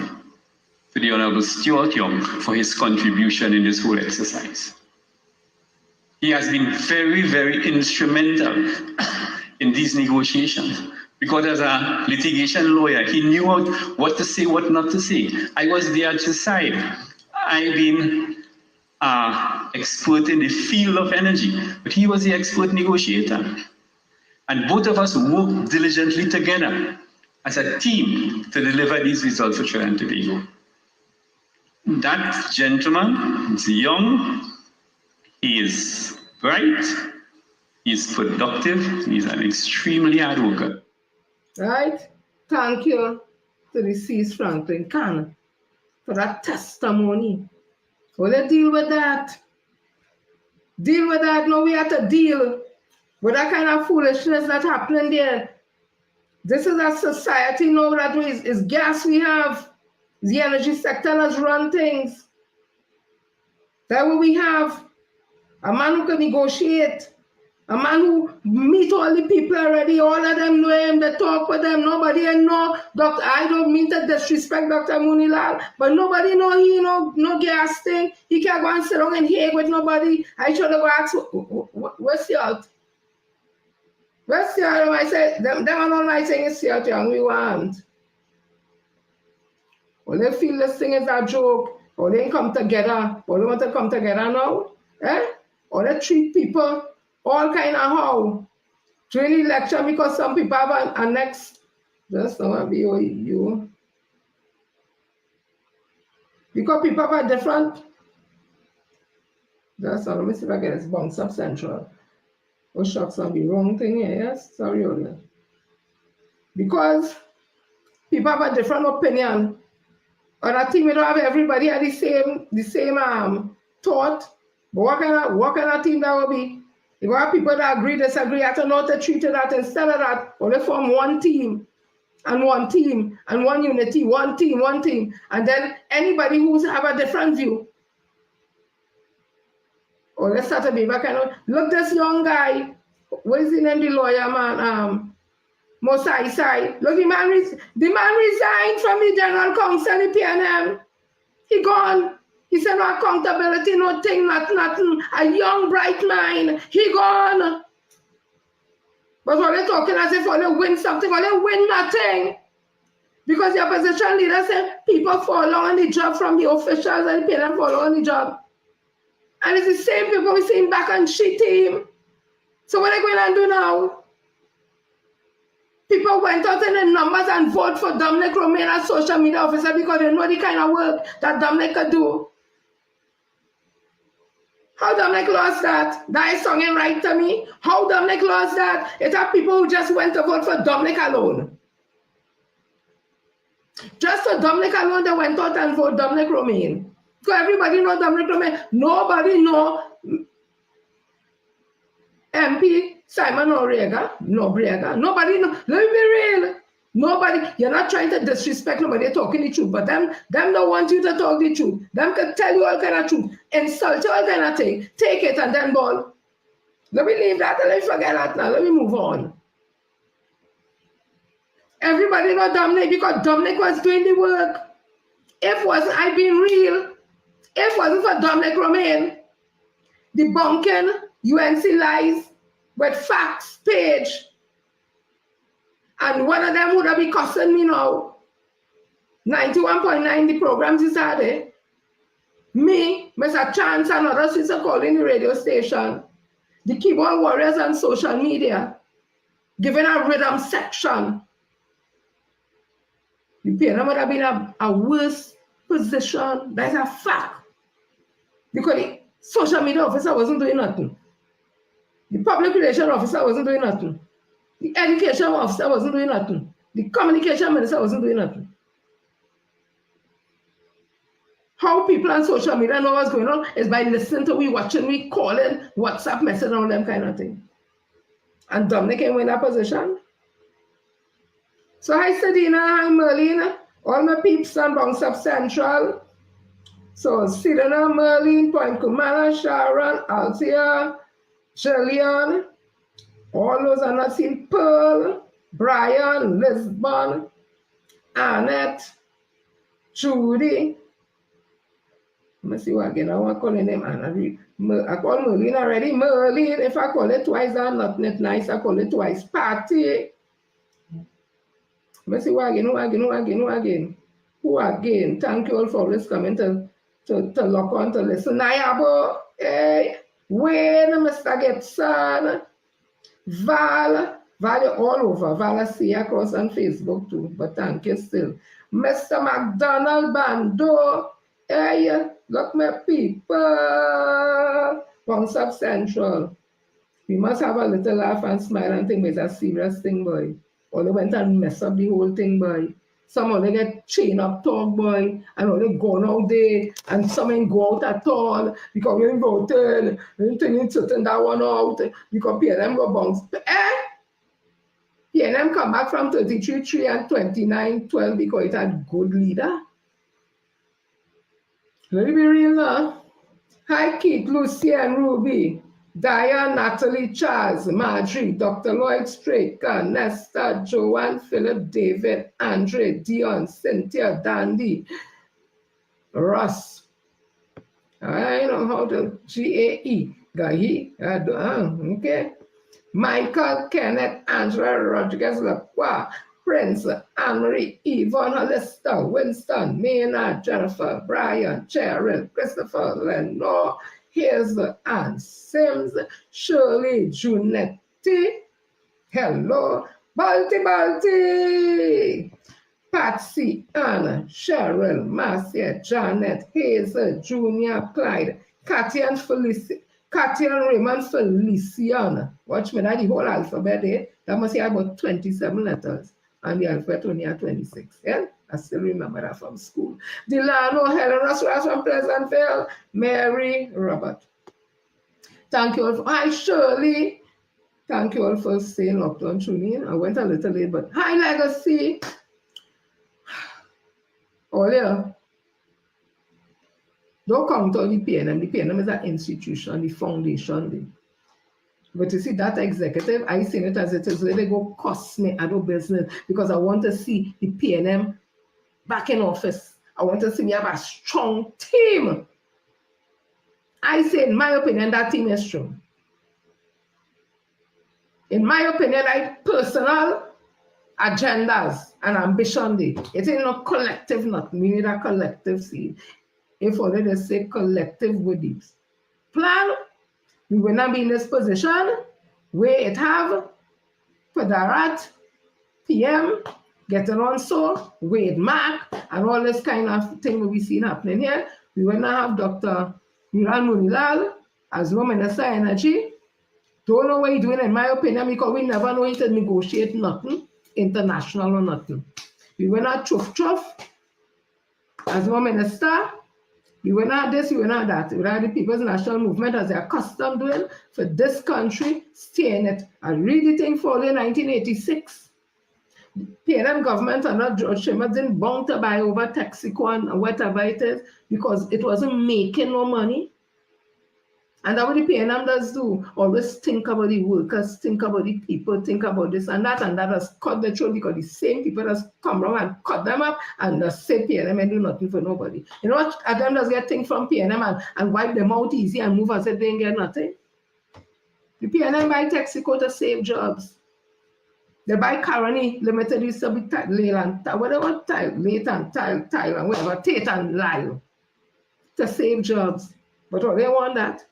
to the Honorable Stuart Young for his contribution in this whole exercise. He has been very, very instrumental in these negotiations because as a litigation lawyer, he knew what to say, what not to say. I was there to decide. I've been an expert in the field of energy, but he was the expert negotiator. And both of us worked diligently together as a team to deliver these results for Trinidad and Tobago. That gentleman is young, he is bright, he is productive, he's an extremely hard worker. Right? Thank you to the Cease Franklin Can for that testimony. So let's deal with that. Deal with that. Now we have to deal with that kind of foolishness that's happening there. This is a society now that is gas we have. The energy sector has run things. That's what we have. A man who can negotiate. A man who meet all the people already. All of them know him. They talk with them. Nobody know. Doctor, I don't mean to disrespect Dr. Munilal, but nobody know he no gas thing. He can't go and sit down and hear with nobody. I should have asked, what's the out? What's the other? I said, them are not my thing is Young we want. Or they feel this thing is a joke, or they come together, or they want to come together now, or they treat people all kind of how. During the election, because some people have a next, just don't be you. Because people have a different, just let me see if I get this bounce up central. Oh, shucks, on the wrong thing here, yes? Sorry, Ola. Because people have a different opinion. And I think we don't have everybody at the same thought. But what kind of team that will be? If you have people that agree, disagree, I don't know how to treat it that instead of that, or they form one team and one unity, one team. And then anybody who's have a different view. Or let's start to be back kind of look this young guy. What is his name? The lawyer man, Mosai. Look, the man resigned from the General Council, the PNM. He gone. He said no accountability, no thing, nothing. A young, bright mind. He gone. But when they're talking as if they win something, or they win nothing. Because the opposition leader said people follow on the job from the officials and the PNM follow on the job. And it's the same people we seen back on she team. So what are they going to do now? People went out in the numbers and voted for Dominic Romaine as social media officer because they know the kind of work that Dominic could do. How Dominic lost that? That is sounding right to me. How Dominic lost that? It are people who just went to vote for Dominic alone. Just for Dominic alone, they went out and voted Dominic Romaine. So everybody know Dominic Romaine. Nobody know MP Simon Noriega. Nobody know. Let me be real. Nobody. You're not trying to disrespect nobody. You're talking the truth. But them don't want you to talk the truth. Them can tell you all kind of truth. Insult you all kind of thing. Take it and then ball. Let me leave that and let me forget that now. Let me move on. Everybody know Dominic because Dominic was doing the work. If wasn't I being real, if wasn't for Dominic Romaine, debunking UNC lies with facts page, and one of them would have been costing me now 91.9 the programs is started. Me, Mr. Chance and others is calling the radio station, the keyboard warriors on social media, giving a rhythm section. The PNM would have been a worse position. That's a fact. Because the social media officer wasn't doing nothing. The public relations officer wasn't doing nothing. The education officer wasn't doing nothing. The communication minister wasn't doing nothing. How people on social media know what's going on is by listening to we, watching we, calling, WhatsApp messaging, all them kind of thing. And Dominic came in that position. So hi Sedina, hi Merlin, all my peeps on Bounce Up Central. So Sidana, Merlin, Point Kumana, Sharon, Althea, Jillian, all those are not seen, Pearl, Brian, Lisbon, Annette, Judy. Let me see what again. I want to call her name Anna. I call Merlin already. Merlin, if I call it twice, I'm not nice. I call it twice. Patty. Let me see what again. Who again? Thank you all for always coming to lock on to listen. Nayabo, hey, Wayne, Mr. Gibson, Val all over. Val I see across on Facebook too, but thank you still. Mr. McDonald Bando, hey, look my people. Bounce Up Central. We must have a little laugh and smile and think it's a serious thing, boy. Or they went and mess up the whole thing, boy. Some of them get chain up talk, boy, and all they gone out there, and some ain't go out at all because we ain't voted, we ain't certain that one out because PNM go bounce. PNM come back from 33-3 and 29-12 because it had good leader. Let me be real now. Hi, Keith, Lucy, and Ruby. Diane, Natalie, Charles, Marjorie, Dr. Lloyd Straker, Nesta, Joanne, Philip, David, Andre, Dion, Cynthia, Dandy, Russ. I know how to GAE, Gahi, okay. Michael, Kenneth, Angela, Rodriguez, Lacroix, Prince, Anne-Marie, Yvonne, Hollister, Winston, Maynard, Jennifer, Brian, Cheryl, Christopher, Lenore, Hazel, Ann Sims, Shirley, Junetti, hello, Balti, Patsy, Anna, Cheryl, Marcia, Janet, Hazel, Junior, Clyde, Katya and Raymond Feliciana. Watch me, that the whole alphabet there. That must have about 27 letters. And the alphabet only had 26. Yeah? I still remember that from school. Delano, Helen Ross from Pleasantville, Mary, Robert. Thank you all for, hi Shirley. Thank you all for staying locked on tuning in. I went a little late, but hi Legacy. Oh yeah. Don't count on the PNM. The PNM is an institution, the foundation. But you see, that executive, I seen it as it is. Let it go cost me I do business because I want to see the PNM back in office. I want to see me have a strong team. I say, in my opinion, that team is strong. In my opinion, I personal agendas and ambition. It ain't no collective, nothing. We need a collective seed. If only they say collective with these plan, we will not be in this position where it have Federat, PM, getting on so, Wade Mark, and all this kind of thing we seen happening here. We will not have Dr. Miran Munilal as no Minister of Energy. Don't know what he's doing, in my opinion, because we never know him to negotiate nothing, international or nothing. We will not chuff as no Minister. We will not this, we will not that. We will have the People's National Movement as they are accustomed doing for this country, stay in it. I read the thing for in 1986. The PNM government under George Schimmer didn't bound to buy over Texaco and whatever it is because it wasn't making no money. And that's what the PNM does do. Always think about the workers, think about the people, think about this and that has cut the throat because the same people has come around and cut them up and just say PNM and do nothing for nobody. You know what? Adam does get things from PNM and wipe them out easy and move as if they didn't get nothing. The PNM buy Texaco to save jobs. They buy Caroni Limited used to be Leyland, whatever tile, Leighton, tile and whatever, Tate and Lyle to save jobs. But all they want that.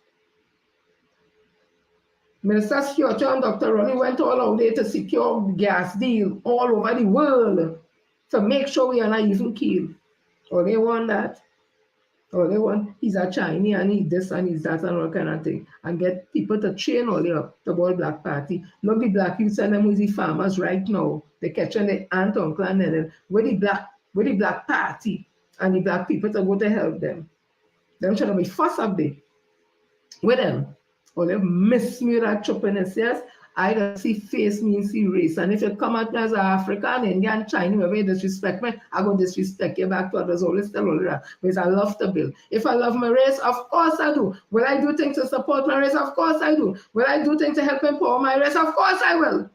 Minister Security and Dr. Ronnie went all out there to secure the gas deal all over the world to make sure we are not even killed. Or they want that. Or they want, he's a Chinese and he's this and he's that and all kind of thing. And get people to train all the up to ball black party. Not the black youths and them with the farmers right now. They catching the aunt, uncle, and then with the black party and the black people to go to help them. Them trying to be fuss up there with them. Or they miss me that choppiness, yes. I don't see face me, see race. And if you come at me as an African, Indian, Chinese, whoever you disrespect me, I go disrespect you back to others. Always tell all that. Because I love to build. If I love my race, of course I do. Will I do things to support my race? Of course I do. Will I do things to help empower my race? Of course I will.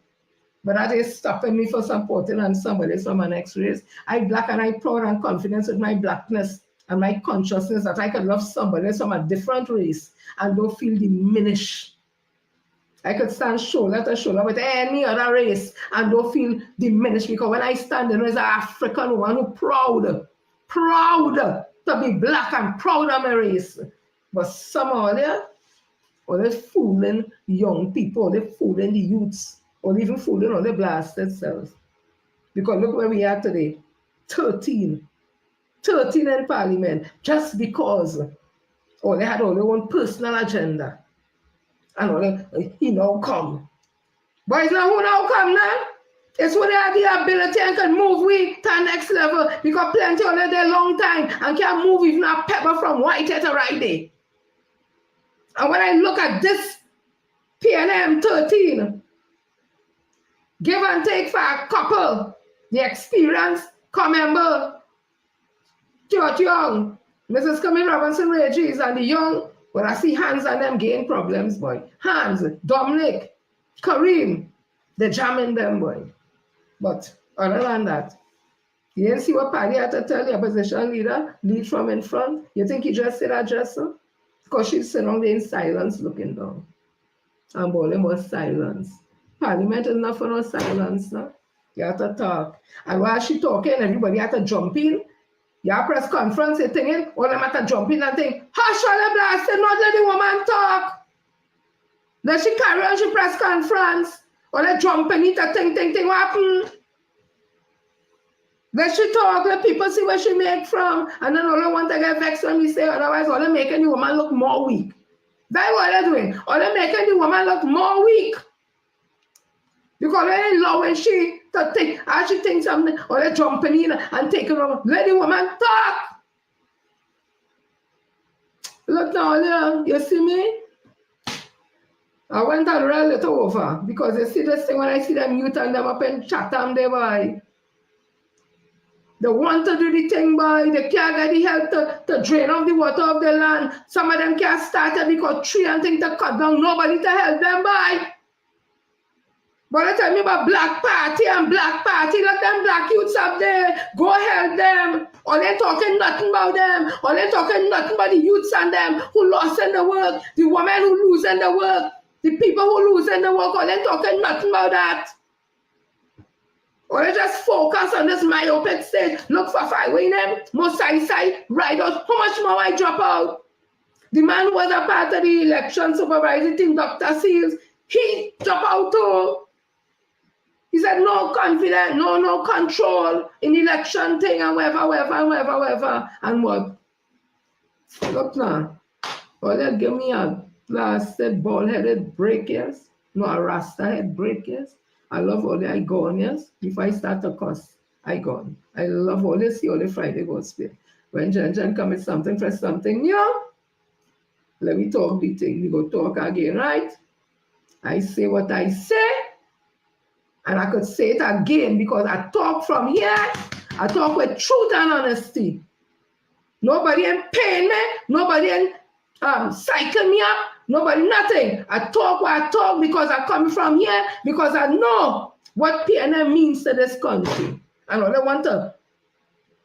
But that is stopping me from supporting and somebody from my next race. I'm black and I'm proud and confident with my blackness and my consciousness that I can love somebody from a different race and don't feel diminished. I could stand shoulder to shoulder with any other race and don't feel diminished because when I stand there as an African woman who's proud to be black and proud of my race. But somehow they're fooling young people, they're fooling the youths, or even fooling all the blasted selves. Because look where we are today, 13 in Parliament, just because they had all their own personal agenda. And he now come. But it's not who now come now. It's when they have the ability and can move we to the next level because plenty of them there long time and can move even a pepper from white to right there. And when I look at this PNM 13, give and take for a couple, the experience, come remember, George Young, Mrs. Camille Robinson Regis, and the young, well, I see Hans and them gain problems, boy. Hans, Dominic, Kareem, they're jamming them, boy. But other than that, you didn't see what Paddy had to tell the opposition leader, lead from in front? You think he just said that just so? Because she's sitting down there in silence looking down. And Bolin was silence. Parliament is not for no silence, no? You have to talk. And while she talking, everybody have to jump in. You have press conference, you thinking, all them have to jump in and think, hush, all the blast, not let the woman talk. Then she carry on, she press conference. All the jumping in, think, what happened? Then she talk, let people see where she make from. And then all they want to get vexed when we say, otherwise all they making the woman look more weak. That's what they're doing. All they making the woman look more weak. Because they ain't allowing she to think, as she thinks something, or they jumping in and taking over. Let the woman talk. Look now, you see me? I went and read it over because you see this thing when I see them youth and them up in Chatham, they boy. They want to do the thing, boy. They can't get the help to drain off the water of the land. Some of them can't start it because tree and things to cut down. Nobody to help them, boy. But they tell me about black party and black party. Let them black youths up there. Go help them. Or they talking nothing about them. Or they talking nothing about the youths and them who lost in the work. The women who lose in the work. The people who lose in the work. Or they talking nothing about that. Or they just focus on this myopic state. Look for fighting them. More side, right out. How much more I drop out? The man who was a part of the election supervising team, Dr. Seals, he dropped out too. He said no confidence, no control in election thing and whatever. And what? Look now. Well, they give me a blasted bald-headed break, yes. No, a rasta-head break, yes. I love all the I gone, yes. If I start to cuss, I gone. I love all this, all the Friday gospel. When Jen come with something for something new, let me talk the thing. We go talk again, right? I say what I say. And I could say it again because I talk from here. I talk with truth and honesty. Nobody ain't paying me. Nobody ain't cycling me up. Nobody, nothing. I talk what I talk because I come from here, because I know what PNM means to this country. And all I want to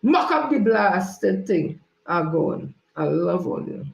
muck up the blasted thing. I'm going. I love all you.